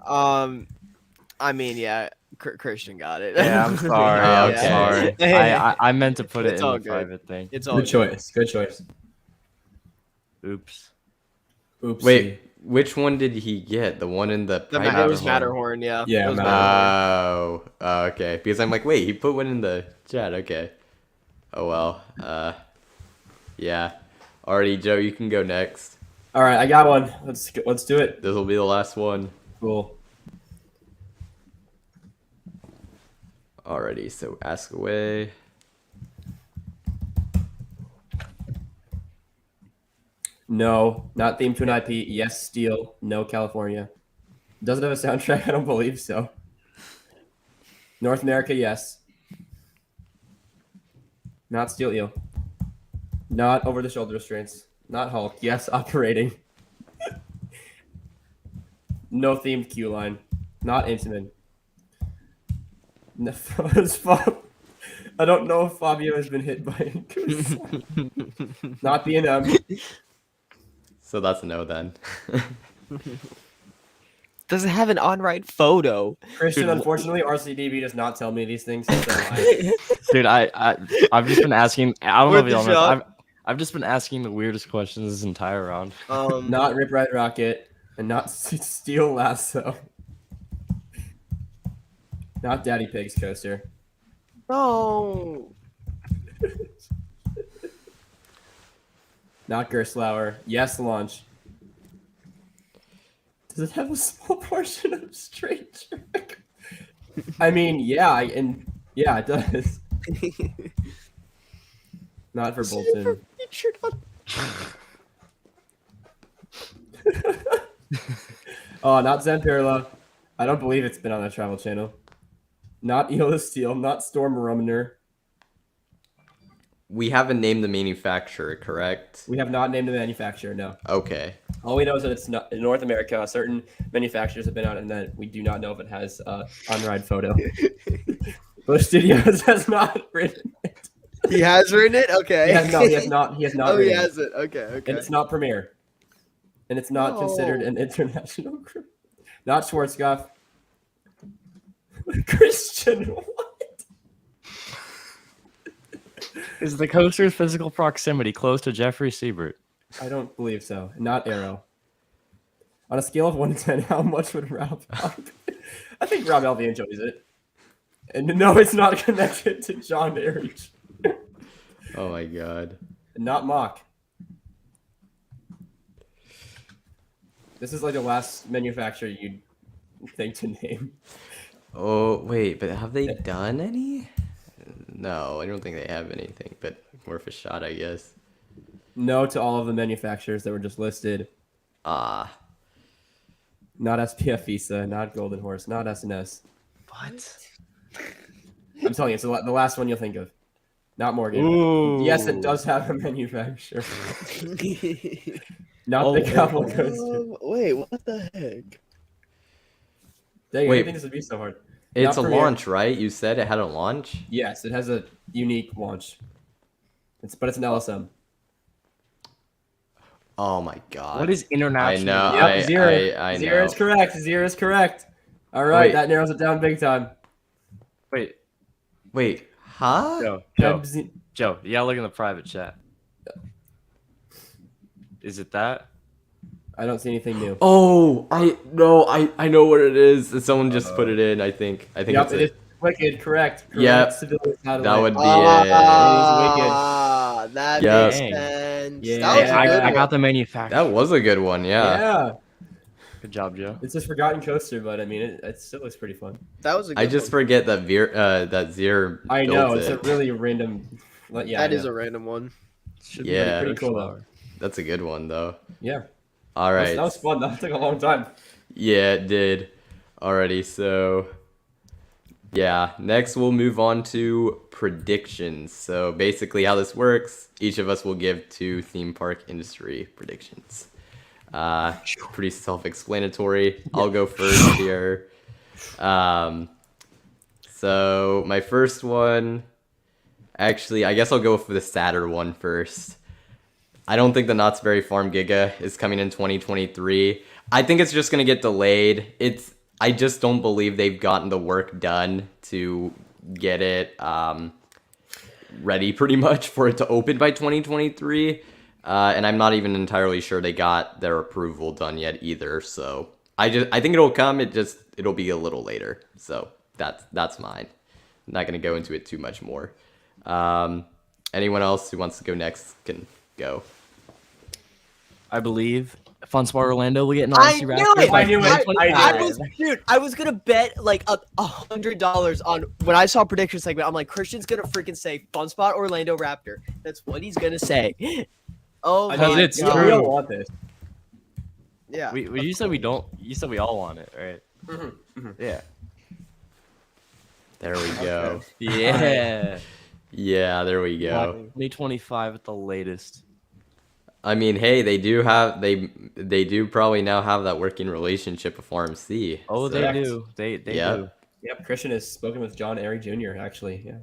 I mean, yeah, Christian got it. Yeah, I'm sorry. Yeah, I'm okay. sorry. I meant to put it It's in all the good. private thing. It's all Good good. choice. Good choice. Oops. Oopsie. Wait, which one did he get? The one in the It was private Matterhorn, yeah. Yeah, It was Matterhorn. Oh, okay. Because I'm like, wait, he put one in the chat. Okay. Oh well. Yeah. Alrighty, Joe, you can go next. All right, I got one. Let's do it. This will be the last one. Cool. Alrighty, so ask away. No, not themed to an IP. Yes, Steel. No, California. Doesn't have a soundtrack. I don't believe so. North America, yes. Not Steel Eel. Not over-the-shoulder restraints. Not Hulk. Yes, operating. No themed Q line. Not Intamin. No, I don't know if Fabio has been hit by it. Not B&M. So that's a no then. Does it have an on-ride photo? Christian, Dude, unfortunately, RCDB does not tell me these things. So Dude, I've just been asking. I don't know if Worth a y'all know. shot. I've just been asking the weirdest questions this entire round. not Rip Ride Rocket, and not Steel Lasso. Not Daddy Pig's coaster. No. Not Gerstlauer. Yes, Launch. Does it have a small portion of straight track? I mean, yeah, it does. Not for Bolton. Oh, not Zamperla. I don't believe it's been on the Travel Channel. Not Eel of Steel. Not Storm Rumner. We haven't named the manufacturer, correct? We have not named the manufacturer. No. Okay. All we know is that it's not in North America. Certain manufacturers have been on it, and that we do not know if it has on-ride photo. Bush Studios has not written it. He has written it? Okay. He has not. He has not. Oh, he written has it. Okay, okay. And it's not Premiere. And it's not considered an international group. Not Schwarzkopf. Christian, what? Is the coaster's physical proximity close to Jeffrey Siebert? I don't believe so. Not Arrow. On a scale of 1 to 10, how much would Rob? I think Rob Elvey enjoys it. And no, it's not connected to John Erich. Oh my god. Not Mock. This is like the last manufacturer you'd think to name. Oh, wait, but have they done any? No, I don't think they have anything, but worth a shot, I guess. No to all of the manufacturers that were just listed. Ah. Not SPF Visa, not Golden Horse, not SNS. What? I'm telling you, it's the last one you'll think of. Not Morgan. Ooh. Yes, it does have a manufacturer. Not Oh, the Cowboy Coaster. Wait, what the heck? Dang, I Wait. didn't think this would be so hard. It's Not a Premiere. launch, right? You said it had a launch? Yes, it has a unique launch. But it's an LSM. Oh my god. What is international? know. Yep, zero. I Zero know. is correct. Zero is correct. All right, Wait. that narrows it down big time. Wait, Wait, huh? Joe, you gotta look in the private chat. Is it that? I don't see anything new. Oh, I know what it is. Someone just put it in, I think. I think Yep, it's it is Wicked. Correct. Yep. Civilian satellite. That would be Ah, that Yeah. makes Dang. sense. Yeah. That was a good I got one. the manufacturer. That was a good one, yeah. Yeah. Good job, Joe. It's a forgotten coaster, but I mean, it still looks pretty fun. That was a good I just one. forget that that Zier I know, built it's a it. really random. Yeah, That is a random one. Should Yeah. pretty cool, though. That's a good one though. Yeah. All right. That was fun. That took a long time. Yeah, it did. Alrighty, so yeah, next we'll move on to predictions. So basically how this works, each of us will give 2 theme park industry predictions. Pretty self-explanatory. I'll go first here. So my first one, actually, I guess I'll go for the sadder one first. I don't think the Knott's Berry Farm Giga is coming in 2023. I think it's just going to get delayed. I just don't believe they've gotten the work done to get it ready pretty much for it to open by 2023. And I'm not even entirely sure they got their approval done yet either. So I think it'll come. It'll be a little later. So that's mine. I'm not going to go into it too much more. Anyone else who wants to go next can go. I believe FunSpot Orlando will get an I RC knew Raptor. it! I knew it. I was gonna bet like $100 on when I saw prediction segment. I'm like, Christian's gonna freaking say FunSpot Orlando Raptor. That's what he's gonna say. Oh I mean, my it's we god! all want this. Yeah. You said we don't. You said we all want it, right? Yeah. There we go. Yeah. Yeah, there we go. 2025 at the latest. I mean, hey, they do probably now have that working relationship with RMC. Oh, so- they do. They Yep. do. Yep, Christian has spoken with John Airy Jr. Actually, yeah.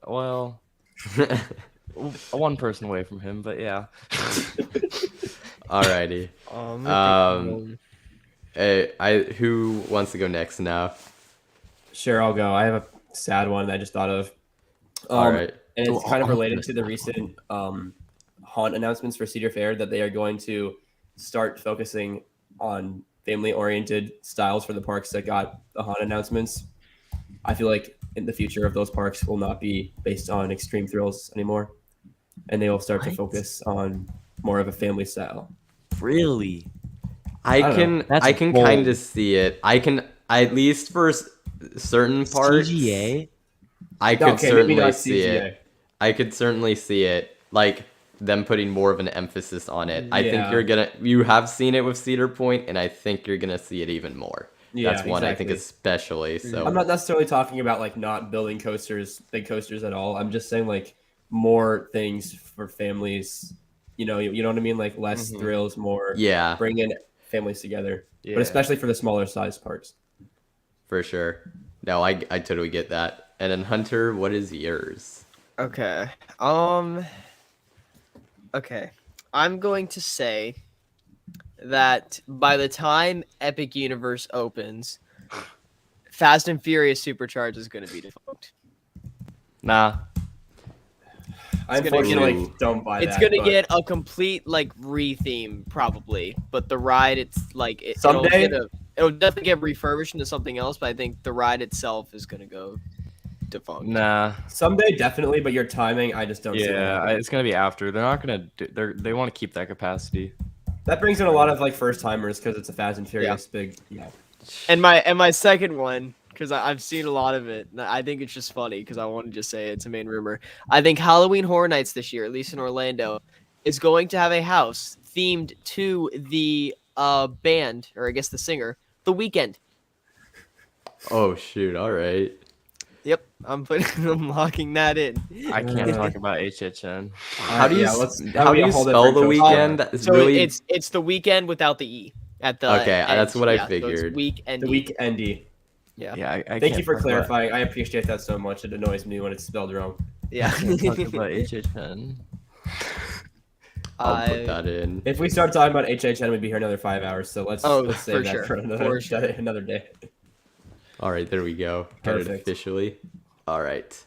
Well, one person away from him, but yeah. Alrighty. Who wants to go next now? Sure, I'll go. I have a sad one that I just thought of. All right. And it's Oh, kind of I'm related gonna to the recent haunt announcements for Cedar Fair that they are going to start focusing on family-oriented styles for the parks that got the haunt announcements. I feel like in the future of those parks will not be based on extreme thrills anymore, and they will start to focus on more of a family style. Really? I don't can know. That's I can bold. kind of see it. I can at least for certain parts. CGA? I could Okay, maybe certainly not see CGA. it. I could certainly see it. Like them putting more of an emphasis on it. I think Yeah. you have seen it with Cedar Point, and I think you're gonna see it even more. Yeah, That's one I think exactly. especially. So I'm not necessarily talking about like not building big coasters at all. I'm just saying like more things for families. You know what I mean? Like less thrills, more yeah, bringing families together. Yeah. But especially for the smaller size parks. for sure. No, I totally get that. And then Hunter, what is yours? Okay. Okay. I'm going to say that by the time Epic Universe opens, Fast and Furious Supercharged is going to be defunct. Nah. I gonna unfortunately get- don't buy It's that. going to but get a complete like re-theme probably, but the ride it's like Someday? it'll definitely get refurbished into something else, but I think the ride itself is going to go defunct. Nah. someday definitely, but your timing, I just don't see that Yeah, happening. it's gonna be after. They're not gonna. They want to keep that capacity. That brings in a lot of like first timers because it's a Fast and Furious big. Yeah. And my second one, because I've seen a lot of it, and I think it's just funny because I want to just say it's a main rumor. I think Halloween Horror Nights this year, at least in Orlando, is going to have a house themed to the band, or I guess the singer, The Weeknd. Oh shoot! All right. Yep, I'm locking that in. I can't talk about HHN. How do you that'll be a whole spell different the coaster. weekend? It's So really it's The Weeknd without the E at the Okay, end. that's what I So figured. it's Weeknd. The Weekendy. Yeah. Yeah, I Thank can't you for talk clarifying. I appreciate that so much. It annoys me when it's spelled wrong. Yeah. About, talk about HHN. I'll put that in. If we start talking about HHN, we'd be here another 5 hours. So let's Oh, let's for save that sure. for another, For sure. another day. All right, there we go. Got it Perfect. officially. All right.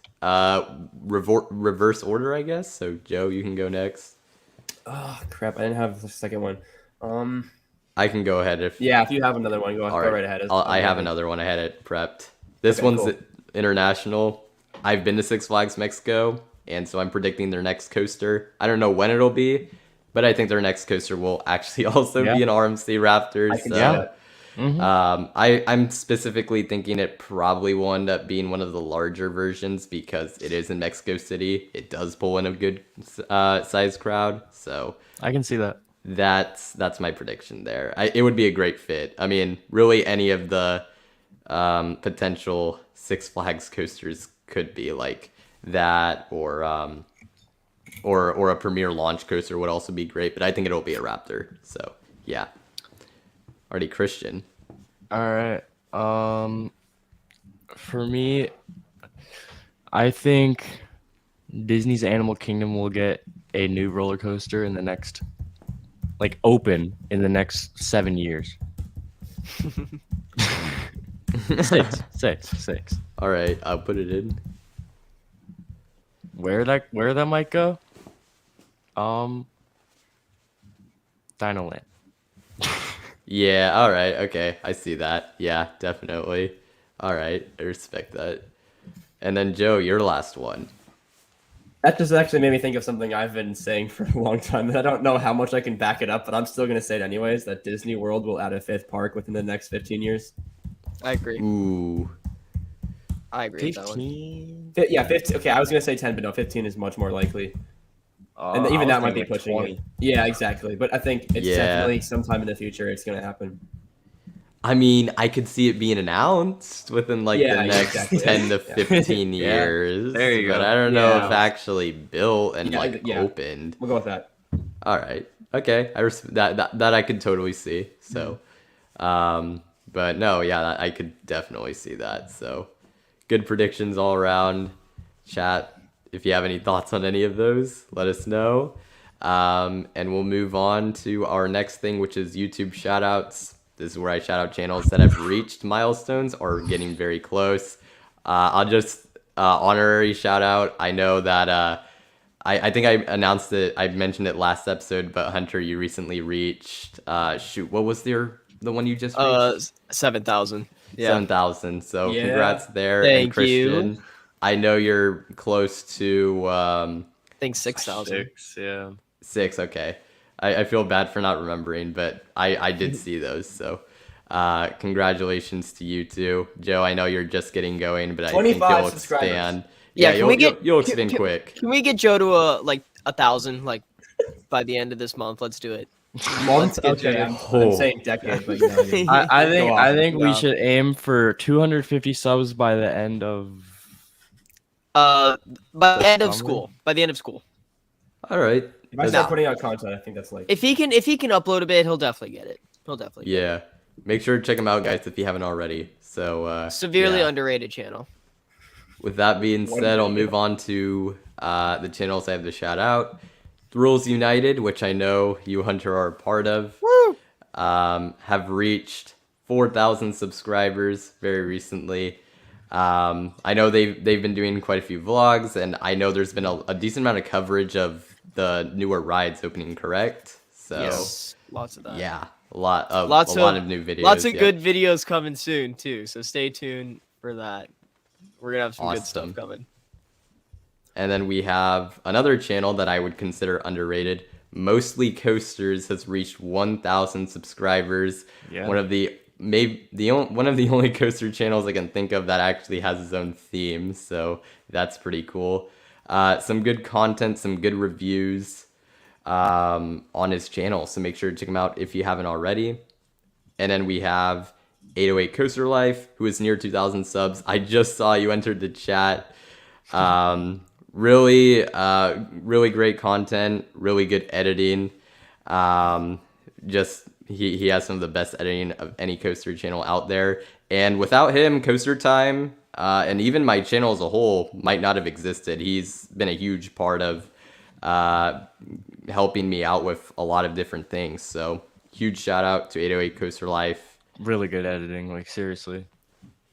Reverse order, I guess. So Joe, you can go next. Oh crap! I didn't have the second one. I can go ahead if. Yeah, if you have another one, go All right ahead. I have another one. I had it prepped. This Okay, one's cool. international. I've been to Six Flags Mexico, and so I'm predicting their next coaster. I don't know when it'll be, but I think their next coaster will actually also Yeah. be an RMC Raptor. I can so. see that. I'm specifically thinking it probably will end up being one of the larger versions because it is in Mexico City. It does pull in a good size crowd, so I can see that. that's my prediction there. It would be a great fit. I mean, really, any of the potential Six Flags coasters could be like that, or a premier launch coaster would also be great. But I think it'll be a Raptor. So yeah. Already Christian. All right. For me, I think Disney's Animal Kingdom will get a new roller coaster in the next, open in the next 7 years. Six. All right, I'll put it in. Where that might go? Dinoland. Yeah, all right, okay, I see that. Yeah, definitely. All right, I respect that. And then Joe, your last one. That just actually made me think of something I've been saying for a long time. I don't know how much I can back it up, but I'm still going to say it anyways, that Disney World will add a 5th park within the next 15 years. I agree. Ooh. I agree with that one. 15. Yeah, 15. Okay, I was going to say 10, but no, 15 is much more likely. And I even was that might be thinking like pushing 20. it. Yeah, exactly. But I think it's Yeah. definitely sometime in the future it's going to happen. I mean, I could see it being announced within like Yeah, the next exactly. 10 to Yeah. 15 Yeah, years. there you but go. I don't know Yeah. if actually built and Yeah, like yeah. opened. We'll go with that. All right. Okay. That I could totally see. So, but no, yeah, I could definitely see that. So, good predictions all around. Chat, if you have any thoughts on any of those, let us know. And we'll move on to our next thing, which is YouTube shoutouts. This is where I shout out channels that have reached milestones or getting very close. I'll just honorary shout out. I know that I think I announced it. I mentioned it last episode, but Hunter, you recently reached. What was the one you just reached? 7,000. Yeah. 7,000. So Yeah. congrats there. Thank and Christian, I know you're close to I think 6,000. 6, yeah. 6. Okay. I feel bad for not remembering, but I did see those. So congratulations to you too. Joe, I know you're just getting going, but I think 25 you'll subscribers. expand. Yeah, Yeah, can we get- you'll expand quick. Can we get Joe to like 1,000 like by the end of this month? Let's do it. Month? get Okay, Joe. I'm saying decade, but you know, I Go think off, I think go we off. should aim for 250 subs by the end of. By the end of Summer? school. By the end of school. All right. if I start putting out content, I think that's like If he can upload a bit, he'll definitely get it. He'll definitely get Yeah. Make sure to check them out, guys, if you haven't already. So it. Severely yeah. underrated channel. With that being said, I'll move on to the channels I have to shout out. Thrills United, which I know you, Hunter, are a part of, have reached 4,000 subscribers very recently. I know they've been doing quite a few vlogs, and I know there's been a decent amount of coverage of the newer rides opening, correct? So Yes. Lots of that. yeah, a lot of new videos. Lots of yeah. good videos coming soon too. So stay tuned for that. We're gonna have some good Awesome. stuff coming. And then we have another channel that I would consider underrated. Mostly Coasters has reached 1,000 subscribers. Yeah. One of the only coaster channels I can think of that actually has its own theme. So that's pretty cool. Some good content, some good reviews on his channel. So make sure to check him out if you haven't already. And then we have 808 Coaster Life, who is near 2,000 subs. I just saw you entered the chat. Really great content, really good editing. Just he has some of the best editing of any coaster channel out there. And without him, Coaster Time and even my channel as a whole might not have existed. He's been a huge part of helping me out with a lot of different things. So huge shout out to 808 Coaster Life. Really good editing, like seriously.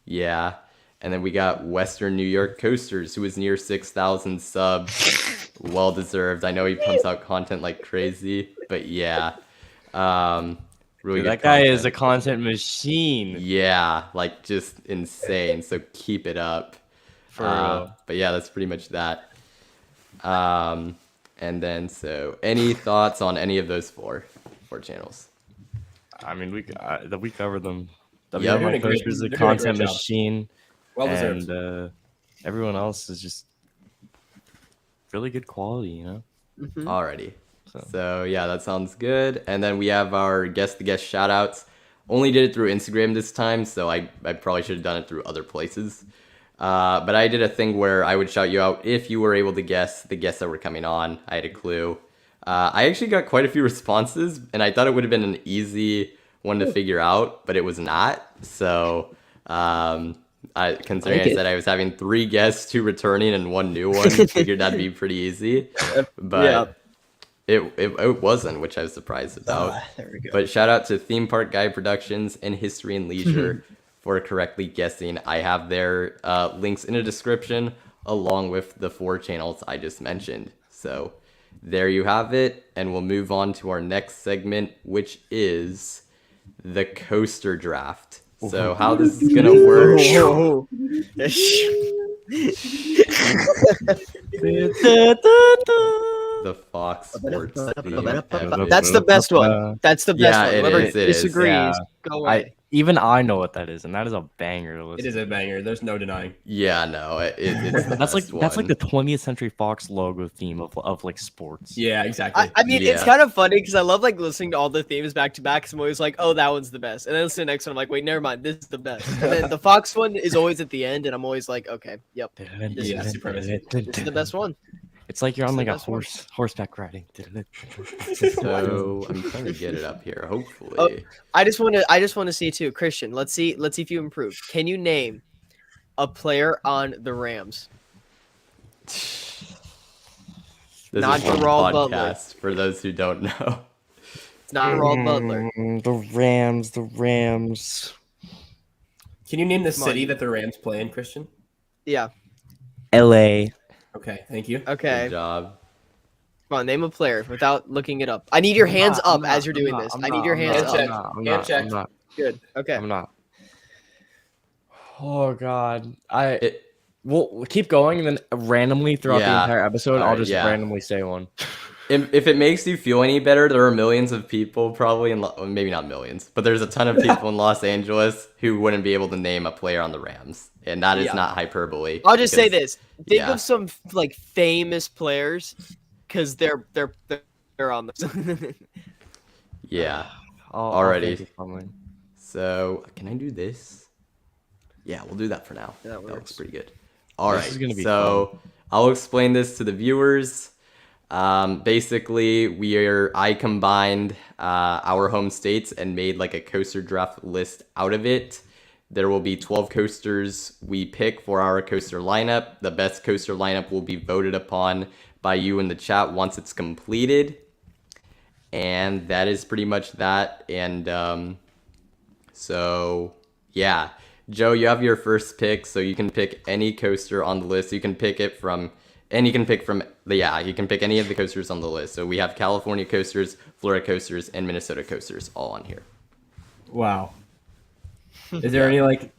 Yeah. And then we got Western New York Coasters, who is near 6,000 subs. Well deserved. I know he pumps out content like crazy, but yeah. Really Dude, good that guy content. is a content machine. Yeah, like just insane. So keep it up. For real. But yeah, that's pretty much that. And then, so any thoughts on any of those four channels? I mean, we covered them. Yeah, doing a great- Coaster is a they're doing a great content job. machine, well deserved. and everyone else is just really good quality, you know. Alrighty. So yeah, that sounds good. And then we have our guest shout outs. Only did it through Instagram this time, so I probably should have done it through other places. But I did a thing where I would shout you out if you were able to guess the guests that were coming on. I had a clue. I actually got quite a few responses, and I thought it would have been an easy one to figure out, but it was not. So, considering I said I was having 3 guests, 2 returning, and 1 new one, figured that'd be pretty easy. But it wasn't, which I was surprised about. There we go. But shout out to Theme Park Guide Productions and History and Leisure for correctly guessing. I have their links in the description, along with the 4 channels I just mentioned. So there you have it, and we'll move on to our next segment, which is the coaster draft. So how this is gonna work? The Fox Sports theme. That's the best one. That's the best Yeah, one. it Whoever is, it is. disagrees, Yeah. go away. Even I know what that is, and that is a banger to listen. It is a banger. There's no denying. Yeah, no, it's the That's like best one. the 20th Century Fox logo theme of like sports. Yeah, exactly. I mean, it's Yeah. kind of funny because I love like listening to all the themes back to back. 'Cause I'm always like, oh, that one's the best, and then listen to the next one. I'm like, wait, never mind, this is the best. And then the Fox one is always at the end, and I'm always like, okay, yep, Yeah, supremacy. this is the best one. It's like you're on It's like the a best one. horseback riding. So I'm trying to get it up here. Hopefully, Oh. I just want to see too, Christian. Let's see if you improve. Can you name a player on the Rams? this Not is from Gerald Butler. podcast for those who don't know. It's not Gerald Butler. The Rams. Can you name the Come on. city that the Rams play in, Christian? Yeah. LA. Okay, thank you. Okay. Good job. Come on, name a player without looking it up. I need your hands up as you're doing this. I need your hands Hand up. check. Hand check. I'm not. Good. Okay. I'm not. Oh God. It, We'll keep going, and then randomly throughout the Yeah. entire episode, I'll Alright, just yeah. randomly say one. if it makes you feel any better, there are millions of people probably in well, maybe not millions, but there's a ton of people in Los Angeles who wouldn't be able to name a player on the Rams, and that is Yeah. not hyperbole. I'll just say because- this: think yeah. of some like famous players, because they're on this. Yeah. I'll Alrighty. think of something. So can I do this? Yeah, we'll do that for now. That That looks works. pretty good. All right. This is gonna be so I'll explain this to the viewers. Basically, I combined our home states and made like a coaster draft list out of it. There will be 12 coasters we pick for our coaster lineup. The best coaster lineup will be voted upon by you in the chat once it's completed. And that is pretty much that. And so, yeah. Joe, you have your first pick, so you can pick any coaster on the list. You can pick it from, and you can pick any of the coasters on the list. So we have California coasters, Florida coasters, and Minnesota coasters all on here. Wow. Is there any like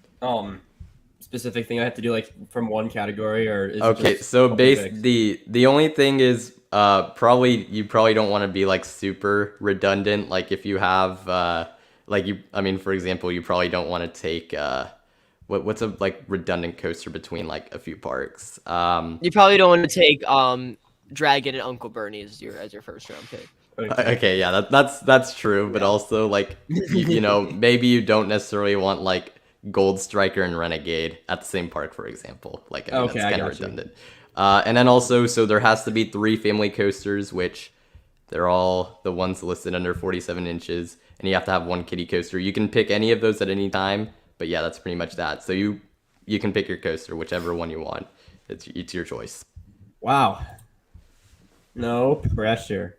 specific thing I have to do like from one category or is it Okay, just so open picks? the only thing is you probably don't want to be like super redundant. Like if you have for example, you probably don't want to take what's a like redundant coaster between like a few parks. You probably don't want to take Dragon and Uncle Bernie as your first round pick. Okay, yeah, that's true, but also like you know, maybe you don't necessarily want like Gold Striker and Renegade at the same park, for example. Like I mean, Okay, that's I kind of gotcha. redundant. And then also, so there has to be 3 family coasters, which they're all the ones listed under 47 inches, and you have to have 1 kiddie coaster. You can pick any of those at any time, but yeah, that's pretty much that. So you can pick your coaster, whichever one you want. It's your choice. Wow. No pressure.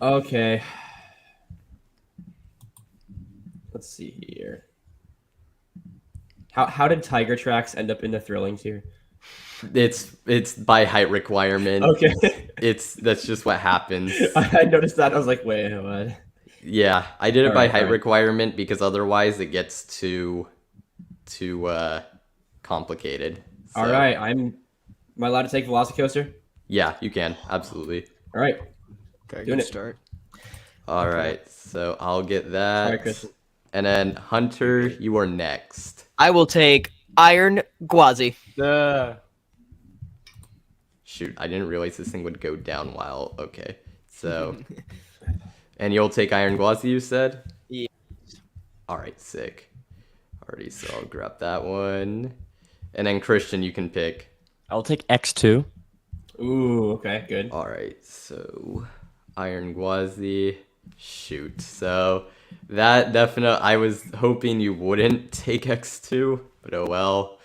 Okay. Let's see here. How did Tiger Tracks end up in the thrilling tier? It's by height requirement. Okay. That's just what happens. I noticed that. I was like, wait, what? Yeah, I did it by Alright, height alright. requirement because otherwise it gets too complicated. So, All right, am I allowed to take Velocicoaster? Yeah, you can absolutely. All right. Very Doing good it. start. All right, so I'll get All that. right, Christian. And then Hunter, you are next. I will take Iron Gwazi. Shoot, I didn't realize this thing would go down while. Okay, so. And you'll take Iron Gwazi, you said? Yeah. All right, sick. Alrighty, so I'll grab that one. And then Christian, you can pick. I'll take X2. Ooh, okay, good. All right, so Iron Gwazi. Shoot, so that definitely. I was hoping you wouldn't take X2, but oh well.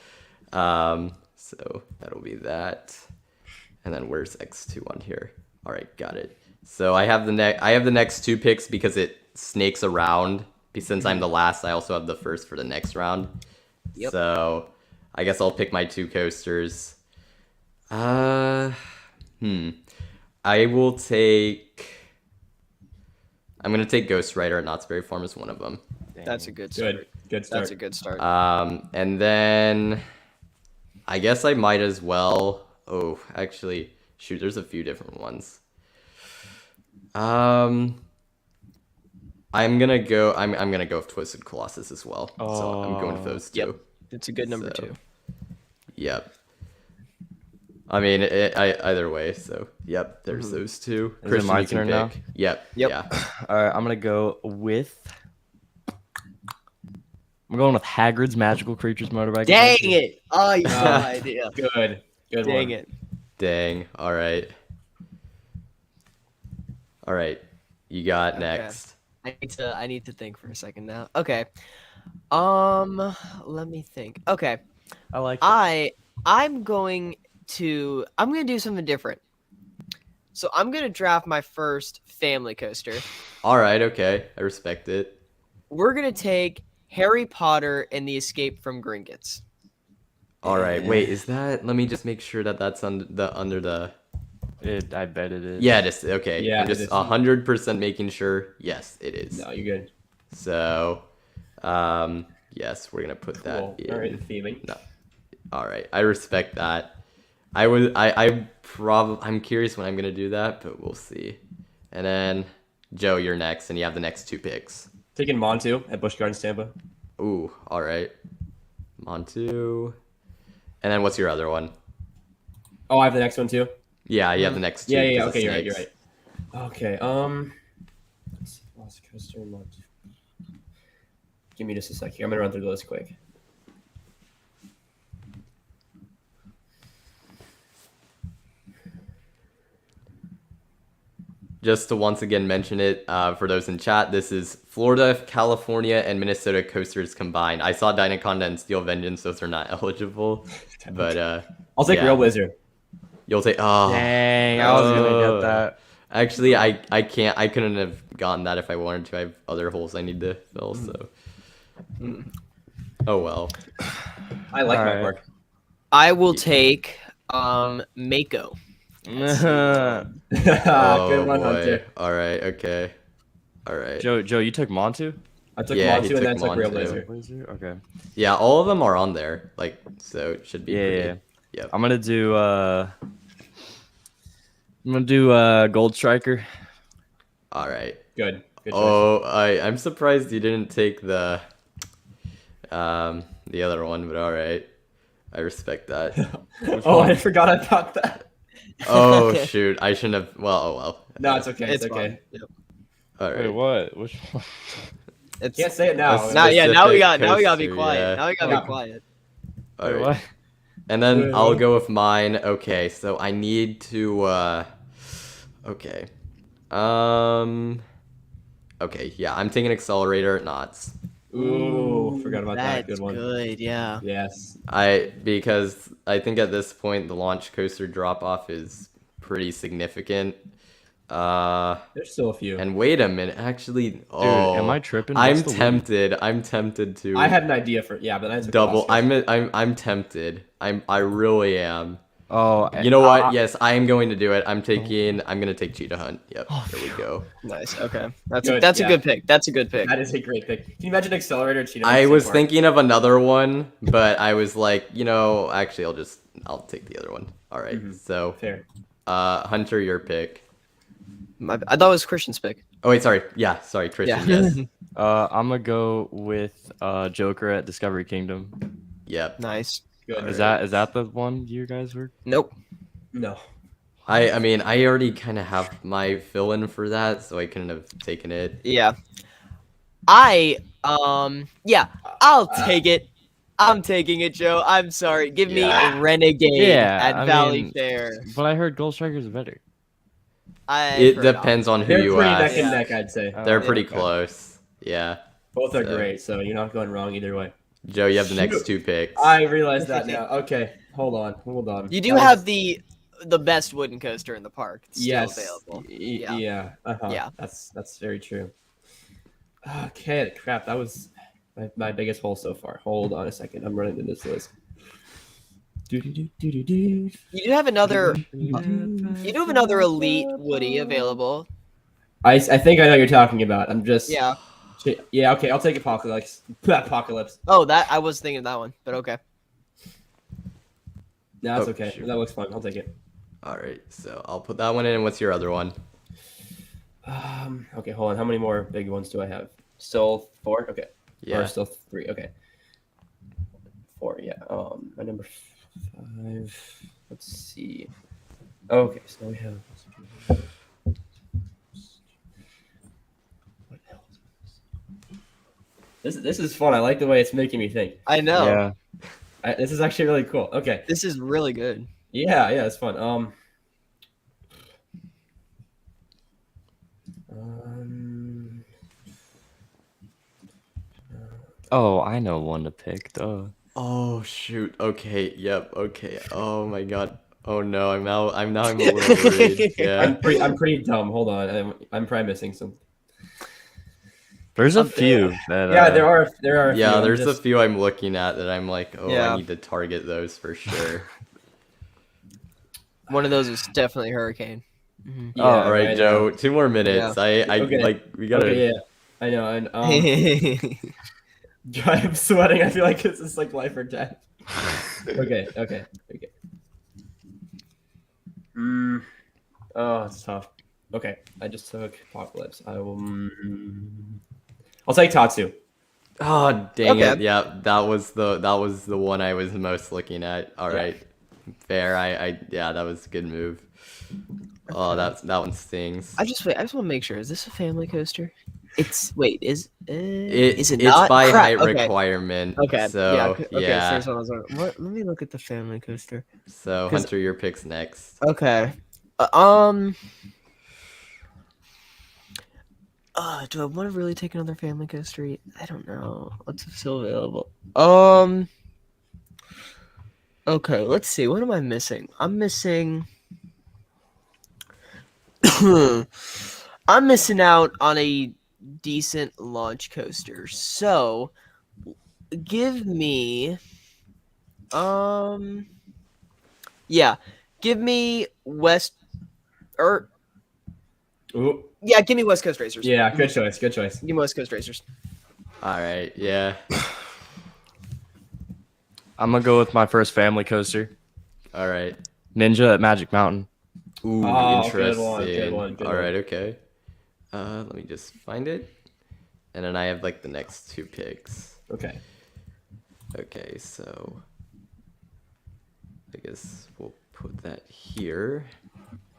So that'll be that. And then where's X2 on here? All right, got it. So I have the next 2 picks because it snakes around. Since I'm the last, I also have the first for the next round. Yep. So I guess I'll pick my 2 coasters. I will take. I'm gonna take Ghost Rider at Knott's Berry Farm as one of them. That's a good start. Good start. That's a good start. And then I guess I might as well. Oh, actually, shoot, there's a few different ones. I'm gonna go. I'm gonna go with Twisted Colossus as well. So I'm going with those two. Yep. It's a good number So, 2. Yep. I mean, either way. So yep, there's those two. Is it my you can turn now? pick. Yep. Yep. Yeah. All right, I'm gonna go with. I'm going with Hagrid's Magical Creatures Motorbike. Dang Adventure. it! Oh, you saw my idea. Good Dang one. it. Dang. All right. All right. You got next. I need to think for a second now. Okay. Let me think. Okay. I like. I'm going to do something different. So I'm gonna draft my first family coaster. All right. Okay. I respect it. We're gonna take Harry Potter and the Escape from Gringotts. All right. Wait. Is that? Let me just make sure that that's under the. I bet it is. Yeah. It is. Okay. Yeah, I'm just it is. 100% making sure. Yes, it is. No, you're good. So, yes, we're gonna put that Cool. in. All right, theming. No. All right. I respect that. I'm curious when I'm gonna do that, but we'll see. And then Joe, you're next, and you have the next 2 picks. Taking Montu at Busch Gardens, Tampa. Ooh, all right. Montu. And then what's your other one? Oh, I have the next one too. Yeah, you have the next 2. Yeah. 'cause Okay, it's you're right. snakes. Okay. Let's see, Lost Coaster Montu. Give me just a sec here. I'm gonna run through the list quick. Just to once again mention it, for those in chat, this is Florida, California, and Minnesota coasters combined. I saw Dynaconda and Steel Vengeance; those are not eligible. But I'll take yeah. Real Blizzard. You'll take. Oh, Dang, I was gonna get that. Actually, I can't. I couldn't have gotten that if I wanted to. I have other holes I need to fill. So. Oh well. I like All my right. park. I will take Mako. Oh, Good one, boy. Hunter. All right. Okay. All right. Joe, you took Montu? I took Yeah, he Montu and then took took Real Montu. Blizzard. Okay. Yeah, all of them are on there. Like, so it should be. Yeah, pretty, yeah. Yep. I'm gonna do Gold Striker. All right. Good. Good choice. Oh, I'm surprised you didn't take the other one, but all right. I respect that. Oh, I forgot about that. Oh shoot, I shouldn't have. Well, oh well. No, it's okay. It's okay. fine. Yep. All right. Wait, what? Which one? It's Can't say it now. That's now. Yeah, now we specific gotta be coaster, quiet. yeah. Now we gotta Yeah. be quiet. All Wait, right. what? And then Wait, I'll what? go with mine. Okay, so I need to. Okay. Okay, yeah, I'm taking Accelerator Knots. Ooh, forgot about that. That's Good one. good. Yeah. Yes. Because I think at this point the launch coaster drop off is pretty significant. There's still a few. And wait a minute, actually. Dude, Oh, am I tripping? I'm What's the tempted. I'm tempted to I had an idea for but then I took double. Oscar. I'm tempted. I really am. Oh, You know what? Yes, I am going to do it. I'm gonna take Cheetah Hunt. Yep, there we go. Nice. Okay. That's Good, a yeah. good pick. That's a good pick. That is a great pick. Can you imagine Accelerator cheating? I was thinking of another one, but I was like, actually, I'll take the other one. All right. So, Fair. Hunter, your pick. I thought it was Christian's pick. Oh wait, sorry. Yeah, sorry, Christian. Yes. I'm gonna go with Joker at Discovery Kingdom. Yep. Nice. Good. Is that the one you guys were? Nope. No. I mean, I already kind of have my fill-in for that, so I couldn't have taken it. Yeah. I'll take it. I'm taking it, Joe. I'm sorry. Give me Yeah. a Renegade Yeah, at I Valley mean, Fair. But I heard Gold Strikers are better. It depends on who They're you pretty neck ask. and neck, I'd say. They're Oh, pretty okay. close. Yeah. Both are So- great, so you're not going wrong either way. Joe, you have the next Shoot. 2 picks. I realize that now. Okay, hold on. You do have the best wooden coaster in the park. It's still yes, available. Yeah. Yeah. Yeah. That's very true. Okay, crap. That was my biggest hole so far. Hold on a second. I'm running to this list. You do have another elite Woody available. I think I know what you're talking about. I'm just Yeah. Yeah. Okay, I'll take Apocalypse. Apocalypse. Oh, that I was thinking of that one, but okay. No, that's Oh, okay. shoot. That looks fun. I'll take it. All right, so I'll put that one in. What's your other one? Okay, hold on. How many more big ones do I have? Still 4? Okay. Yeah. Or still 3? Okay. 4, yeah. My number 5. Let's see. Okay, so we have. What else? This is fun. I like the way it's making me think. I know. Yeah. This is actually really cool. Okay. This is really good. Yeah, it's fun. Oh, I know one to pick. Duh. Oh shoot. Okay. Yep. Okay. Oh my god. Oh no. I'm a little worried. Yeah. I'm pretty dumb. Hold on. I'm probably missing some. There's a few that. Yeah, there are. A Yeah. few. There's a few I'm looking at that I'm like, oh, Yeah. I need to target those for sure. One of those is definitely Hurricane. Yeah, All right, right Joe. 2 more minutes. Yeah. I Okay. like we gotta. Okay, yeah. I know. And I'm sweating. I feel like this is like life or death. Okay. Oh, it's tough. Okay, I just took Apocalypse. I'll take Tatsu. Oh dang Okay. it! Yeah, that was the one I was most looking at. All right, fair. Yeah, that was a good move. Oh, that one stings. I just want to make sure. Is this a family coaster? Is it It's not? by Crap, height okay. requirement. Okay. So Okay. yeah. So let me look at the family coaster. So 'Cause- Hunter, your pick's next. Okay. Do I want to really take another family coaster? I don't know. What's still available? Okay, let's see. What am I missing? I'm missing. I'm missing out on a decent launch coaster. So, give me. Give me West. Ooh. Yeah, give me West Coast Racers. Yeah, good choice. Good choice. Give me West Coast Racers. All right. Yeah. I'm gonna go with my first family coaster, All right. Ninja at Magic Mountain. Ooh, Oh, interesting. good one. All right. Okay. Let me just find it, and then I have like the next 2 picks. Okay. Okay, so I guess we'll put that here.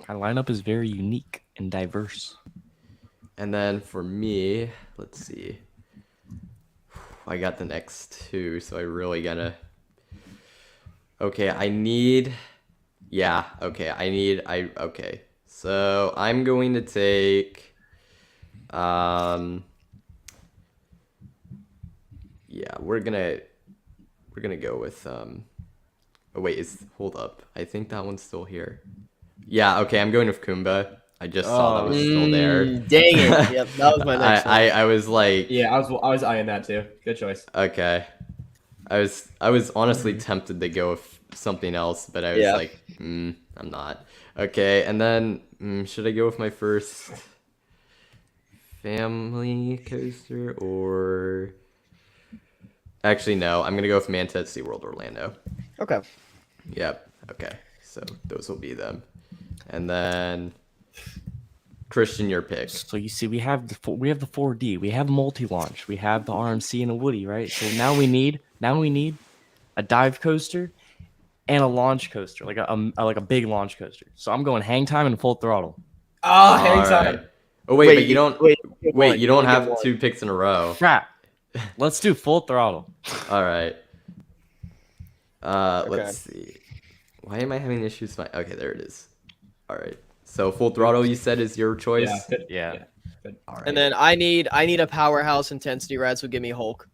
My lineup is very unique and diverse. And then for me, let's see. I got the next 2, so I really gotta. Okay, I need. Yeah, okay, okay. So I'm going to take. Yeah, we're gonna go with Oh wait, hold up. I think that one's still here. Yeah, okay, I'm going with Kumba. I just saw that was still there. Dang it. Yep, that was my next one. I was like, Yeah, I was eyeing that too. Good choice. okay. I was honestly tempted to go with something else, but I was Yeah. like, I'm not. Okay, and then should I go with my first family coaster or? Actually, no. I'm gonna go with Manta at SeaWorld Orlando. Okay. Yep. Okay. So those will be them, and then Christian, your pick. So you see, we have the 4D, we have multi-launch, we have the RMC and a Woody, right? So now we need a dive coaster and a launch coaster, like a big launch coaster. So I'm going hang time and full throttle. Oh, hang All time. right. Oh wait, but you don't. Wait, You don't have 2 picks in a row. Crap. Let's do full throttle. All right. Okay. Let's see. Why am I having issues? Okay, there it is. All right. So full throttle, you said, is your choice. Yeah. Good. Yeah. Good. All right. And then I need a powerhouse intensity ride, so give me Hulk.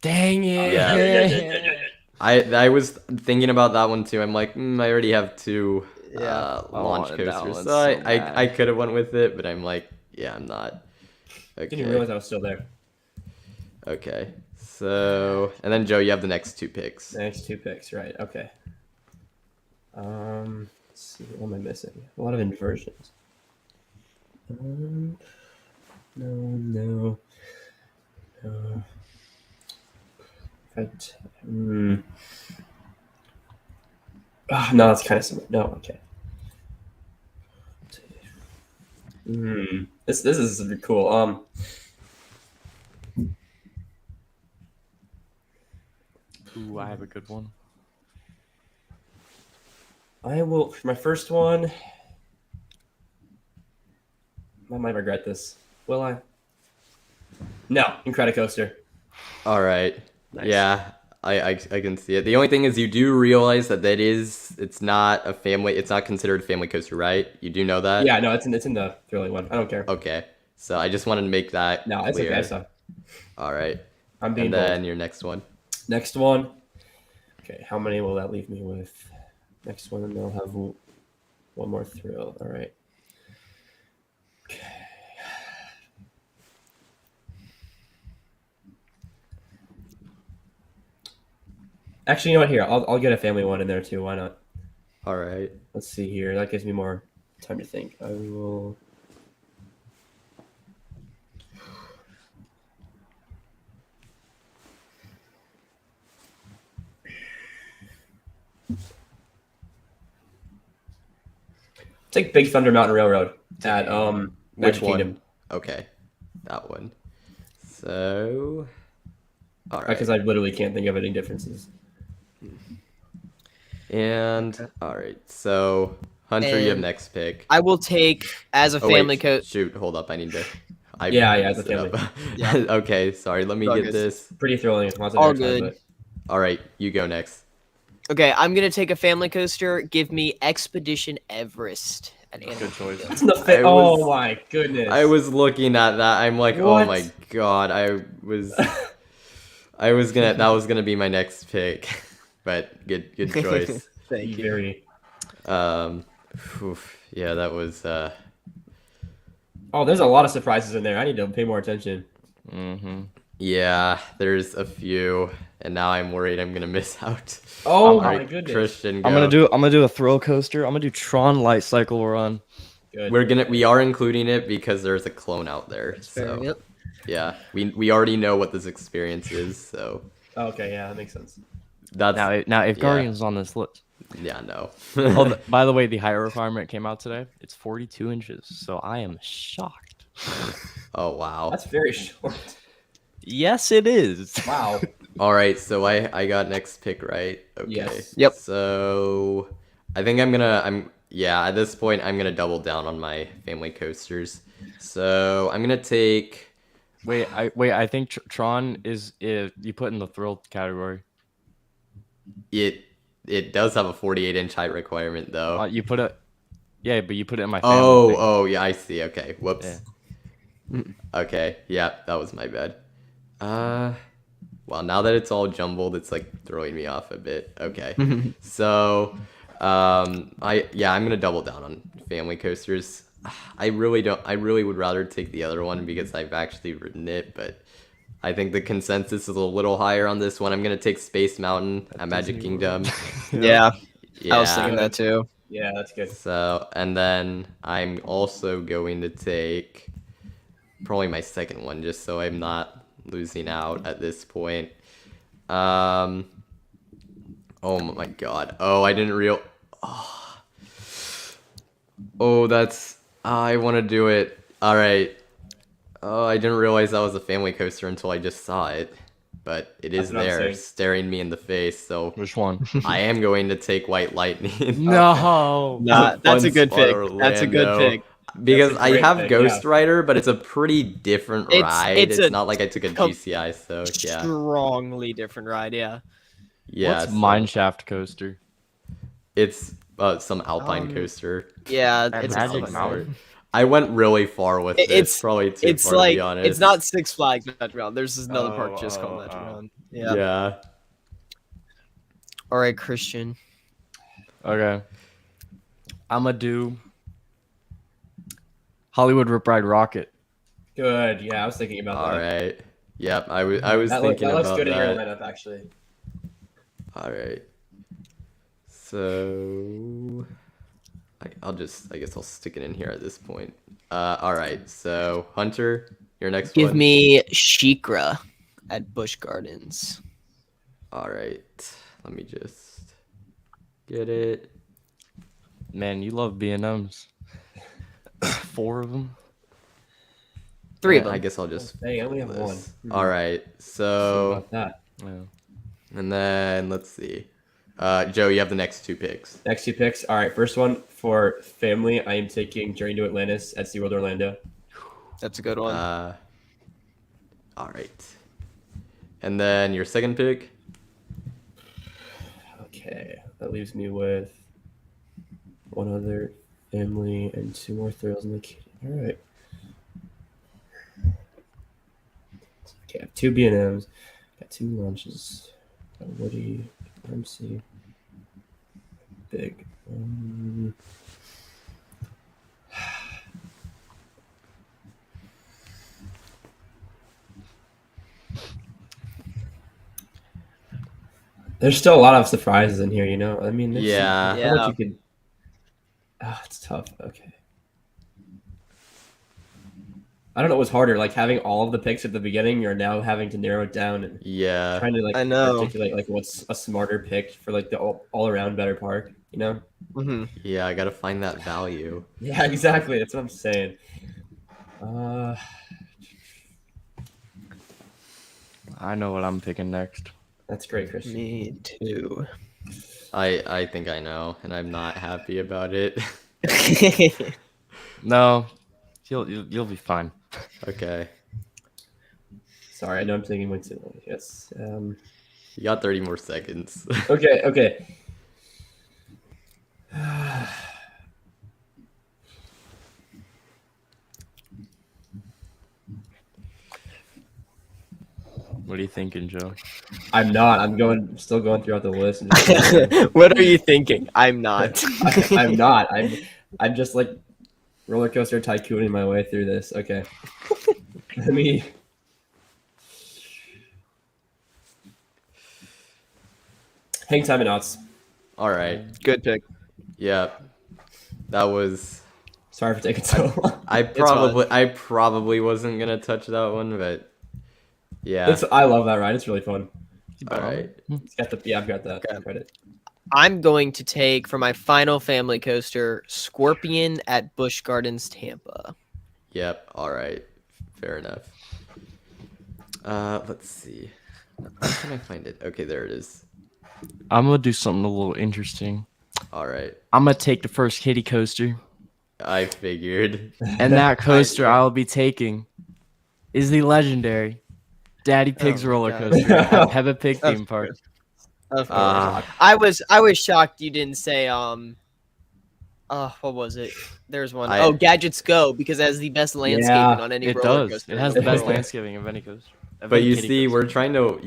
Dang it. Yeah. I was thinking about that one too. I'm like, I already have 2 Yeah. launch wanted that coasters, one so so I bad. could have went with it, but I'm like, yeah, I'm not. Didn't Okay. realize I was still there. Okay. So, and then Joe, you have the next 2 picks. Next 2 picks, right? Okay. Let's see. What am I missing? A lot of inversions. No. But, No, that's kind of similar. No, okay. This is cool. Ooh, I have a good one. I will for my first one. I might regret this. Will I? No, Incredicoaster. All right. Nice. Yeah, I can see it. The only thing is you do realize that it's not a family. It's not considered a family coaster, right? You do know that? Yeah, no, it's in the thrilling one. I don't care. Okay. So I just wanted to make that No, it's clear. okay. So All right. I'm being And then bold. your next one. Next one. Okay, how many will that leave me with? Next one, and they'll have one more thrill. All right. Okay. Actually, you know what? Here, I'll get a family one in there too. Why not? All right. Let's see here. That gives me more time to think. I will. Take Big Thunder Mountain Railroad at Which Magic one? Kingdom. Okay. That one. So all right. Because I literally can't think of any differences. And all right. So Hunter, you have And next pick. I will take as a Oh, family wait, coach. Shoot, hold up. I need to. Yeah, messed it's a it up. family. Yeah. Okay, sorry. Let me All get good. this. Pretty thrilling. Lots of All airtime, good. but- All right, you go next. Okay, I'm gonna take a family coaster. Give me Expedition Everest. At Animal Good choice. Kingdom. It's in the I oh was- my goodness. I was looking at that. I'm like, oh What? my god. I was gonna. That was gonna be my next pick, but good choice. Thank you. Very. Yeah, that was. Oh, there's a lot of surprises in there. I need to pay more attention. Mm-hmm. Yeah, there's a few, and now I'm worried I'm gonna miss out. Oh All my right, goodness. Christian, I'm go. gonna do a thrill coaster. I'm gonna do Tron Light Cycle Run. Good. We are including it because there's a clone out there. Fair, So yep. yeah, we already know what this experience is. So Oh, okay, yeah, that makes sense. that's Now, if yeah. Guardian's is on this list. yeah, no. Oh, by the way, the height requirement came out today. It's 42 inches, so I am shocked. Oh wow. That's very short. Yes, it is. Wow. All right, so I got next pick, right? Okay. Yes. Yep. So I think at this point I'm gonna double down on my family coasters. So I'm gonna take Wait, I think Tron is you put in the thrill category. it. It does have a 48-inch height requirement though. You put it, yeah, but you put it in my family. thing. Oh yeah, I see. Okay, whoops. Okay, yeah, that was my bad. Well, now that it's all jumbled, it's like throwing me off a bit. Okay, so I'm gonna double down on family coasters. I really would rather take the other one because I've actually ridden it, but I think the consensus is a little higher on this one. I'm gonna take Space Mountain at Magic Disney Kingdom. Yeah, Yeah. I was thinking that too. Yeah, that's good. So, and then I'm also going to take probably my second one, just so I'm not losing out at this point. Oh my god. Oh, I didn't real. Oh, that's. I want to do it. All right. Oh, I didn't realize that was a family coaster until I just saw it. But it is That's what I'm there, saying. staring me in the face. So Which one? I am going to take White Lightning. No. Nah, that's a Fun good Spot pick. That's a good Orlando. pick. Because That's a I great have pick, Ghost yeah. Rider, but it's a pretty different ride. It's It's a not like I took a GCI, so yeah. Strongly different ride, yeah. Yeah, What's so Mineshaft coaster? it's some Alpine coaster. Yeah, At it's Magic a Some Mountain? sort. I went really far with It- this. it's- Probably too It's far like to be honest. it's not Six Flags Magic Mountain. There's another park just called oh, Magic oh. Mountain. Yeah. Yeah. All right, Christian. Okay. I'm gonna do Hollywood Rip Ride Rocket. Good. Yeah, I was thinking about All that. right. Yep. I was That thinking looks about good in your that. lineup, actually. All right. So I guess I'll stick it in here at this point. All right. So Hunter, your next Give one. me Shikra at Busch Gardens. All right. Let me just Get it? Man, you love B&Ms. 4 of them. 3 of Yeah, them. I guess I'll just. Dang, I only have flip one. this. All right. So, About that. Yeah. and then let's see. Joe, you have the next 2 picks. Next 2 picks. All right, first one for family. I am taking Journey to Atlantis at SeaWorld Orlando. That's a good one. All right. And then your second pick. Okay, that leaves me with one other family and 2 more thrills in the kitty. All right. Okay, I have 2 B&Ms. Got 2 lunches. Got Woody, MC. Big. There's still a lot of surprises in here, you know? I mean, there's Yeah. I feel like you could. It's tough. Okay. I don't know what's harder, like having all of the picks at the beginning, or now having to narrow it down and Yeah. trying to like I know. articulate like what's a smarter pick for like the all around better park, you know? Mhm. Yeah, I gotta find that value. Yeah, exactly. That's what I'm saying. I know what I'm picking next. That's great, Christian. Me too. I think I know, and I'm not happy about it. No, you'll be fine. Okay. Sorry, I know I'm taking way too long. Yes. You got 30 more seconds. Okay. What are you thinking, Joe? I'm not. I'm still going throughout the list. And just What are you thinking? I'm not. I'm not. I'm just like roller coaster tycooning my way through this. Okay. Let me. Hang time and outs. All right. Good pick. Yeah. That was. Sorry for taking so long. I probably wasn't gonna touch that one, but yeah. I love that ride. It's really fun. All right. It's got I've got that credit. I'm going to take for my final family coaster Scorpion at Busch Gardens, Tampa. Yep. All right. Fair enough. Let's see. Where can I find it? Okay, there it is. I'm gonna do something a little interesting. All right. I'm gonna take the first kiddie coaster, I figured. and that coaster I'll be taking is the legendary Daddy Pig's Oh my roller God. coaster at Peppa Pig Of theme park. Of course. Ah. I was shocked you didn't say what was it? There's one. I- Gadgets Go, because it has the best landscaping on any It roller does. coaster. It has in the best world. landscaping of any coaster. But you see, we're trying to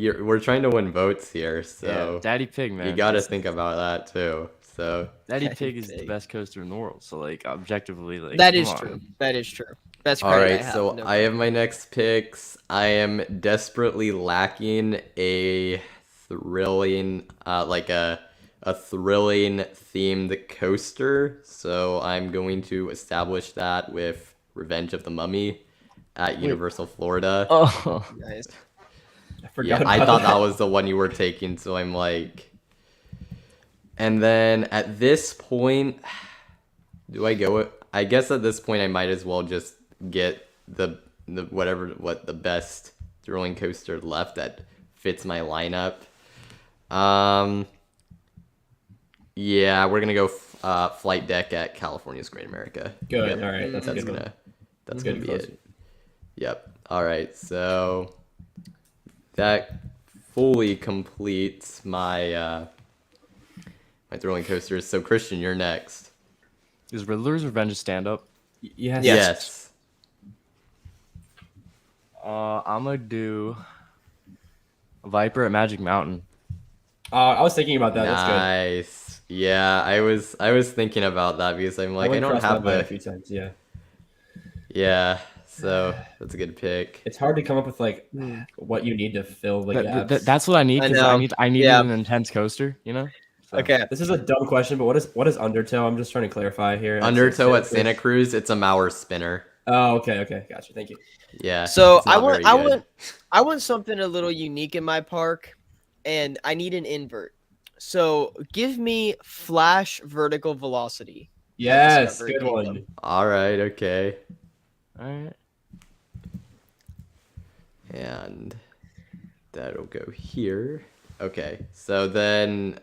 win votes here, so Daddy Pig, man. you gotta think about that too. So Daddy Daddy Pig is the Pig. best coaster in the world. So like objectively, like That come is on. true. That is true. That's all credit right, I have. so No I have my next picks. I am desperately lacking a thrilling, like a thrilling themed coaster. So I'm going to establish that with Revenge of the Mummy at Universal Florida. Oh, Nice. I forgot. Yeah, I about thought that. that was the one you were taking, so I'm like. And then at this point, do I go? I guess at this point I might as well just get the the best thrilling coaster left that fits my lineup. Yeah, we're gonna go Flight Deck at California's Great America. Good. Yep, All right. That's that's a good one. that's Good gonna be closer. it. Yep. All right. So that fully completes my my thrilling coasters. So Christian, you're next. is Riddler's Revenge a stand up? Yes. Yes. I'm gonna do Viper at Magic Mountain. I was thinking about that. That's good. Nice. Yeah, I was thinking about that because I'm like I went don't across my have mind a a few times. Yeah. yeah. So that's a good pick. It's hard to come up with like what you need to fill the gaps. That's what I need I because know. I need Yeah. an intense coaster. You know. So, Okay. This is a dumb question, but what is Undertow? I'm just trying to clarify here. Undertow at Santa Cruz, it's a Mauer spinner. Oh, okay, gotcha. Thank you. Yeah. So it's not very good. I want something a little unique in my park, and I need an invert. So give me flash vertical velocity. Yes, Discovery good Kingdom. one. All right, okay. All right. And that'll go here. Okay, so then,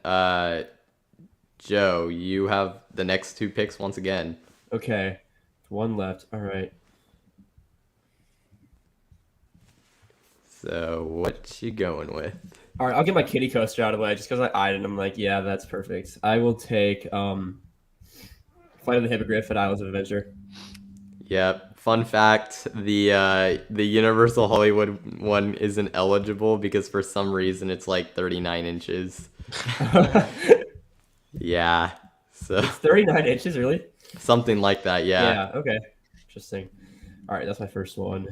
Joe, you have the next 2 picks once again. Okay, 1 left. All right. So what you going with? All right, I'll get my kitty coaster out of the way just because I eyed it and I'm like, yeah, that's perfect. I will take Flight of the Hippogriff at Islands of Adventure. Yep. Fun fact: the Universal Hollywood one isn't eligible because for some reason it's like 39 inches. Yeah. So 39 inches, really? something like that. Yeah. Okay. Interesting. All right, that's my first one.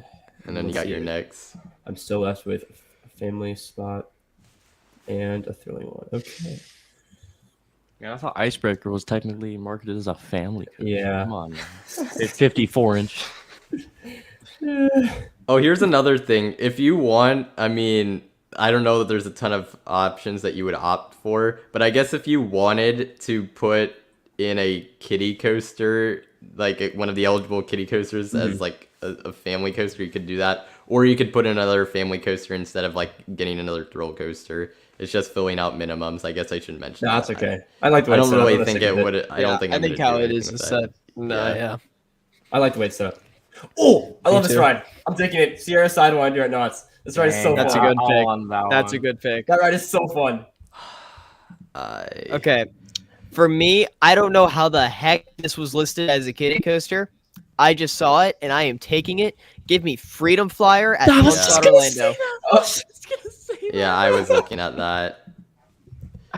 And then you Let's got your see. next. I'm still left with a family spot and a thrilling one. Okay. Yeah, I thought Icebreaker was technically marketed as a family coaster. Yeah. Come on, man. It's 54 inch. Oh, here's another thing. If you want, I mean, I don't know that there's a ton of options that you would opt for, but I guess if you wanted to put in a kiddie coaster, like one of the eligible kiddie coasters as like a family coaster, you could do that. Or you could put another family coaster instead of like getting another thrill coaster. It's just filling out minimums. I guess I should mention No, that. that's okay. I like the way I it's don't set up. really I'm gonna think stick it with would. I don't think I I'm think gonna how do it is anything with is that. set. No, Yeah. yeah. I like the way it's set up. Oh, I love Me this too. ride. I'm taking it. Sierra Sidewinder at Knott's. This ride is so That's fun. a good pick. That's a good. good pick. That ride is so fun. Okay. For me, I don't know how the heck this was listed as a kiddie coaster. I just saw it and I am taking it. Give me Freedom Flyer at I was Fun just Spot gonna Orlando. Yeah, I was looking at that.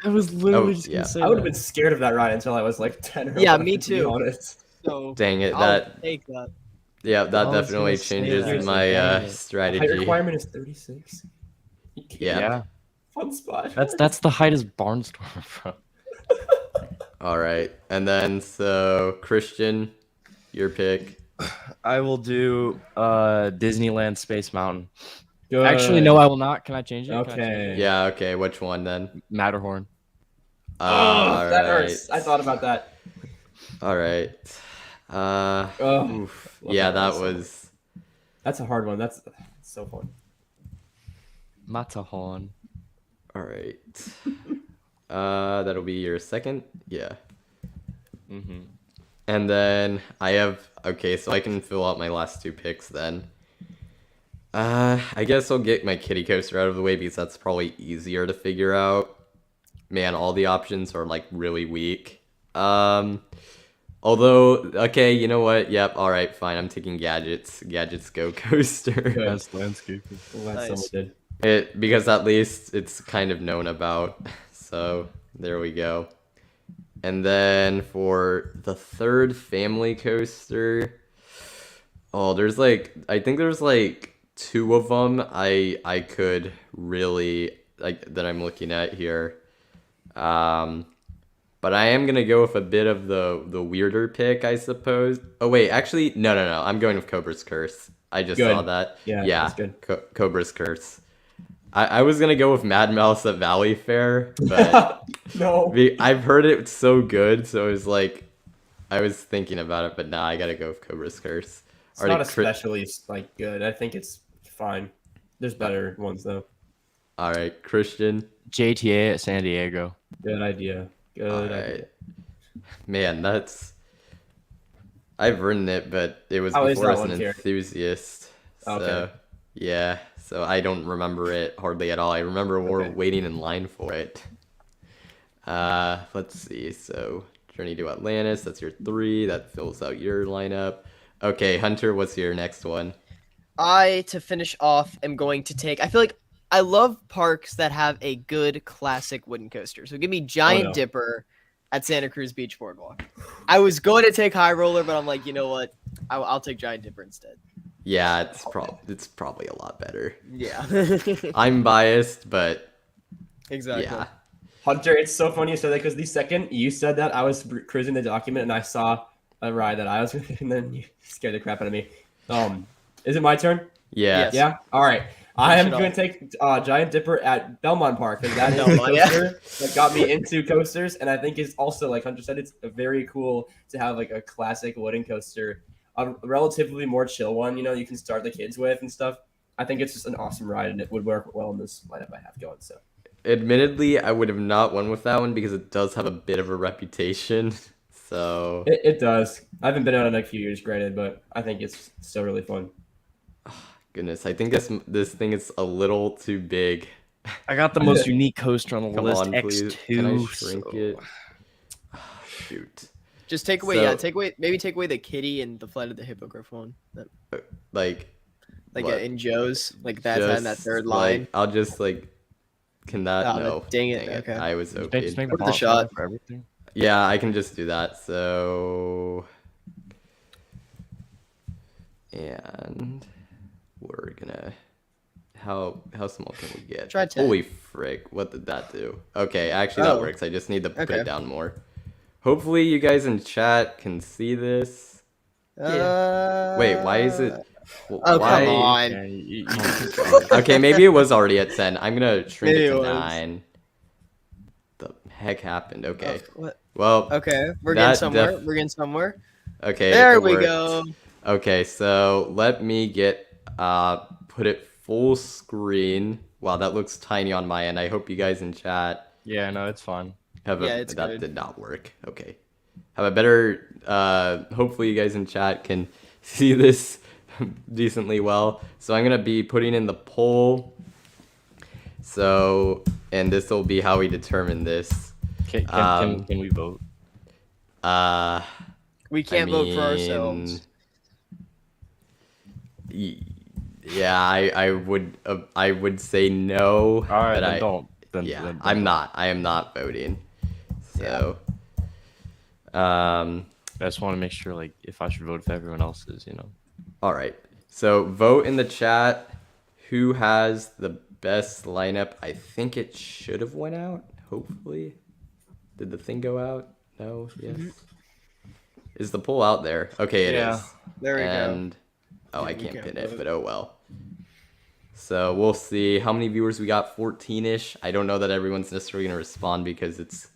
I was literally Oh, just yeah. gonna say I would have that. been scared of that ride until I was like 10 or Yeah, 11, me to be too. honest. So Dang it! I'll That take that. yeah, I that was definitely gonna say changes that. my Dang it. The height strategy. requirement is 36. You can't. Yeah. Yeah, Fun spot. that's the height as Barnstormer from. All right, and then so Christian, your pick. I will do Disneyland Space Mountain. Good. Actually, no, I will not. Can I change it? Can I change Okay. it? Yeah. Okay. Which one then? Matterhorn. Oh, All that right. hurts. I thought about that. All right. Oh, Oof. love Yeah, that that one so was. That's a hard one. That's so fun. Matterhorn. All right. That'll be your second. Yeah. Mm-hmm. And then I have. Okay, so I can fill out my last 2 picks then. I guess I'll get my kiddie coaster out of the way because that's probably easier to figure out. Man, all the options are like really weak. Although, okay, you know what? Yep, all right, fine. I'm taking Gadgets. Gadgets Go Coaster. Best landscaping. I'm glad Nice. someone did. It because at least it's kind of known about. So there we go. And then for the third family coaster, oh, there's like I think there's like 2 of them I could really like that I'm looking at here. But I am gonna go with a bit of the weirder pick, I suppose. Oh wait, actually, no. I'm going with Cobra's Curse. I just Good. saw that. Yeah, Yeah, that's good. Cobra's Curse. I was gonna go with Mad Mouse at Valley Fair, but No. I've heard it so good, so it was like I was thinking about it, but nah, I gotta go with Cobra's Curse. It's not especially like good. I think it's fine. There's better ones though. All right, Christian. JTA at San Diego. Good idea. Good All idea. right, man, that's. I've written it, but it was Oh, is before that as an one here? enthusiast. So Okay. yeah, so I don't remember it hardly at all. I remember we're Okay. waiting in line for it. Let's see. So Journey to Atlantis, that's your 3. That fills out your lineup. Okay, Hunter, what's your next one? To finish off, am going to take. I feel like I love parks that have a good classic wooden coaster. So give me Giant no. Dipper at Santa Cruz Beach Boardwalk. I was going to take High Roller, but I'm like, you know what? I'll take Giant Dipper instead. Yeah, it's probably a lot better. Yeah. I'm biased, but Exactly. yeah. Hunter, it's so funny you said that because the second you said that, I was cruising the document and I saw a ride that I was and then you scared the crap out of me. Is it my turn? Yeah. Yes. Yeah. All right. I am Finish it going to take Giant Dipper at Belmont Park because that is the Belmont, yeah. coaster that got me into coasters, and I think it's also, like Hunter said, it's very cool to have like a classic wooden coaster, a relatively more chill one. You know, you can start the kids with and stuff. I think it's just an awesome ride, and it would work well in this lineup I have going. So, Admittedly, I would have not won with that one because it does have a bit of a reputation. So it does. I haven't been on it in a few years, granted, but I think it's still really fun. goodness, I think this thing is a little too big. I got the most unique coaster on the Come list, on, please. X2. Can I shrink so- it? Shoot. Just take away, So- take away the kitty and the Flight of the Hippogriff one. Like what? In Joe's, like that time, that Just, third like, line. I'll just like. Can that? Oh, No. dang it, okay. I was Just okay. make Where's the box shot? for everything. Yeah, I can just do that. So, and we're gonna. How small can we get? Try 10. Holy frick! What did that do? Okay, actually that Oh. works. I just need to put Okay. it down more. Hopefully you guys in chat can see this. Wait, why is it? Oh, why? come on. Yeah, Okay, maybe it was already at 10. I'm gonna shrink Maybe it it to was. 9. The heck happened? Okay. What? Well, Okay, we're That getting somewhere. def- We're getting somewhere. okay. There it we worked. go. Okay, so let me get put it full screen. Wow, that looks tiny on my end. I hope you guys in chat yeah, no, it's fine. have Yeah, it's that good. did not work. Okay. Have a better hopefully you guys in chat can see this decently well. So I'm going to be putting in the poll. So, and this will be how we determine this. Can we vote? We can't vote for ourselves. Yeah, I would say no. All right, but then don't. Then, Yeah, then I'm don't. not. I am not voting. So, I just want to make sure, like, if I should vote if everyone else is, you know. all right. So vote in the chat. Who has the best lineup? I think it should have went out. Hopefully, did the thing go out? No. Yes. Is the poll out there? Okay, it is. Yeah. There we go. And Yeah, I we can't can't pin it, vote. but oh well. So we'll see how many viewers we got. 14ish. I don't know that everyone's necessarily gonna respond because it's.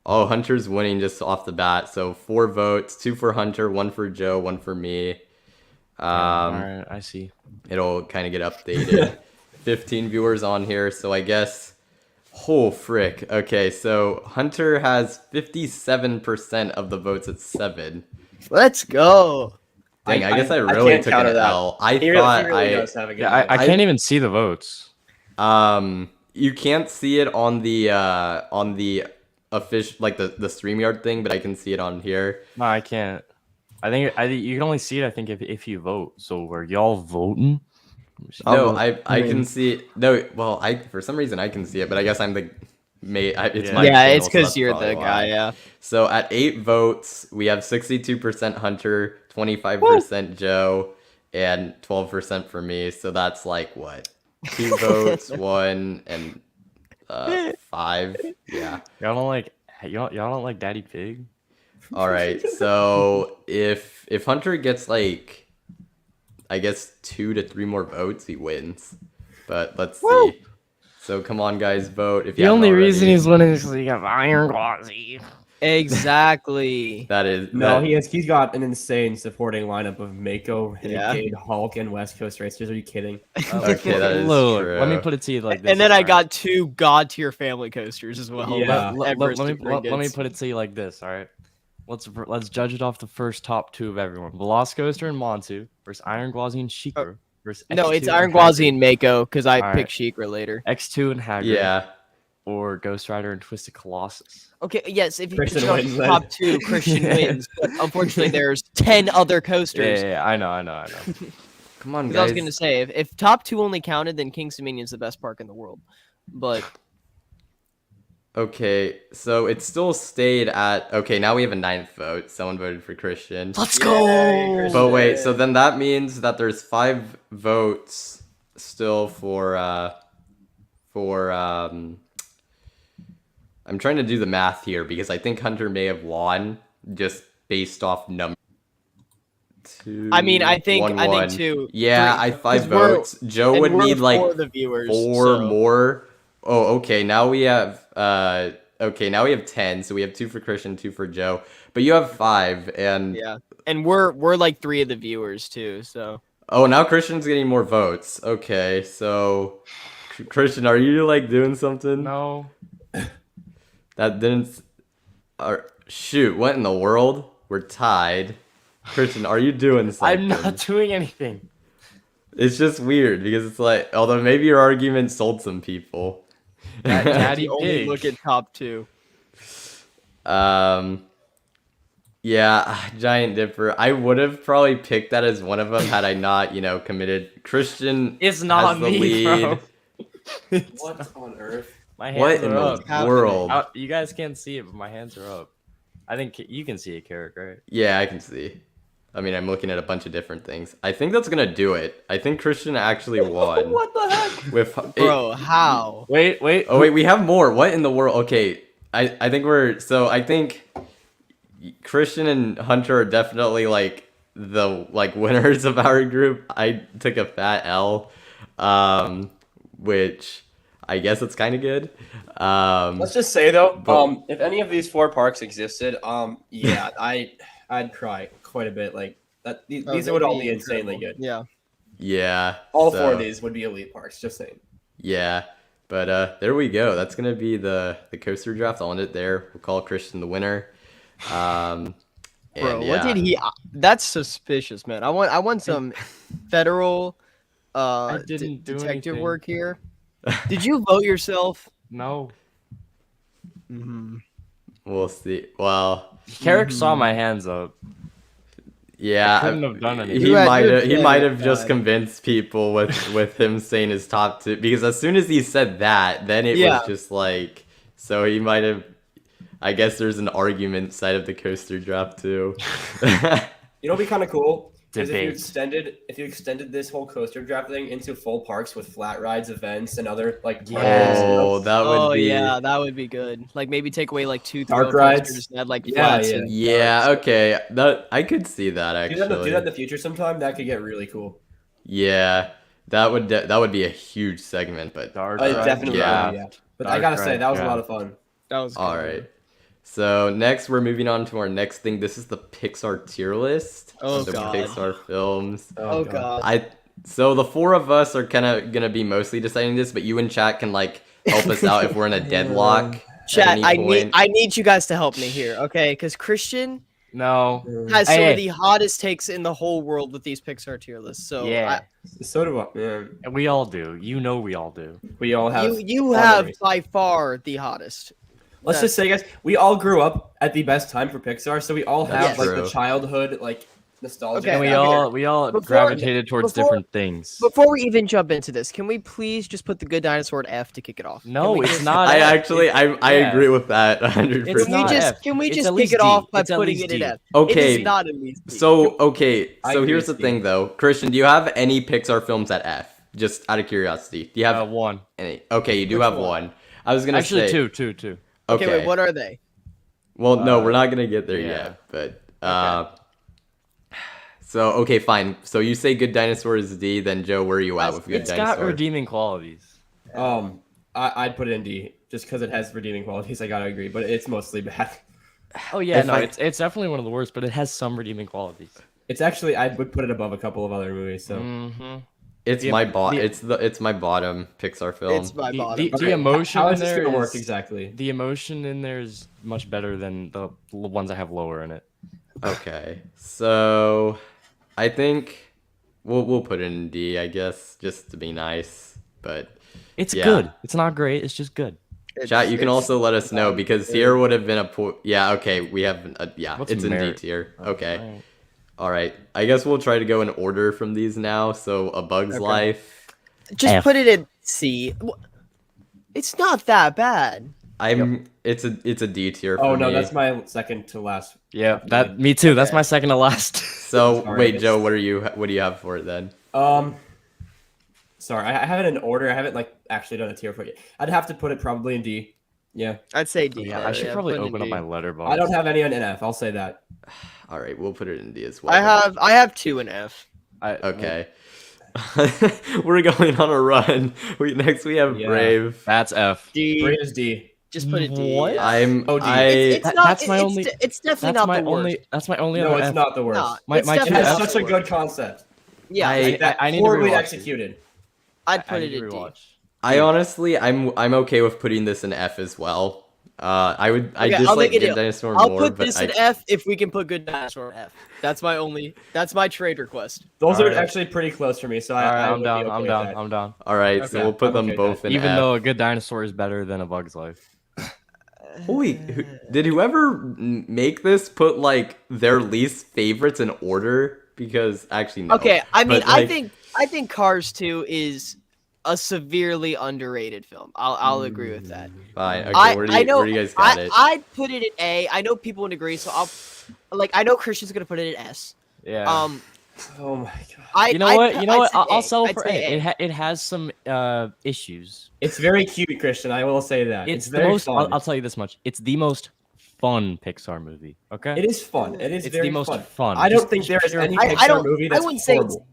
Oh, Hunter's winning just off the bat. So 4 votes, 2 for Hunter, 1 for Joe, 1 for me. All right, I see. It'll kind of get updated. 15 viewers on here, so I guess. Oh frick. Okay, so Hunter has 57% of the votes at 7. Let's go. Dang, I guess I I really can't took counter an that. L. I He thought really I does have a good Yeah, I I- can't even see the votes. you can't see it on the official like the StreamYard thing, but I can see it on here. No, I can't. I think you can only see it. I think if you vote. So were y'all voting? No, I can see it. No, well, for some reason I can see it, but I guess I'm the it's Yeah. my Yeah, channel, it's so because that's you're probably the why. guy. Yeah. So at 8 votes, we have 62% Hunter, 25% Joe, and 12% for me. So that's like what? 2 votes, 1 and 5. Yeah. Y'all don't like Daddy Pig? All right. So if Hunter gets like, I guess 2 to 3 more votes, he wins. But let's Woo! see. So come on, guys, vote. If you The haven't only reason already. he's winning is because he got Iron Gwazi. Exactly. That is No, that- he's got an insane supporting lineup of Mako, Yeah. Renegade, Hulk, and West Coast Racers. Are you kidding? Okay, that is Look, true. let me put it to you like this. And then I alright? got 2 god tier family coasters as well. Yeah. Let Let me put it to you like this. All right, let's judge it off the first top 2 of everyone: Velocicoaster and Montu versus Iron Gwazi and Shikra versus No, X2 it's and Iron Hagrid. Gwazi and Mako because I Alright. picked Sheikra later. X2 and Hagrid. Yeah. Or Ghost Rider and Twisted Colossus. Okay, yes, if you Christian put it off wins the then. top 2, Christian wins. But unfortunately, there's 10 other Yeah, coasters. I know. Come on, 'Cause I was guys. gonna say if top 2 only counted, then King's Dominion's the best park in the world. But Okay, so it still stayed at. Okay, now we have a 9th vote. Someone voted for Christian. let's Yay, go. Christian. But wait, so then that means that there's 5 votes still for I'm trying to do the math here because I think Hunter may have won just based off number. 2. I mean, I think 1, I 1. think 2. Yeah, 3, I 5 'cause we're- votes. Joe and would we're need like 4 of the viewers, 4 so- more. Oh, okay. Now we have okay, now we have 10. So we have 2 for Christian, 2 for Joe. But you have 5 and Yeah, and we're like 3 of the viewers too. So oh, now Christian's getting more votes. Okay. So Christian, are you like doing something? No. That didn't shoot, what in the world? We're tied. Christian, are you doing something? I'm not doing anything. It's just weird because it's like, although maybe your argument sold some people. Daddy you only pig. look at top 2. Yeah, Giant Dipper. I would have probably picked that as one of them had I not, committed. Christian It's not has the me, lead. bro. What on earth? My hands What in are the up. happening? world? You guys can't see it, but my hands are up. I think you can see it, Carrick, right? Yeah, I can see. I mean, I'm looking at a bunch of different things. I think that's gonna do it. I think Christian actually won. What the heck? With Bro, how? Wait. Oh wait, we have more. What in the world? Okay, I think I think Christian and Hunter are definitely like the winners of our group. I took a fat L, which I guess it's kind of good. Let's just say though, but- if any of these 4 parks existed, yeah, I'd cry quite a bit. Like that, these would all be insanely good. Yeah. Yeah, All 4 so- of these would be elite parks. Just saying. Yeah, but there we go. That's gonna be the coaster draft. I'll end it there. We'll call Christian the winner. And Bro, yeah. what did he? That's suspicious, man. I want some federal didn't do detective anything. work here. Did you vote yourself? No. Mm-hmm. We'll see. Well, Carrick saw my hands up. yeah, couldn't have done anything. he You had- might you're have. He dead, might have just God. convinced people with him saying his top 2. Because as soon as he said that, then it Yeah. was just like. So he might have. I guess there's an argument side of the coaster draft too. You know, what'd be kind of cool. Is Debates. if you extended this whole coaster draft thing into full parks with flat rides, events, and other like Oh, that would Oh be. yeah, that would be good. Like maybe take away like 2 Dark thrill rides? coasters and add like Yeah, flats yeah. and Yeah. darks. Okay. That I could see that do that actually. in the future sometime. That could get really cool. Yeah. That would be a huge segment, but Dark It ride definitely yeah. would be, yeah. But I Dark gotta say ride that was a draft. lot of fun. That was all good. right. So next we're moving on to our next thing. This is the Pixar tier list Oh, of the God. Pixar films. Oh god. So the 4 of us are kind of gonna be mostly deciding this, but you and chat can like help us out if we're in a deadlock. at Chat, any point. I need you guys to help me here, okay? Because Christian No. has some Hey. of the hottest takes in the whole world with these Pixar tier lists. So Yeah. So do I. Yeah. And we all do. You know we all do. We all have. you all have memories. by far the hottest. Let's just say, guys, we all grew up at the best time for Pixar, so we all That's have like the true. childhood like nostalgia. Okay, And we okay. all Before- gravitated towards before- different things. Before we even jump into this, can we please just put the Good Dinosaur at F to kick it off? No, Can we it's just- not. I F. actually I yeah. agree with that 100%. It's Can we not just F. can we It's just at kick least it off D. by It's at putting least it D. at F? Okay. It is not at least D. So okay, I so agree here's the with thing you. though, Christian, do you have any Pixar films at F? Just out of curiosity, do you have One. any? Okay, you do Which have one? one. I was gonna Actually, say two. Okay, Okay, wait, what are they? well, no, we're not gonna get there yeah. yet, but so okay, fine. So you say Good Dinosaur is D, then Joe, where are you at with Good It's Dinosaur? got redeeming qualities. I'd put it in D just because it has redeeming qualities. I gotta agree, but it's mostly bad. Oh yeah, If no, I- it's definitely one of the worst, but it has some redeeming qualities. It's actually I would put it above a couple of other movies. So Mm-hmm. It's The- my the- it's my bottom Pixar film. It's my The, bottom. the emotion how in is this there gonna work is- exactly? The emotion in there is much better than the ones I have lower in it. Okay, so I think we'll put it in D, I guess, just to be nice. But It's Yeah. good. It's not great. It's just good. chat, you can also let us know because here would have been a yeah. Okay, we have yeah. What's it's in D merit? tier. Okay, Alright. all right. I guess we'll try to go in order from these now. So A Bug's Okay. Life. Just F. put it in C. It's not that bad. It's a D tier. For Oh no, me. that's my second to last. Yeah, that me too. That's my second to last. So Sorry, wait, it's- Joe, what do you have for it then? Sorry, I have it in order. I haven't like actually done a tier for it yet. I'd have to put it probably in D. Yeah, I'd say D. Yeah, I should probably put it in open up D. my letterbox. I don't have any on NF. I'll say that. All right, we'll put it in D as well. I have 2 in F. Okay. We're going on a run. Next we have Yeah. Brave. That's F. D. Brave is D. Just put it D. What? yeah. Oh, D. It's That- not. that's my only- It's definitely That's not my the worst. only. That's my only. No, other it's F. not the worst. No, My- it's my two It definitely has not such the a worst. good concept. Yeah, I- That I need to horribly rewatch it. executed. I'd put I it need to in D. rewatch. I honestly, I'm okay with putting this in F as well. I Okay, just I'll like make it Good a- Dinosaur I'll more, put but this in F if we can put Good Dinosaur in F. That's my trade request. Those are Alright. actually pretty close for me, so All right, I I'm would be down. okay I'm with down. that. I'm down. all right, so Okay, we'll put I'm them okay with both that. in Even F. though a good dinosaur is better than a Bug's Life. Holy, did whoever make this put like their least favorites in order? Because actually, no. Okay, I mean, But, like, I think Cars 2 is a severely underrated film. I'll agree with that. Fine. Okay, I where do know you guys got it? I'd put it in A. I know people would agree, so I know Christian's gonna put it in S. Yeah. Oh my god. you know I'd what? put- You know I'd what? say I'll A. settle I'd for say A. It has some issues. It's very cute, Christian. I will say that. It's the very most. fun. I'll tell you this much. It's the most fun Pixar movie. Okay. It is fun. It is It's very the most fun. fun. I don't Just- think there is pure- any I Pixar don't- movie I that's wouldn't say it's- horrible.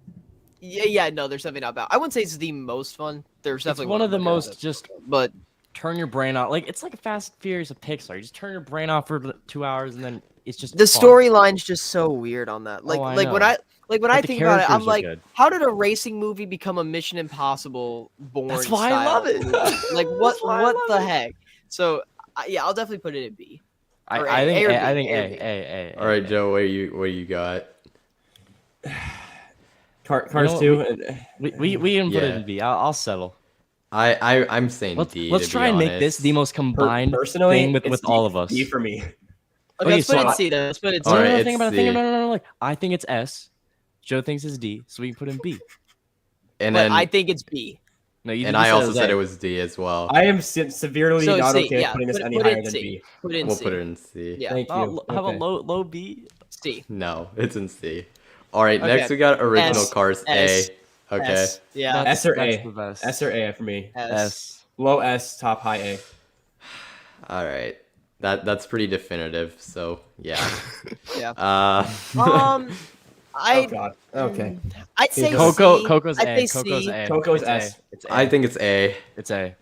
Yeah, no, there's something not bad. I wouldn't say it's the most fun. There's It's definitely one of the I'm most looking at, just but turn your brain off. Like it's like a Fast and Furious of Pixar. You just turn your brain off for 2 hours and then it's just the fun. storyline's just so weird on that. Like Oh, I like when know. when But I the think about it, characters I'm are like, good. how did a racing movie become a Mission Impossible born? That's why I love it. movie? Like what That's why I what love the it. heck? So yeah, I'll definitely put it in B. Or I think A or A. I B, think A or A. B. A. All right, Joe, what you got? Cars know what, 2. and- We can put it Yeah. in B. I'll settle. I'm saying D. Let's to try be and make honest. this the most combined personally, thing with it's all D- of us. D for me. Okay, Okay, let's put it so in C then. Let's put it in C. All No, right, no, it's think about it. C. No. Like I think it's S. Joe thinks it's D, so we can put in B. And But then I think it's B. No, you and you I also said A. it was D as well. I am severely So not C, okay yeah, putting this put- any put it higher in than C. B. Put it in We'll C. put it in C. Yeah, Thank you. Have Okay. a low B. C. No, it's in C. All right, Okay. next we got original S, Cars S, A. Okay. S. Yeah. S or That's A? the best. S or A for me. S. Low S, top high A. All right. That's pretty definitive. So yeah. Yeah. Uh, Oh god. Okay. I'd say Coco. C. Coco's I'd A. say Coco's C. A. Coco's It's S. A. It's A. I think it's A. It's A.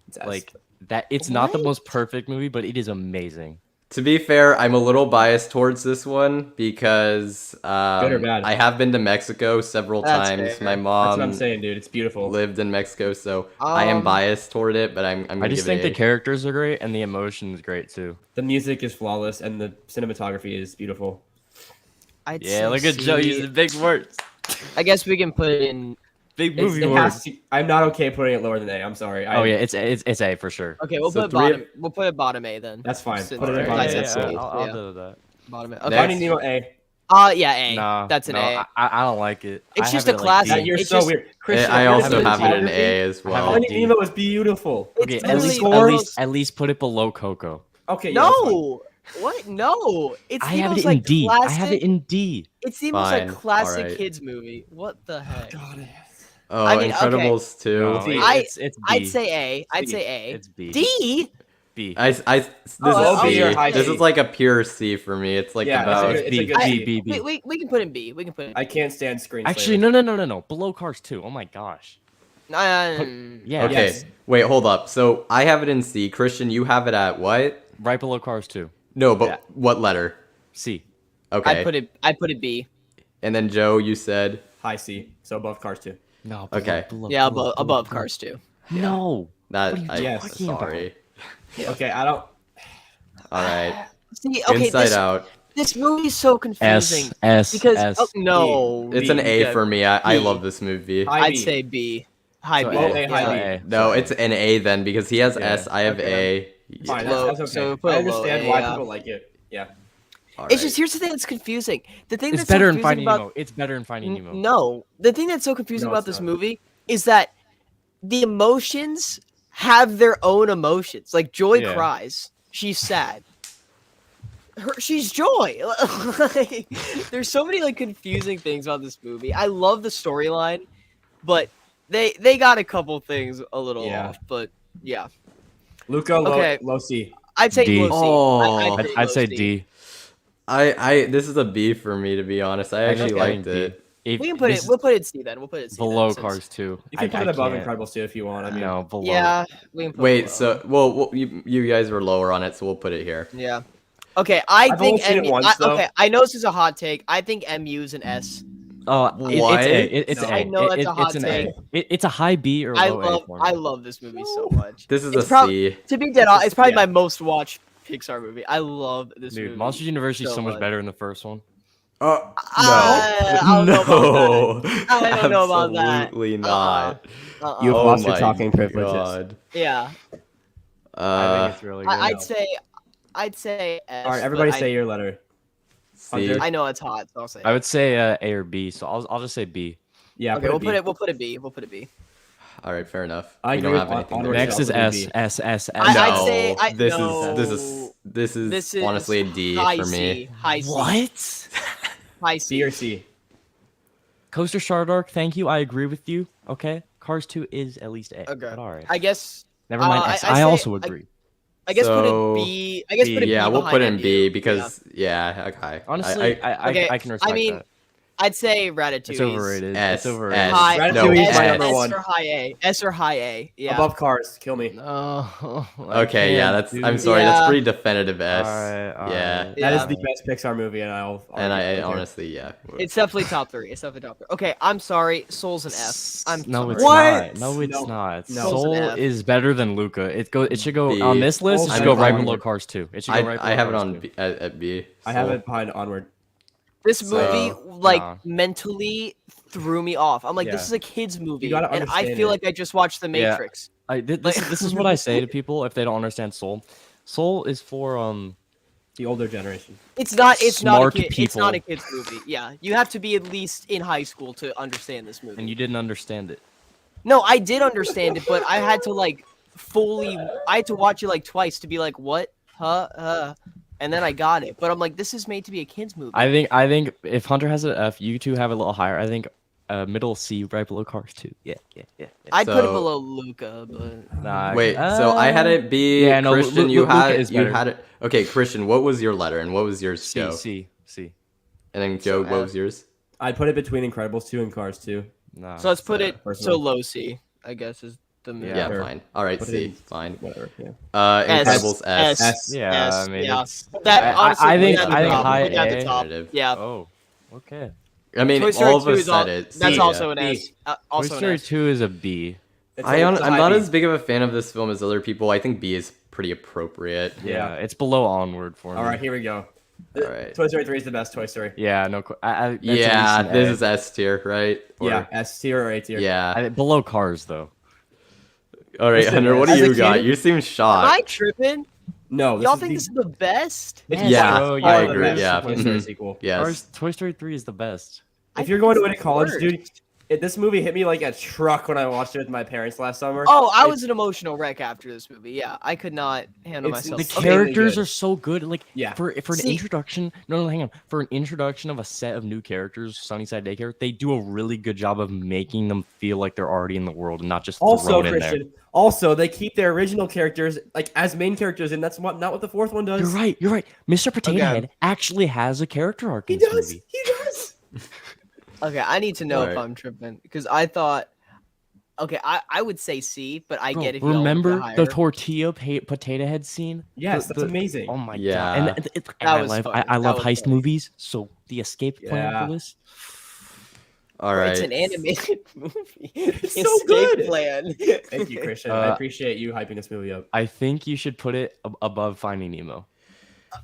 It's S. Like that. It's not the What? most perfect movie, but it is amazing. To be fair, I'm a little biased towards this one because Good or bad? I have been to Mexico several That's times. fair. My That's what I'm mom saying, dude. It's beautiful. lived in Mexico, so I am Um, biased toward it. But I'm I gonna just give think it the characters are great and the emotion is great too. The music is flawless and the cinematography is beautiful. I'd Yeah, say look at C. Joe using big words. I guess we can put it in. Big It's- movie it words. has to- I'm not okay putting it lower than A. I'm sorry. Oh yeah, it's A for sure. Okay, we'll So put three- bottom. We'll put it bottom A then. That's fine. Since Put it in Alright, bottom I A. said C. I'll Yeah. do that. Bottom A. Next. Finding Nemo A. Yeah, A. No, That's an no, A. I don't like it. It's I just have a it at, classic. Like That, D. you're It's so just- weird. Christian, I you're also the have it in cinematography. A as I have it well. in Finding D. Nemo is beautiful. It's Okay, literally score- at least put it below Coco. Okay. Yeah, that's fine. No. What? No. It's I the have most it in like D. I classic. have it in D. It's the most like Fine, classic alright. kids movie. What the heck? God, Oh, I mean, okay. Incredibles 2. No, D. it's B. I'd say A. I'd B. say A. It's B. D. B. This Oh, is B C. or high This C? is like a pure C for me. It's like Yeah, about. it's a B, good B, C. B, B. We can put in B. We can put in. I can't stand screen. Actually, no. Below Cars 2. Oh my gosh. Yeah. Yeah. Okay, Yes. wait, hold up. So I have it in C. Christian, you have it at what? Right below Cars 2. No, but Yeah. what letter? C. Okay. I put it B. And then Joe, you said. High C. So above Cars 2. No. Okay. Yeah, above Cars 2. No. That What are you I Yes. talking about? sorry. Okay, I don't. All right. See, okay, Inside this, Out. this movie's so confusing. S. Because S. no, It's an A yeah, for me. I B. love this movie. High I'd B. say B. High So B. Low A, A, high yeah. B. No, it's an A then because he has Yeah, S. I have okay. A. Fine, Low- that's okay. so put I a low understand A, why yeah. people like it. Yeah. All It's right. just here's the thing that's confusing. The thing It's that's better so in confusing Finding about Nemo. It's better in Finding Nemo. no, the thing that's so confusing No, about it's this not. movie is that the emotions have their own emotions. Like Joy Yeah. cries, she's sad. She's Joy. Like, there's so many like confusing things about this movie. I love the storyline, but they got a couple things a little Yeah. off. But yeah, Luca, Okay. low C. I'd say D. low C. Oh. I'd say D. This is a B for me, to be honest. I actually think liked B. it. If We can put this it. is We'll put it C then. We'll put it C below then, since- Cars 2. You can put it above can't. Incredibles 2 if you want. I mean, No, below. Yeah, we can put Wait, below. so well, you guys were lower on it, so we'll put it here. Yeah. Okay, I I've think only seen it MU once, though. okay, I know this is a hot take. I think MU is an S. What? It's A. It's No. A. I know that's a hot it's an take. A. It's a high B or I low A for me. I love this movie so much. This is It's a prob- C. To be dead honest, it's probably yeah. my most watched Pixar movie. I love this movie. Dude, Monsters University is so much much. better than the first one. I don't know about that. I don't know about that. Absolutely not. You've Oh lost your my talking privileges. God. Yeah, I think it's really good. I'd say S. All right, everybody but say your letter. C. I know it's hot, so I'll say. I would say A or B, so I'll just say B. Yeah, Okay, we'll B. put it. We'll put it B. We'll put it B. All right, fair enough. I We don't agree have with anything. Onward. there. Next is I'll put S. B. S. S. I- S. I'd No, say- this is This is honestly a D high for me. C, high C. What? High C C. or C? Coaster Star Dark, thank you. I agree with you. Okay. Cars 2 is at least A. Okay. But all right. I guess. Never mind I S. say- I also agree. I guess put So, it B. I guess put it B. Yeah, we'll put it in behind B MU. because yeah, okay. Honestly, Okay, I can respect I mean, that. I'd say Ratatouille. It's overrated. S, It's overrated. S. High, Ratatouille No, is my S. number one. or high A. S or high A. Yeah. Above Cars, kill me. No. Okay, yeah, that's. I'm sorry, Yeah. that's pretty definitive S. Alright, yeah, alright. That is Yeah. the best Pixar movie, and I'll. and I okay. honestly, yeah. It's definitely top 3. It's definitely top 3. Okay, I'm sorry. Soul's an F. I'm no, sorry. it's What? not. No, it's No. not. No. Soul It's an F. is better than Luca. It should go B. on this list. It I'm should go right fine. below Cars 2. It should go right below I have it Cars on 2. B, at B. I have so- it behind Onward. This So, movie, like, nah. mentally threw me off. I'm like, this Yeah. is a kid's movie, gotta and I understand feel it. like I just watched The Yeah. Matrix. This is what I say to people if they don't understand Soul. Soul is for The older generation. It's not. It's not a Smart kid. It's not a people. kid's movie. Yeah, you have to be at least in high school to understand this movie. and you didn't understand it. No, I did understand it, but I had to like fully. I had to watch it like twice to be like, what? And then I got it. But I'm like, this is made to be a kid's movie. I think if Hunter has an F, you two have it a little higher. I think middle C, right below Cars 2. Yeah. I'd put it So- below Luca, but Nah, Wait, so I had it B. yeah, no, Christian, you Luca had is you better. had it. Okay, Christian, what was your letter and what was yours, C, Joe? C. And then Joe, So what F. was yours? I'd put it between Incredibles 2 and Cars 2. Nah. so let's put it personally. so low C. I guess is the middle. Yeah, sure. fine. All right, Put it C, in- fine. Whatever. Yeah. S, Incredibles S. S. Yeah, S, I mean, yeah. it's- That honestly, I put think it at the I think top, high put it at the A. top. Definitive. Yeah. Oh, okay. I mean, Toy Story all of 2 us is al- said it. That's C, also yeah. an S. Toy Also an Story S. 2 is a B. It's I'm a high not B. as big of a fan of this film as other people. I think B is pretty appropriate. Yeah, it's below Onward for me. All right, here we go. All right. Toy Story 3 is the best Toy Story. Yeah, no. That's at least Yeah, an this A. is S tier, right? Or- Yeah, S tier or A tier. Yeah. Below Cars though. All right, Listen, Hunter, what do as a you got? kid- You seem Am I shocked. tripping? No, Y'all is think the- this is the best? it's Yeah, by I far the agree, best yeah. Toy Story Mhm. sequel. Yes. Toy Story 3 is the best. If you're going to a college, Word. dude, this movie hit me like a truck when I watched it with my parents last summer. Oh, I It's- was an emotional wreck after this movie. Yeah, I could not handle It's myself. The Okay, characters good. are so good. Like Yeah. for an See- introduction. No, hang on. For an introduction of a set of new characters, Sunnyside Daycare, they do a really good job of making them feel like they're already in the world and not just Also, thrown in there. Christian. Also, they keep their original characters like as main characters, and that's not what the fourth one does. You're right. Mr. Potato Okay. Head actually has a character arc He in this does. movie. He does. Okay, I need to know if Alright. I'm tripping because I thought. Okay, I would say C, but I Bro, get if y'all would remember put higher. the tortilla potato head scene? Yes, The- that's amazing. Oh my Yeah. god! And That I was love funny. I That love was heist funny. movies, so the escape plan Yeah. for this. All Bro, right. It's an animated movie. It's so Escape good. Plan. Thank you, Christian. I appreciate you hyping this movie up. I think you should put it above Finding Nemo.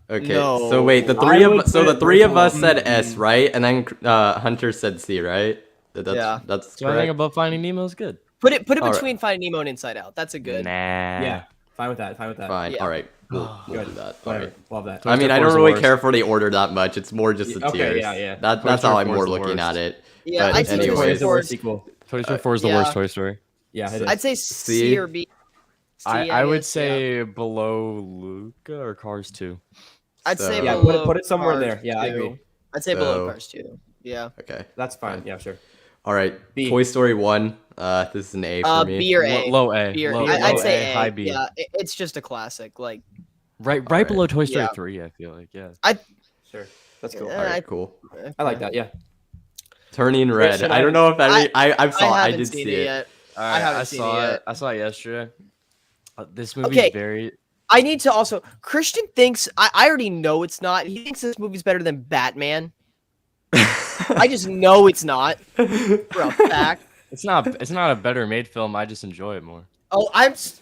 Okay. No. So wait, the I three would of so put the it three of below- us said S, right? And then Hunter said C, right? That's Yeah. that's So I think correct. above Finding Nemo is good. Put it Alright. between Finding Nemo and Inside Out. That's a good. Nah. Yeah, fine with that. Fine with that. Fine. Yeah. All right. We'll Good. do that. All Whatever. right. Love that. I mean, Toy I Story don't 4's the really worst. care for the order that much. It's more just the Okay, tiers. yeah, yeah. That's Toy how Story I'm 4 is more the looking worst. at it. Yeah, But I'd say anyways. Toy Toy Story is the 4 worst is- sequel. Toy Story 4 is the yeah. worst Toy Story. Yeah, it is. I'd say C. C or B. C, I would guess, say below Luca or Cars 2. I'd say So- Yeah, below put it somewhere in Cars there. Yeah, I 2. agree. I'd say below So- Cars 2. Yeah. Okay. That's fine. Yeah, sure. All right. B. Toy Story 1. This is an A for me. B or A. Low A. B or Low, I'd low say A. high B. Yeah, it's just a classic. Like Right Alright. below Toy Story Yeah. 3, I feel like, yeah. Sure. That's cool. Yeah, All right, cool. I like that. Yeah. Turning red. Christian, I don't know if I saw. I haven't did seen see it. yet. Alright, haven't seen it yet. I saw it yesterday. This movie's Okay. very. I need to also. Christian thinks I already know it's not. He thinks this movie's better than Batman. I just know it's not for a fact. It's not a better made film. I just enjoy it more. Oh, that's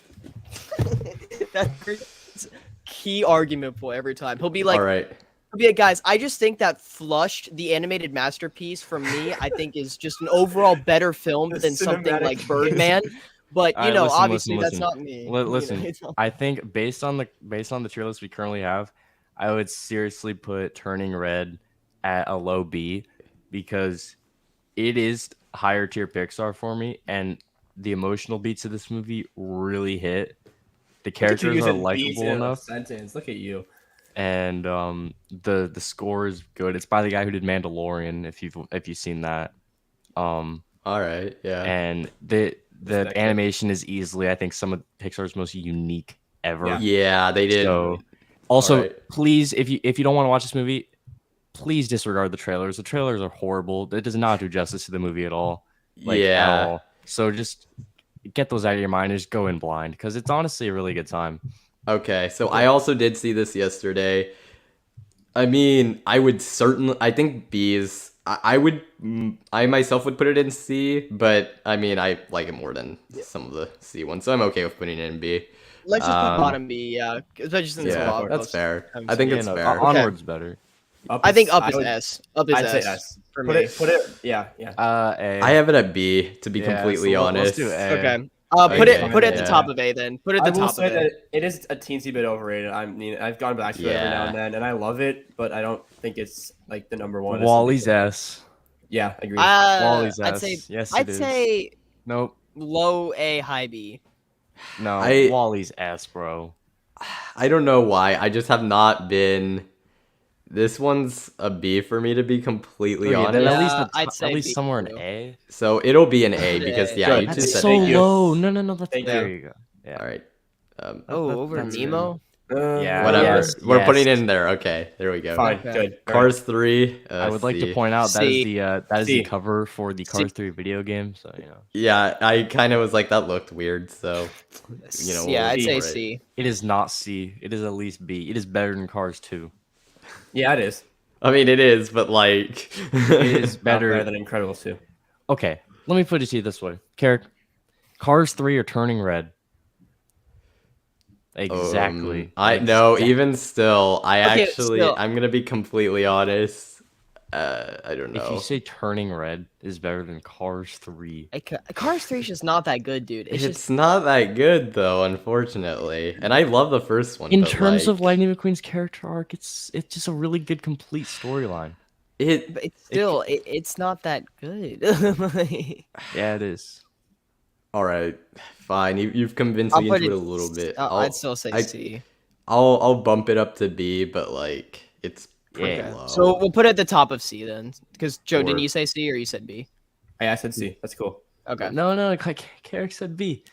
Christian's key argument point every time. He'll be like, All right. guys, I just think that Flushed, the animated masterpiece, for me, I think is just an overall better film The than something cinematic like Birdman. But you Alright, know, listen, obviously listen, that's listen. not me. Listen, It's not- I think based on the tier list we currently have, I would seriously put Turning Red at a low B because it is higher tier Pixar for me, and the emotional beats of this movie really hit. The characters are likable enough, Sentence. Look at you. and the score is good. It's by the guy who did Mandalorian, if you've seen that. All right. Yeah. And the Respect it. animation is easily, I think, some of Pixar's most unique ever. Yeah, they did. So, also, Alright. please, if you don't want to watch this movie, please disregard the trailers. The trailers are horrible. It does not do justice to the movie at all. At Yeah. all. So just get those out of your mind and just go in blind because it's honestly a really good time. Okay, so I also did see this yesterday. I mean, I think B is. I myself would put it in C, but I mean, I like it more than some of the C ones, so I'm okay with putting it in B. Let's just put Um, bottom B, yeah. Especially since it's a Yeah, lot that's close. fair. I'm I think sorry. it's Yeah, no, fair. Onward's better. I think up is would- S. Up is I'd S. say S. For Put me. it. Yeah. A. I have it at B, to be Yeah, completely so honest. let's do A. Okay. Put Okay, it at the yeah. top of A then. Put it I at the will top say of that A. it is a teensy bit overrated. I mean, I've gone back to it every now and then, and I love it, but I don't think it's like the number one. Wally's S. Yeah, agree. Wally's I'd S. say Yes, I'd it is. say Nope. low A, high B. No, I- Wally's S, bro. I don't know why. I just have not been. This one's a B for me, to be completely Okay, then honest. I'd say at least B somewhere in too. A. So it'll be an A Put it because A. yeah, Good. you That's two That's said so A. Thank you. low. No. That's Thank there you. you go. Yeah. All right. Oh, over that's Nemo? Yeah, Whatever. yes, We're yes. putting it in there. Okay, there we go. Fine, Okay. good. Cars 3. I would like C. to point out that C. is the C. cover for the C. Cars 3 video game. So Yeah, I kind of was like, that looked weird. So, you know, Yeah, I'd we'll say go for it. C. it is not C. It is at least B. It is better than Cars 2. Yeah, it is. I mean, it is, but like, It is Not better. than Incredibles 2. Okay, let me put it to you this way, Carrick. Cars 3 are turning red. Exactly. I know. Exact- Even still, Okay, actually, still- I'm gonna be completely honest. I don't If you know. say turning red is better than Cars 3, Cars 3 is just not that good, dude. It's It's just not that good though, unfortunately. And I love the first one. in but, terms of like, Lightning McQueen's character arc, it's just a really good complete storyline. it. but it's still it's not that good. Like, Yeah, it is. All right, fine. You've convinced I'll me put into it a little bit. I'd still say I- C. I'll bump it up to B, but like it's pretty Yeah. low. So we'll put it at the top of C then. Because Joe, didn't Or- you say C or you said B? I said C. That's cool. Okay. No, Carrick said B.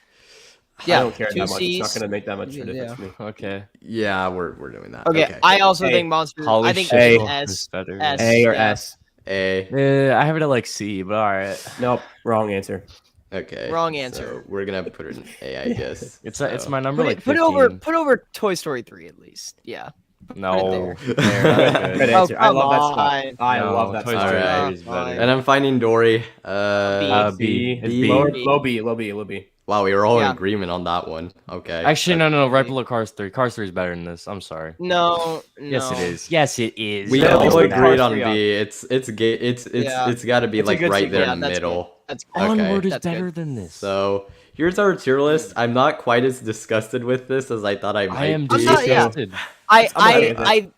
Yeah. I don't care that 2 much. It's not Cs. going to make that much of a Yeah. difference to me. Okay. yeah, we're doing that. Okay. I also A. think Monster. Holy I think shit, A. is S. better. S. A or yeah. S? A. I have it at like C, but all right. Nope. Wrong answer. Okay. Wrong answer. So we're gonna put it in A, I guess. It's So- my number Put like it, 15. put over Toy Story 3 at least. Yeah. No. there. There, Good Oh, answer. I love that come stuff. on. I No, love that Toy stuff. Story Alright. is better. And I'm finding Dory. B. It's B. Low B. B. Wow, we were all Yeah. in agreement on that one. Okay. Actually, no, right below Cars 3. Cars 3 is better than this. I'm sorry. No. Yes, it no. is. Yes, it is. We Yeah, all we put agreed Cars on 3 B. on. It's got to be It's a like good right sequel. there Yeah, in the that's middle. That's Onward is That's better good. than this. So here's our tier list. I'm not quite as disgusted with this as I thought I might I am be. I'm not- yeah. disgusted. I I'm okay with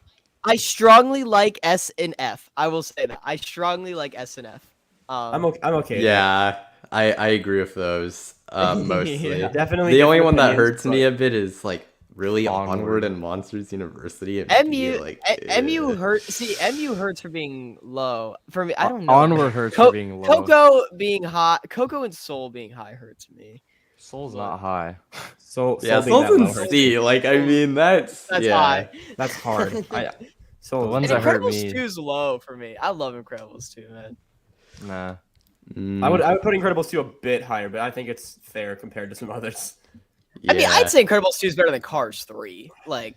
I strongly like S and F. I will say that. I strongly like S and F. I'm okay. with Yeah, I agree with those mostly. Yeah. that. Definitely. The only different one that opinions, hurts me but- a bit is like really Onward. Onward and Monsters University. And MU B, like, MU eh. hurts. See, MU hurts for being low. For me, I don't know. Onward hurts Co- for being low. Coco being high. Coco and Soul being high hurts me. Soul's not high. So Yeah, being that Soul's low in hurts. C. Like, I mean, that's That's yeah. high. That's hard. So The ones And that hurt Incredibles me. 2 is low for me. I love Incredibles 2, man. Nah. I would put Incredibles 2 a bit higher, but I think it's fair compared to some others. I mean, Yeah. I'd say Incredibles 2 is better than Cars 3. Like,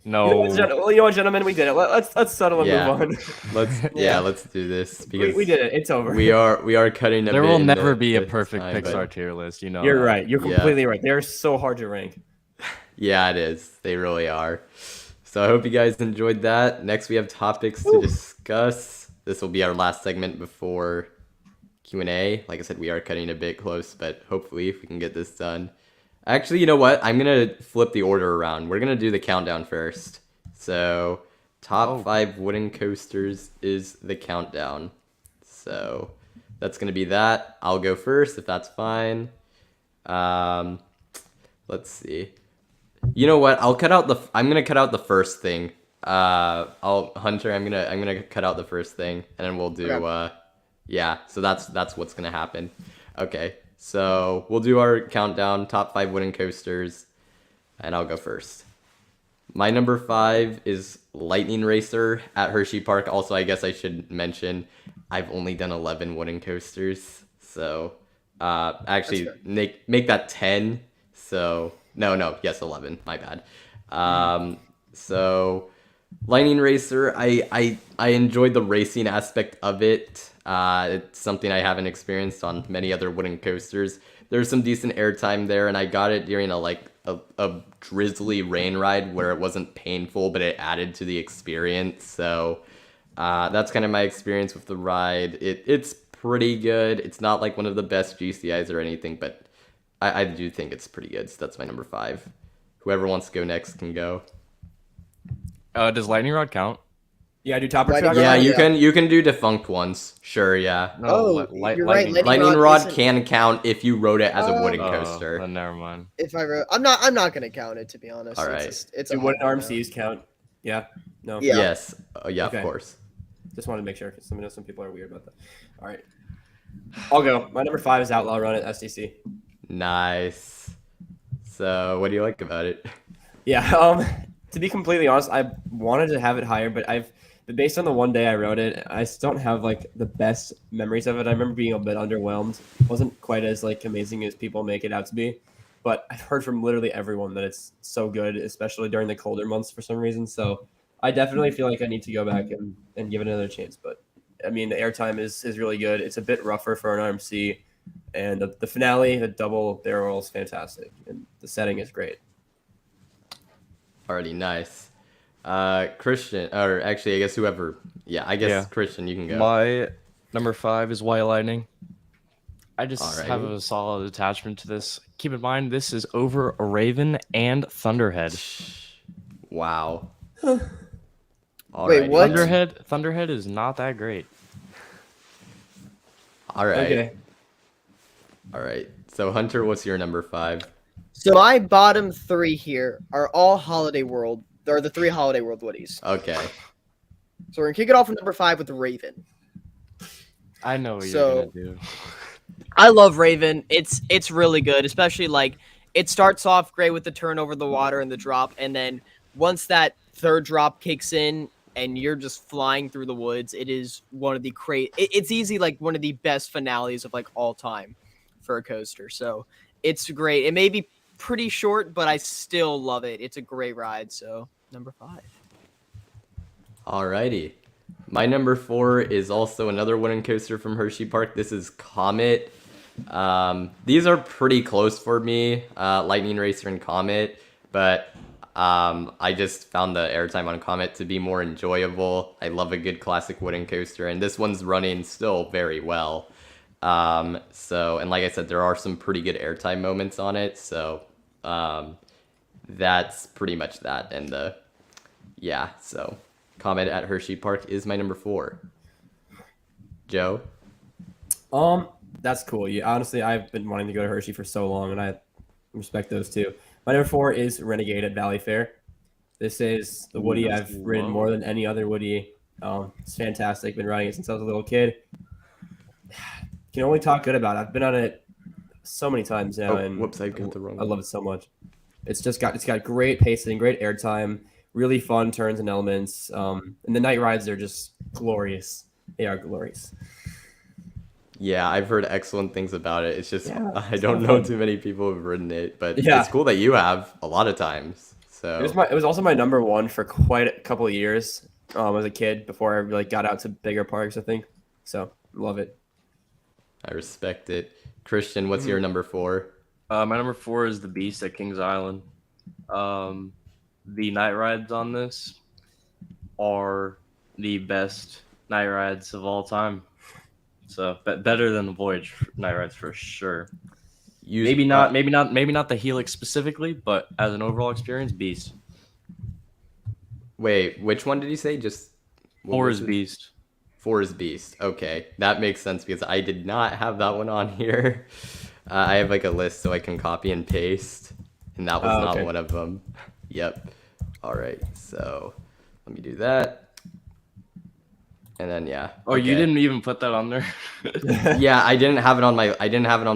No. You know what, gentlemen, we did it. Let's settle and Yeah. move on. Let's do this because we did it. It's over. we are cutting a There bit will in never the- be a the perfect time, but- Pixar tier list. You know. You're that. right. You're Yeah. completely right. They're so hard to rank. Yeah, it is. They really are. So I hope you guys enjoyed that. Next, we have topics to discuss. This will be our last segment before Q&A. Like I said, we are cutting a bit close, but hopefully if we can get this done. Actually, you know what? I'm going to flip the order around. We're going to do the countdown first. So top 5 wooden coasters is the countdown. So that's going to be that. I'll go first if that's fine. Let's see. You know what? I'm gonna cut out the first thing. Hunter, I'm gonna cut out the first thing, and then we'll do yeah. So that's what's gonna happen. Okay, so we'll do our countdown, top 5 wooden coasters, and I'll go first. My number 5 is Lightning Racer at Hershey Park. Also, I guess I should mention I've only done 11 wooden coasters, so actually make that 10. So. No, yes, 11. My bad. So, Lightning Racer, I enjoyed the racing aspect of it. It's something I haven't experienced on many other wooden coasters. There's some decent airtime there, and I got it during a drizzly rain ride where it wasn't painful, but it added to the experience. So, that's kind of my experience with the ride. It's pretty good. It's not like one of the best GCIs or anything, but I do think it's pretty good, so that's my number 5. Whoever wants to go next can go. Does Lightning Rod count? Yeah, do top Lightning track. Rod, Yeah, yeah. you can do defunct ones. Sure, yeah. No, Oh, you're right, Lightning Rod isn't- can count if you rode it as a wooden Oh, coaster. then never mind. if I wrote, I'm not gonna count it, to be honest. All It's right. just- it's Do a wooden hard one, RMCs count? Yeah. No. Yeah. Yes. Yeah, Okay. of course. Just wanted to make sure because I know some people are weird about that. All right. I'll go. My number 5 is Outlaw Run at SDC. Nice. So, what do you like about it? Yeah. To be completely honest, I wanted to have it higher, but based on the one day I rode it, I just don't have like the best memories of it. I remember being a bit underwhelmed. It wasn't quite as like amazing as people make it out to be, but I've heard from literally everyone that it's so good, especially during the colder months for some reason. So I definitely feel like I need to go back and give it another chance. But I mean, the airtime is really good. It's a bit rougher for an RMC, and the finale, the double barrel is fantastic, and the setting is great. Already nice. Christian, or actually, I guess whoever. Yeah, I guess Yeah. Christian, you can go. My number 5 is White Lightning. I just Alrighty. have a solid attachment to this. Keep in mind, this is over a Raven and Thunderhead. Wow. Wait, Alrighty. what? Thunderhead is not that great. All right. Okay. All right. So Hunter, what's your number 5? So my bottom 3 here are all Holiday World. They're the 3 Holiday World Woodies. Okay. So we're gonna kick it off with number 5 with the Raven. I know what So- you're gonna do. I love Raven. It's really good, especially like it starts off great with the turn over the water and the drop, and then once that third drop kicks in and you're just flying through the woods, it is one of the it's easy like one of the best finales of like all time for a coaster. So it's great. It may be pretty short, but I still love it. It's a great ride. So number 5. Alrighty. My number 4 is also another wooden coaster from Hershey Park. This is Comet. These are pretty close for me, Lightning Racer and Comet, but I just found the airtime on Comet to be more enjoyable. I love a good classic wooden coaster, and this one's running still very well. So, and like I said, there are some pretty good airtime moments on it, so that's pretty much that. And yeah, so Comet at Hershey Park is my number 4. Joe? That's cool. Yeah, honestly, I've been wanting to go to Hershey for so long, and I respect those too. My number 4 is Renegade at Valley Fair. This is the Woody that's I've ridden more than any other Woody. It's fantastic. Been riding it since I was a little kid. Can only talk good about it. I've been on it so many times now, and whoops, I got the wrong I love it so much. It's got great pacing, great airtime, really fun turns and elements. And the night rides are just glorious. They are glorious. Yeah, I've heard excellent things about it. It's just Yeah, I it's don't so know fun. too many people who've ridden it, but Yeah. it's cool that you have a lot of times. So It was also my number one for quite a couple of years as a kid before I really got out to bigger parks, I think. So love it. I respect it. Christian, what's your number 4? My number 4 is the Beast at Kings Island. The night rides on this are the best night rides of all time. So better than the Voyage night rides for sure. Maybe not the Helix specifically, but as an overall experience, Beast. Wait, which one did you say? Just what 4 was is it? Beast. 4 is Beast. Okay, that makes sense because I did not have that one on here. I have like a list so I can copy and paste, and that was not okay. one of them. Yep. All right, so let me do that. And then yeah. Oh, you didn't even put that on there? Yeah, I didn't have it on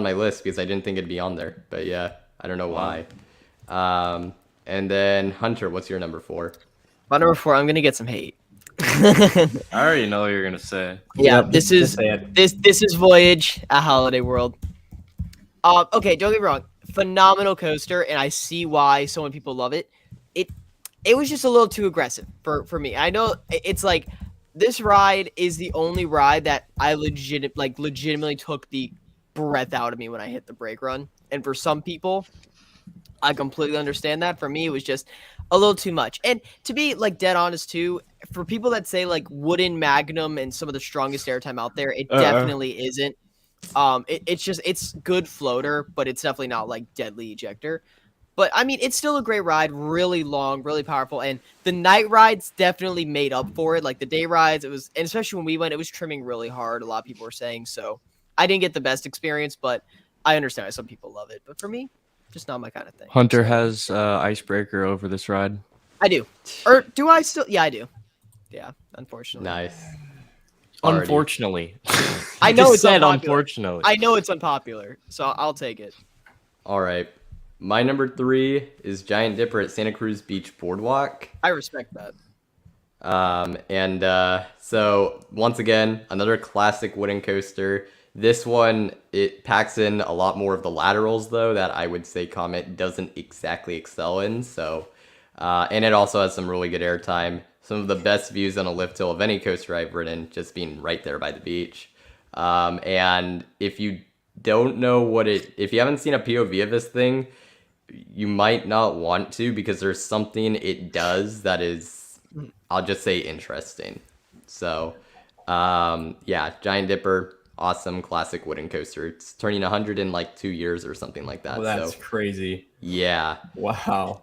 my list because I didn't think it'd be on there. But yeah, I don't know why. And then Hunter, what's your number 4? My number 4, I'm gonna get some hate. I already know what you're gonna say. Yeah, Yep, this just is say it. this is Voyage at Holiday World. Okay, don't get me wrong, phenomenal coaster, and I see why so many people love it. It was just a little too aggressive for me. I know it's like this ride is the only ride that I legitimately took the breath out of me when I hit the brake run, and for some people, I completely understand that. For me, it was just a little too much. And to be like dead honest too, for people that say like Wooden Magnum and some of the strongest airtime out there, it definitely isn't. It's good floater, but it's definitely not like deadly ejector. But I mean, it's still a great ride, really long, really powerful, and the night rides definitely made up for it. Like the day rides, and especially when we went, it was trimming really hard. A lot of people were saying so. I didn't get the best experience, but I understand why some people love it. But for me, just not my kind of thing. Hunter has Icebreaker over this ride. I do. Or do I still? Yeah, I do. Yeah, unfortunately. Nice. Unfortunately. I know Just it's said unpopular. unfortunately. I know it's unpopular, so I'll take it. All right. My number 3 is Giant Dipper at Santa Cruz Beach Boardwalk. I respect that. So once again, another classic wooden coaster. This one, it packs in a lot more of the laterals though that I would say Comet doesn't exactly excel in. So, and it also has some really good airtime. Some of the best views on a lift hill of any coaster I've ridden, just being right there by the beach. And if you don't know if you haven't seen a POV of this thing, you might not want to because there's something it does that is, I'll just say, interesting. So, yeah, Giant Dipper, awesome classic wooden coaster. It's turning 100 in like 2 years or something like that. Oh, that's so, crazy. yeah. Wow.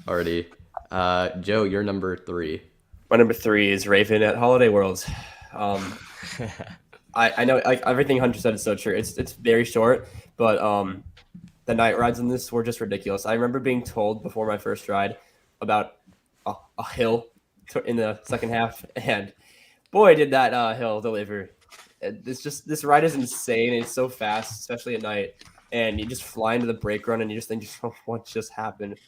Already. Joe, you're number 3. My number 3 is Raven at Holiday World. I know like everything Hunter said is so true. It's very short, but the night rides in this were just ridiculous. I remember being told before my first ride about a hill in the second half, and boy, did that hill deliver. This ride is insane. It's so fast, especially at night, and you just fly into the brake run, and you just think, what just happened?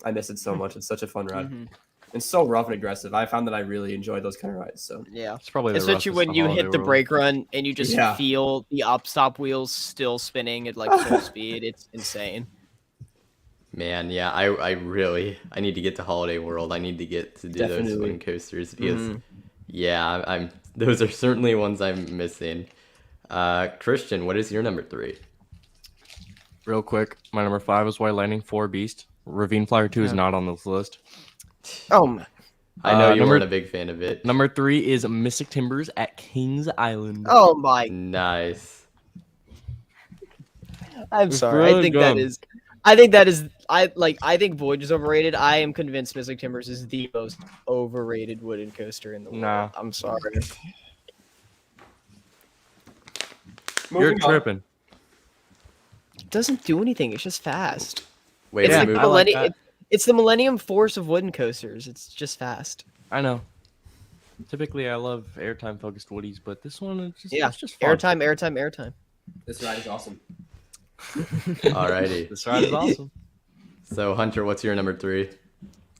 I miss it so much. It's such a fun ride. Mm-hmm. It's so rough and aggressive. I found that I really enjoy those kind of rides. So Yeah, It's probably the especially roughest when on you Holiday hit the World. brake run and you just Yeah. feel the up-stop wheels still spinning at like full speed. It's insane. Man, yeah, I need to get to Holiday World. I need to get to do those Definitely. wooden coasters because, yeah, those are certainly ones I'm missing. Christian, what is your number 3? Real quick, my number 5 is White Lightning 4 Beast. Ravine Flyer 2 is not on this list. Oh my. I know you number- weren't a big fan of it. Number 3 is Mystic Timbers at Kings Island. Oh my. Nice. I'm It's sorry. really I think dumb. I think Voyage is overrated. I am convinced Mystic Timbers is the most overrated wooden coaster in the world. Nah. I'm sorry. You're Moving on. tripping. It doesn't do anything. It's just fast. Wait, It's Yeah, like move- I like Millennium. that. It's the Millennium Force of wooden coasters. It's just fast. I know. Typically, I love airtime focused woodies, but this one is just, Yeah. it's just fun. Airtime. This ride is awesome. Alrighty. This ride is awesome. So Hunter, what's your number 3?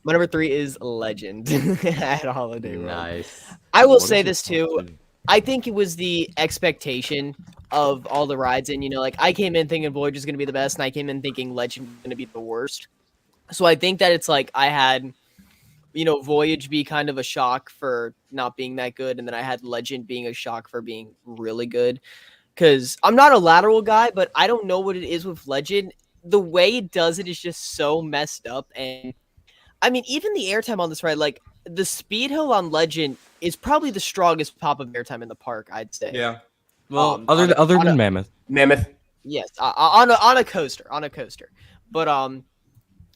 My number 3 is Legend at Holiday World. Nice. I will What say is this your too. top two? I think it was the expectation of all the rides, and like I came in thinking Voyage is going to be the best, and I came in thinking Legend was going to be the worst. So I think that it's like I had, Voyage be kind of a shock for not being that good, and then I had Legend being a shock for being really good. Because I'm not a lateral guy, but I don't know what it is with Legend. The way it does it is just so messed up, and I mean, even the airtime on this ride, like the speed hill on Legend is probably the strongest pop of airtime in the park, I'd say. Yeah. Well, Other than Mammoth. Mammoth. Yes, on a coaster, but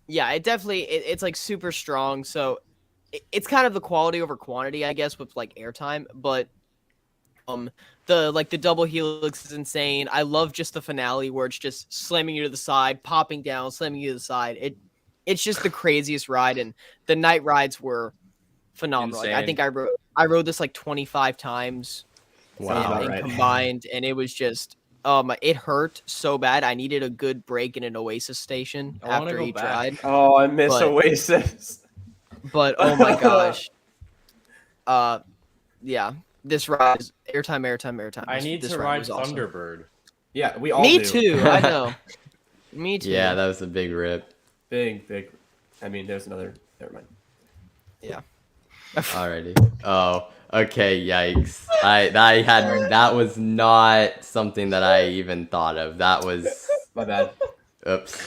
yeah, it definitely it's like super strong. So it's kind of the quality over quantity, I guess, with like airtime. But the double helix is insane. I love just the finale where it's just slamming you to the side, popping down, slamming you to the side. It's just the craziest ride, and the night rides were phenomenal. Like, I Insane. think I rode this like 25 times. Wow. and Right. combined, and it was just it hurt so bad. I needed a good break in an Oasis station I wanna after go each back. ride. Oh, I miss But- Oasis. But oh my gosh, yeah, this ride is airtime. I need This to ride ride was awesome. Thunderbird. Yeah, we all Me do. too. I know. Me too. Yeah, that was a big rip. Big. I mean, there's another. Never mind. Alrighty. Oh, okay. Yikes. That was not something that I even thought of. That was My bad. oops.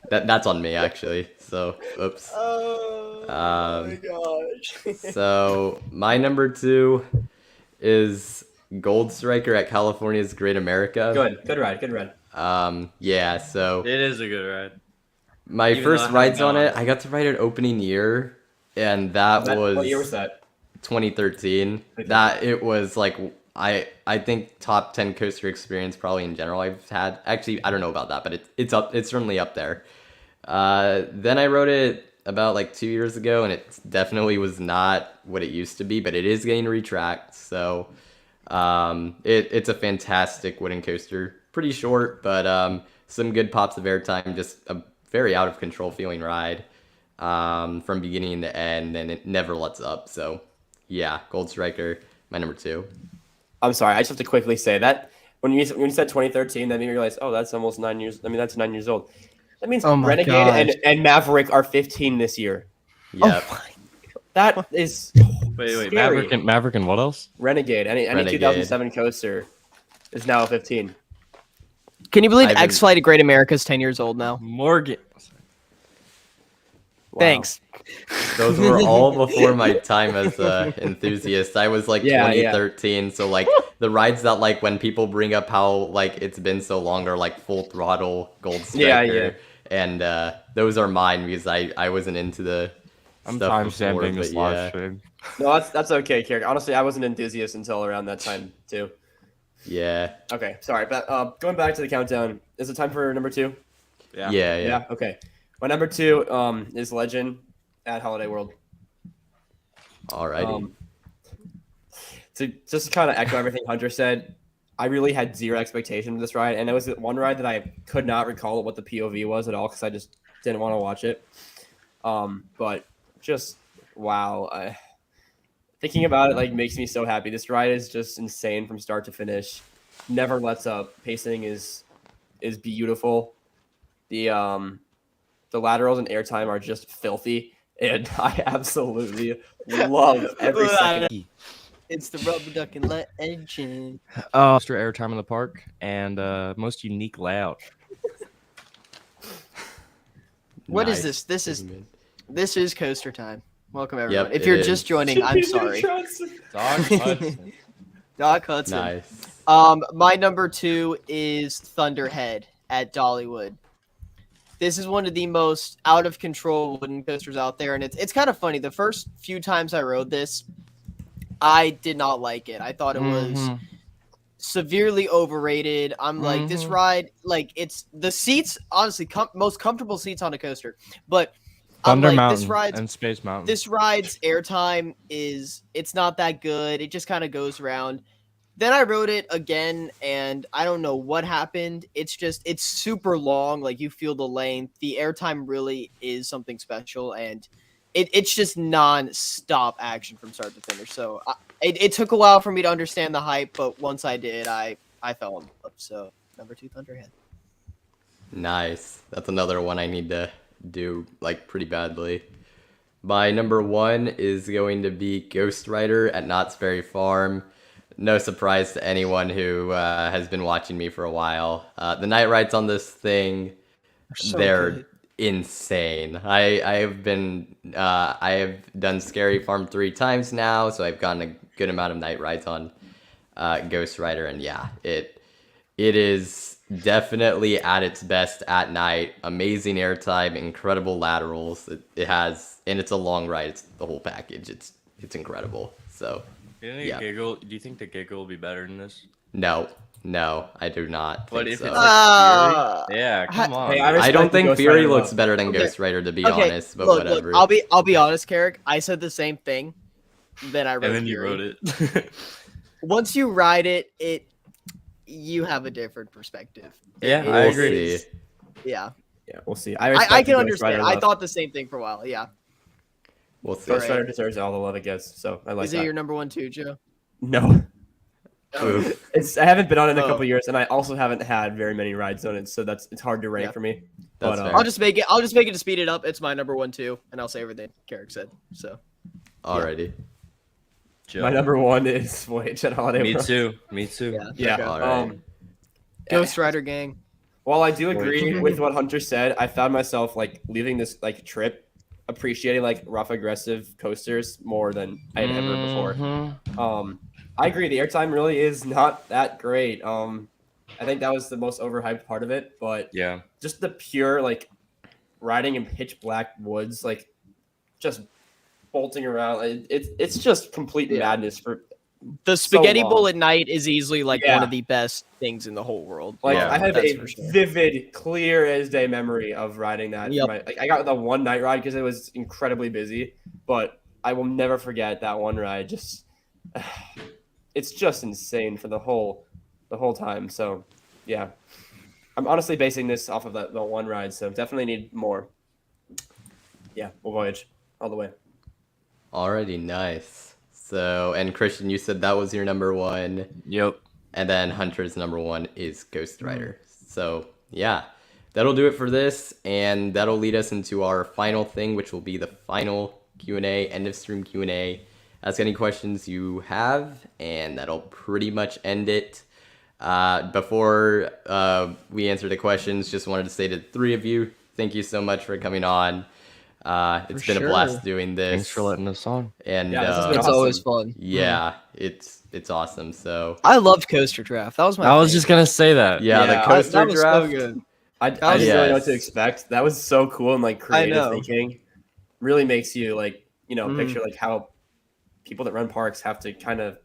That's on me actually. So oops. Oh Um, my gosh. So my number 2 is Gold Striker at California's Great America. Good ride. Yeah. So It is a good ride. my Even though I first haven't rides been on on it, it. I got to ride it opening year, and that was What year was that? 2013. That it was like I think top 10 coaster experience probably in general I've had. Actually, I don't know about that, but it's certainly up there. Then I rode it about like 2 years ago, and it definitely was not what it used to be, but it is getting retracked. So it's a fantastic wooden coaster. Pretty short, but some good pops of airtime. Just a very out of control feeling ride from beginning to end, and it never lets up. So yeah, Gold Striker, my number 2. I'm sorry. I just have to quickly say that when you said 2013, that made me realize, oh, that's almost 9 years. I mean, that's 9 years old. That means Oh my Renegade gosh. and Maverick are 15 this year. Yep. Oh my. That is Wait. scary. Maverick and what else? Renegade. Any Renegade. 2007 coaster is now a 15. Can you believe I've been- X Flight at Great America is 10 years old now? Morgan. Wow. Thanks. Those were all before my time as a enthusiast. I was like Yeah, 2013, so like the rides that like when people bring up how like it's been so long are like Full Throttle, Gold Striker, Yeah. and those are mine because I wasn't into the I'm stuff before, timestamping this but live yeah. stream. No, that's okay, Kier. Honestly, I was an enthusiast until around that time too. Yeah. Okay, sorry, but going back to the countdown, is it time for number 2? Yeah. Okay. My number 2 is Legend at Holiday World. Alrighty. To just kind of echo everything Hunter said, I really had zero expectation of this ride, and it was one ride that I could not recall what the POV was at all because I just didn't want to watch it. But just wow, thinking about it like makes me so happy. This ride is just insane from start to finish. Never lets up. Pacing is beautiful. The laterals and airtime are just filthy, and I absolutely love every second. It's the rubber duck and legend. Extra airtime in the park and most unique layout. What is Nice. this? This is coaster time. Welcome everyone. Yep, If it you're is. just joining, I'm sorry. Doc Hudson. Doc Hudson. Nice. My number 2 is Thunderhead at Dollywood. This is one of the most out of control wooden coasters out there, and it's kind of funny. The first few times I rode this, I did not like it. I thought it was severely overrated. I'm like, this ride, like, it's the seats, honestly, most comfortable seats on a coaster, but I'm Thunder like, Mountain and Space Mountain. this ride's airtime it's not that good. It just kind of goes around. Then I rode it again, and I don't know what happened. It's super long. Like, you feel the length. The airtime really is something special, and it's just non-stop action from start to finish. So it took a while for me to understand the hype, but once I did, I fell in love. So number 2, Thunderhead. Nice. That's another one I need to do like pretty badly. My number 1 is going to be Ghost Rider at Knott's Berry Farm. No surprise to anyone who has been watching me for a while. The night rides on this thing, they're good. insane. I have done Scary Farm 3 times now, so I've gotten a good amount of night rides on Ghost Rider, and yeah, it is definitely at its best at night. Amazing airtime, incredible laterals. It has, and it's a long ride. It's the whole package. It's incredible. So yeah. Do you think the giggle will be better than this? No, I do not But think if so. it's like Fury, yeah, ha- come on. Hey, I don't think Ghost Fury Rider looks up. better than Okay. Ghost Rider, to be Okay, honest, but look, whatever. I'll be honest, Carrick. I said the same thing. Then I wrote and then you Fury. wrote it. Once you ride it, you have a different perspective. Yeah, It I We'll agree. see. Yeah, Yeah, we'll see. I respect can the Ghost understand. Rider I love. thought the same thing for a while. Yeah. We'll see. Ghost Alright. Rider deserves all the love it gets, so I like Is that. it your number 1 too, Joe? No, Oof. I haven't been on it in a Oh. couple years, and I also haven't had very many rides on it, so it's hard to rank Yeah. for me. That's But, fair. I'll just make it to speed it up. It's my number 1 too, and I'll say everything Carrick said. So Alrighty. Joe. my number 1 is Voyage at Holiday Me World. too. Me too. yeah, Yeah. okay. Alright. Ghost Rider gang. While I do agree with what Hunter said, I found myself like leaving this like trip appreciating like rough aggressive coasters more than I had ever before. Mhm. I agree. The airtime really is not that great. I think that was the most overhyped part of it, but Yeah. just the pure like riding in pitch black woods, like just bolting around. It's just complete Yeah. madness for The spaghetti long. bowl at night is easily like Yeah. one of the best things in the whole world. like Yeah, I have that's a for sure. vivid, clear as day memory of riding that. Yep. I got the one night ride because it was incredibly busy, but I will never forget that one ride. Just it's just insane for the whole time. So yeah, I'm honestly basing this off of the one ride. So definitely need more. Yeah, we'll voyage all the way. Alrighty, nice. So, and Christian, you said that was your number 1. Yep. And then Hunter's number 1 is Ghost Rider. So, yeah, that'll do it for this, and that'll lead us into our final thing, which will be the final Q&A, end of stream Q&A. Ask any questions you have, and that'll pretty much end it. Before we answer the questions, just wanted to say to the 3 of you, thank you so much for coming on. It's been sure. a blast doing this. Thanks for letting us on. And Yeah, this has been It's awesome. always fun. yeah, it's awesome. So I loved Coaster Draft. That was my. I was just gonna say that. yeah, the Yeah, coaster that was draft. so good. I was- didn't really know what to Yes. expect. That was so cool and like creative know. thinking. Really makes you like, Mhm. picture like how people that run parks have to kind of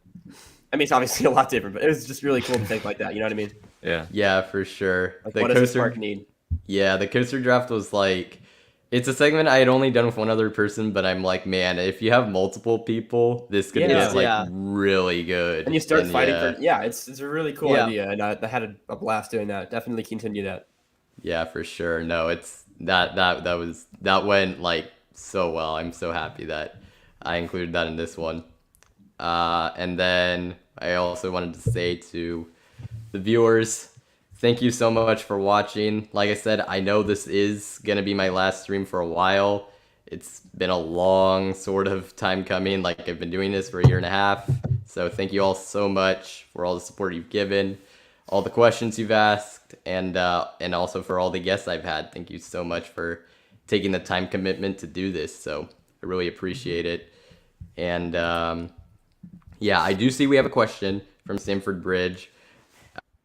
I mean, it's obviously a lot different, but it was just really cool to think like that. You know what I mean? Yeah. Yeah, for sure. Like, The what does this coaster, park need? yeah, the coaster draft was like, it's a segment I had only done with one other person, but I'm like, man, if you have multiple people, this could Yeah. get like Yeah. really good. And you start fighting yeah, for it's a really cool Yeah. idea, and I had a blast doing that. Definitely continue that. yeah, for sure. No, it's that went like so well. I'm so happy that I included that in this one. And then I also wanted to say to the viewers, thank you so much for watching. Like I said, I know this is going to be my last stream for a while. It's been a long sort of time coming. Like, I've been doing this for a year and a half. So thank you all so much for all the support you've given, all the questions you've asked, and also for all the guests I've had. Thank you so much for taking the time commitment to do this. So I really appreciate it. And yeah, I do see we have a question from Stamford Bridge.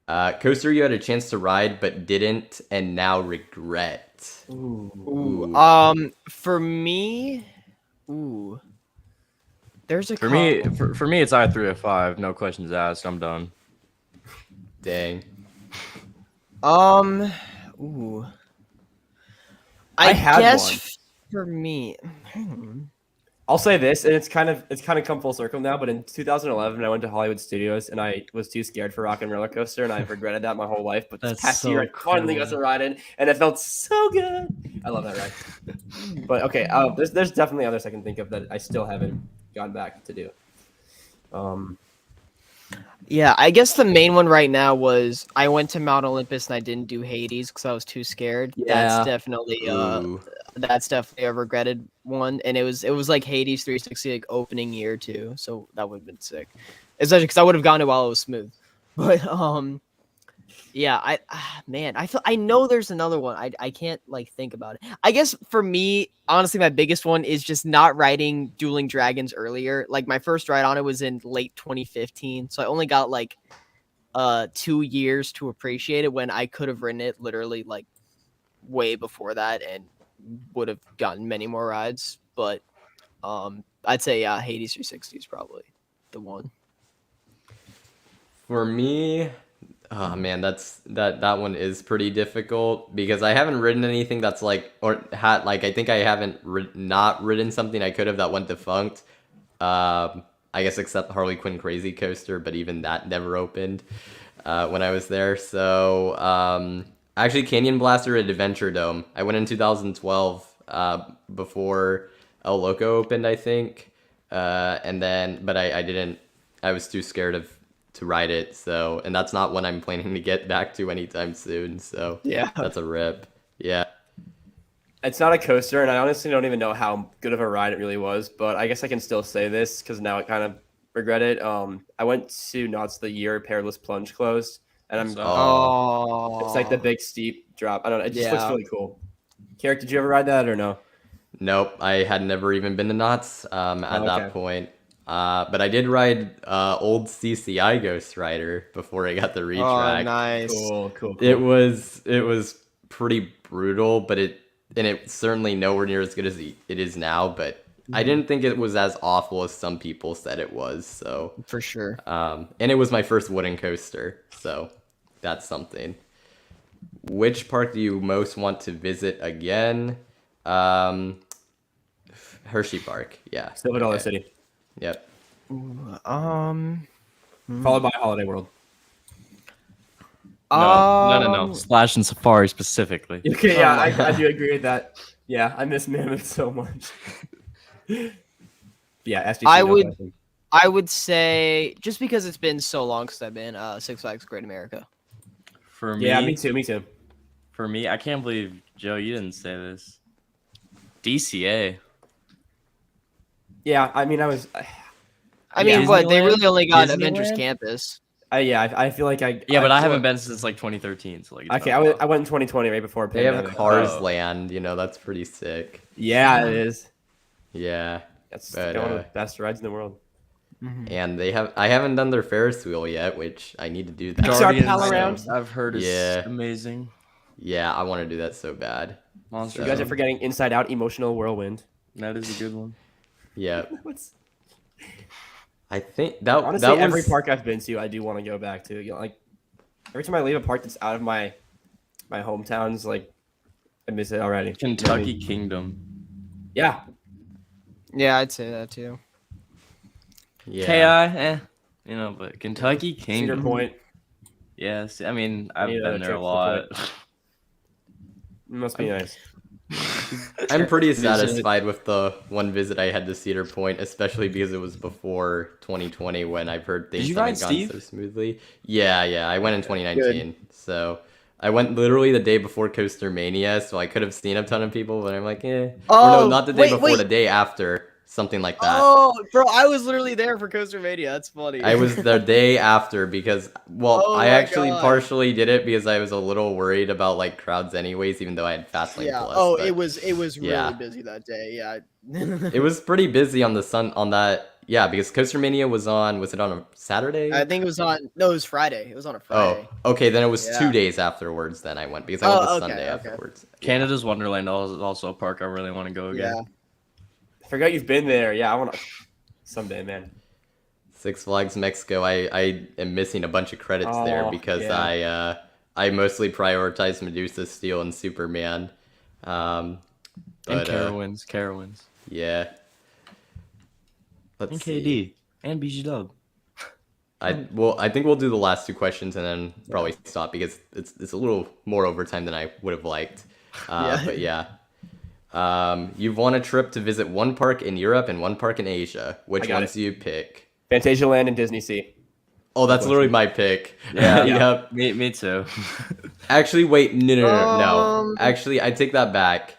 Coaster you had a chance to ride but didn't and now regret. Ooh. For me, there's a For me, for me, it's I3 at 5. No questions asked. I'm done. Dang. I had guess one. for me, I'll say this, and it's kind of come full circle now. But in 2011, I went to Hollywood Studios, and I was too scared for Rock and Roller Coaster, and I've regretted that my whole life. But this That's past so year, I finally got to ride it, and it felt so good. I love that ride. But okay, there's definitely others I can think of that I still haven't gone back to do. Yeah, I guess the main one right now was I went to Mount Olympus and I didn't do Hades because I was too scared. Yeah. Ooh. That's definitely a regretted one, and it was like Hades 360 like opening year too, so that would have been sick, especially because I would have gone it while it was smooth. But yeah, I know there's another one. I can't like think about it. I guess for me, honestly, my biggest one is just not riding Dueling Dragons earlier. Like my first ride on it was in late 2015, so I only got like 2 years to appreciate it when I could have ridden it literally like way before that and would have gotten many more rides. But I'd say Hades 360 is probably the one. For me, oh man, that one is pretty difficult because I haven't ridden anything that's like or had like I think I haven't not ridden something I could have that went defunct. I guess except Harley Quinn Crazy Coaster, but even that never opened when I was there. So actually, Canyon Blaster at Adventure Dome. I went in 2012 before El Loco opened, I think, and then but I didn't. I was too scared to ride it. So and that's not one I'm planning to get back to anytime soon. So Yeah. that's a rip. Yeah. It's not a coaster, and I honestly don't even know how good of a ride it really was. But I guess I can still say this because now I kind of regret it. I went to Knott's the year Perilous Plunge closed, and I'm Oh, it's like the big steep drop. I don't know. It just looks Yeah. really cool. Carrick, did you ever ride that or no? Nope, I had never even been to Knott's at okay. that point. But I did ride old CCI Ghost Rider before I got the retrack. nice. Cool. It was pretty brutal, but it's certainly nowhere near as good as it is now. But I didn't think it was as awful as some people said it was. So For sure. and it was my first wooden coaster, so that's something. Which park do you most want to visit again? Hershey Park, yeah. Silver Dollar Okay. City, Yep. followed by Holiday World. No. Splash and Safari specifically. Okay, yeah, Oh my I do agree with that. Yeah, I miss Mammoth so much. Yeah, SDC. I would say just because it's been so long since I've been Six Flags Great America. For me, Yeah, me too. For me, I can't believe Joe, you didn't say this. DCA. Yeah, I mean, I was. I mean, what they Disneyland? really only got Avengers Disneyland? Campus. I feel like I. Yeah, but I feel haven't been since like 2013. So like. it's Okay, been a I while. went in 2020 right before They have pandemic. Cars Oh. Land, that's pretty sick. Yeah, it is. Yeah. That's But, one of the best rides in the world. And I haven't done their Ferris wheel yet, which I need to do that. Pixar Guardians, Pal Around? I've heard is Yeah. amazing. Yeah, I want to do that so bad. Monster. You guys are Zone. forgetting Inside Out, Emotional Whirlwind. That is a good one. Yeah. What's I think that honestly that was every park I've been to, I do want to go back to. Like every time I leave a park that's out of my hometowns, like I miss it already. Kentucky Kingdom. Yeah, Yeah, I'd say that too. yeah. KI, but Kentucky Cedar Kingdom. Point. Yes, I mean I've Need been another there trip a to lot. Must be nice. I'm pretty Visit. satisfied with the one visit I had to Cedar Point, especially because it was before 2020 when I've heard things you haven't ride gone Steve? so smoothly. Yeah, I went in 2019. So I went literally the day before Coaster Mania, so I could have seen a ton of people, but I'm like, Or Oh, no, not the day wait, before, wait. the day after, something like that. Oh, bro, I was literally there for Coaster Mania. That's funny. I was the day after because, Oh I my actually God. partially did it because I was a little worried about like crowds anyways, even though I had Fastlane Yeah. Plus. Oh, but it was yeah. really busy that day. Yeah. It was pretty busy on that. Yeah, because Coaster Mania was it on a Saturday? I think it was on. No, it was Friday. It was on a Friday. Oh, okay, then it was Yeah. 2 days afterwards. Then I went because I went the Oh, okay, Sunday okay. afterwards. Canada's Wonderland is also a park I really want to go again. Yeah. I forgot you've been there. Yeah, I want to someday, man. Six Flags Mexico. I am missing a bunch of credits there Oh, because yeah. I mostly prioritize Medusa, Steel, and Superman. And But Carowinds. yeah. Let's And see. KD and BG Dub. I think we'll do the last two questions and then probably stop because it's a little more overtime than I would have liked. Yeah. But yeah. You've won a trip to visit one park in Europe and one park in Asia. Which got ones it. do you pick? Fantasyland and Disney Sea. Oh, that's literally my pick. Yeah. Yep. Me too. Actually, wait, no. Um, Actually, I take that back.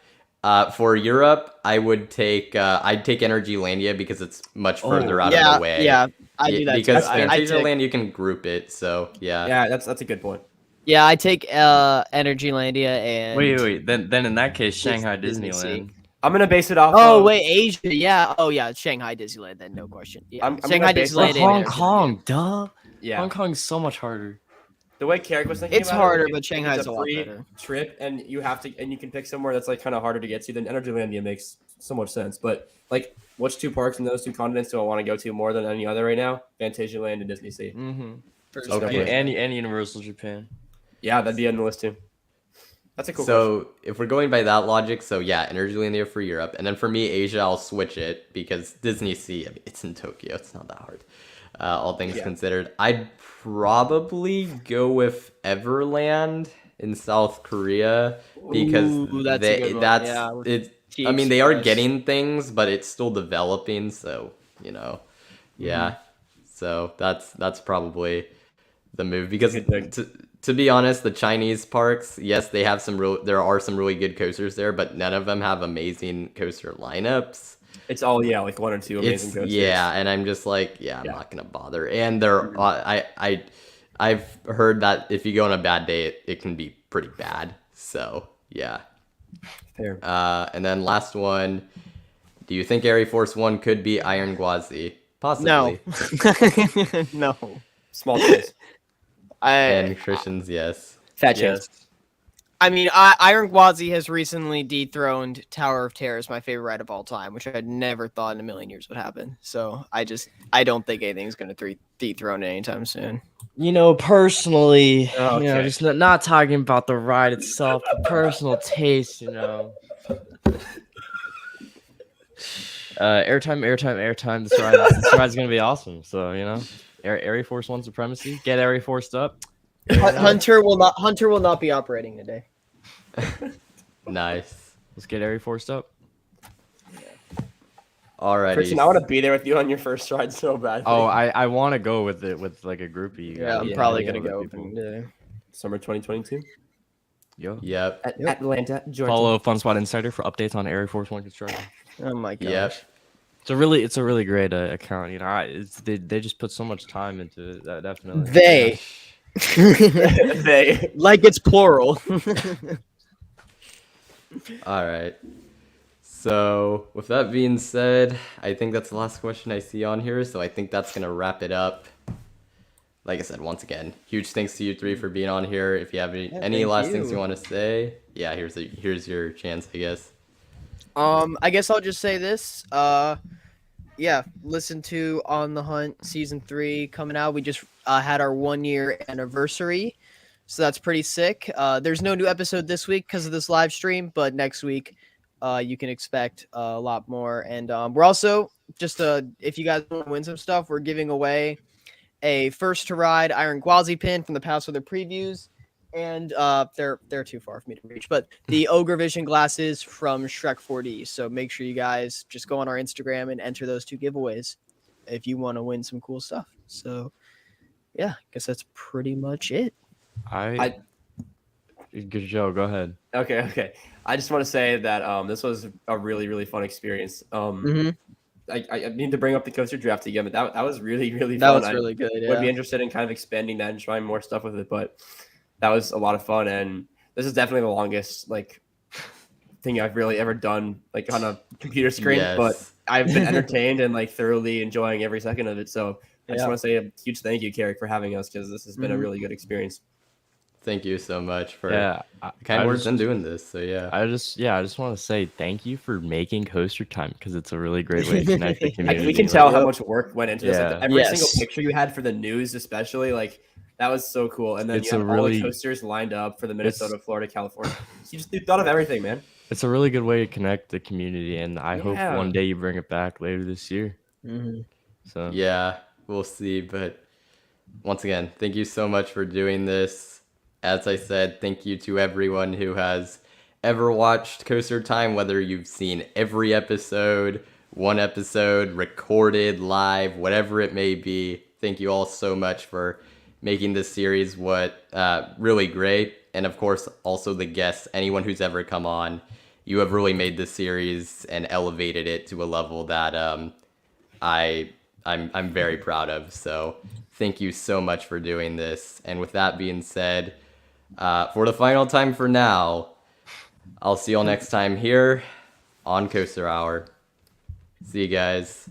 For Europe, I'd take Energylandia because it's much further out of the way. Yeah, I do that because too. I take, Fantasyland you can group it, so yeah. Yeah, that's a good point. yeah, I take Energylandia and. Wait. Then in that case, Shanghai Disney Disneyland. I'm gonna base it off. Oh of, wait, Asia. Yeah. Oh yeah, Shanghai Disneyland. Then no question. Yeah, I'm gonna Shanghai base it Disneyland. off and Hong Energylandia. Kong, duh. Yeah, Hong Kong's so much harder. the way Carrick was thinking It's about harder, it, but if Shanghai's it's a lot free better. trip, and you can pick somewhere that's like kind of harder to get to. Then Energylandia makes so much sense. But like, which two parks in those two continents do I want to go to more than any other right now? Fantasyland and Disney Sea. Mm-hmm. First Okay. place. And Universal Japan. Yeah, that'd be on the list too. That's a cool. So if we're going by that logic, so yeah, Energylandia for Europe, and then for me, Asia, I'll switch it because Disney Sea, I mean, it's in Tokyo, it's not that hard. All things considered, I'd probably go with Everland in South Korea because Ooh, that's a good one. Yeah, with it. I mean, they are T-Express. getting things, but it's still developing. So yeah. So that's probably the move because Good pick. to be honest, the Chinese parks, yes, they have there are some really good coasters there, but none of them have amazing coaster lineups. It's all like one or two amazing coasters. Yeah, and I'm just like, I'm not gonna bother. And I've heard that if you go on a bad day, it can be pretty bad. So yeah. Fair. And then last one, do you think Air Force One could be Iron Gwazi? Possibly. No. No. Small choice. And Christians, yes. Fat chance. I mean, Iron Gwazi has recently dethroned Tower of Terror as my favorite ride of all time, which I had never thought in a million years would happen. So I don't think anything's going to dethrone it anytime soon. You know, personally, Okay. just not talking about the ride itself, but personal taste, airtime. This ride's gonna be awesome. So Air Force One supremacy. Get Air Forced up. Hunter will not be operating today. Nice. Let's get Air Forced up. Alrighty. Christian, I want to be there with you on your first ride so bad. Oh, I want to go with it with like a group of you guys. Yeah, I'm probably Yeah, gonna go. people. Yeah. Summer 2022 Yo. Yep. at Atlanta, Georgia. Follow Fun Spot Insider for updates on Air Force One construction. Oh my gosh. Yep. It's a really great account. They just put so much time into it. Definitely. They. They. Like it's plural. All right. So with that being said, I think that's the last question I see on here. So I think that's gonna wrap it up. Like I said, once again, huge thanks to you three for being on here. If you have any last things you want to say, yeah, here's your chance, I guess. I guess I'll just say this. Yeah, listen to On the Hunt season 3 coming out. We just had our 1-year anniversary, so that's pretty sick. There's no new episode this week because of this live stream, but next week you can expect a lot more. And we're also just if you guys want to win some stuff, we're giving away a first to ride Iron Gwazi pin from the past weather previews. And they're too far for me to reach, but the Ogre Vision glasses from Shrek 4D. So make sure you guys just go on our Instagram and enter those 2 giveaways if you want to win some cool stuff. So yeah, I guess that's pretty much it. Good Joe, go ahead. Okay. I just want to say that this was a really, really fun experience. I need to bring up the coaster draft again, but that was really, really That fun. was really good. I Yeah. would be interested in kind of expanding that and trying more stuff with it, but that was a lot of fun. And this is definitely the longest thing I've really ever done on a computer screen, Yes. but I've been entertained and thoroughly enjoying every second of it. So I just Yeah. want to say a huge thank you, Carrick, for having us because this has been a really good experience. Thank you so much for I kind words just- and doing this. So yeah. I just want to say thank you for making Coaster Time because it's a really great way to connect the community. We can tell how much work went into this. Yeah. Every Yes. single picture you had for the news, especially, that was so cool. And then It's you a have all the really- coasters lined up for the Minnesota, Florida, California. You thought of everything, man. It's a really good way to connect the community, and I hope Yeah. one day you bring it back later this year. Mhm. So Yeah, we'll see. But once again, thank you so much for doing this. As I said, thank you to everyone who has ever watched Coaster Time, whether you've seen every episode, one episode, recorded, live, whatever it may be. Thank you all so much for making this series really great. And of course, also the guests, anyone who's ever come on. You have really made this series and elevated it to a level that I I'm very proud of. So thank you so much for doing this. And with that being said, for the final time for now, I'll see y'all next time here on Coaster Hour. See you guys.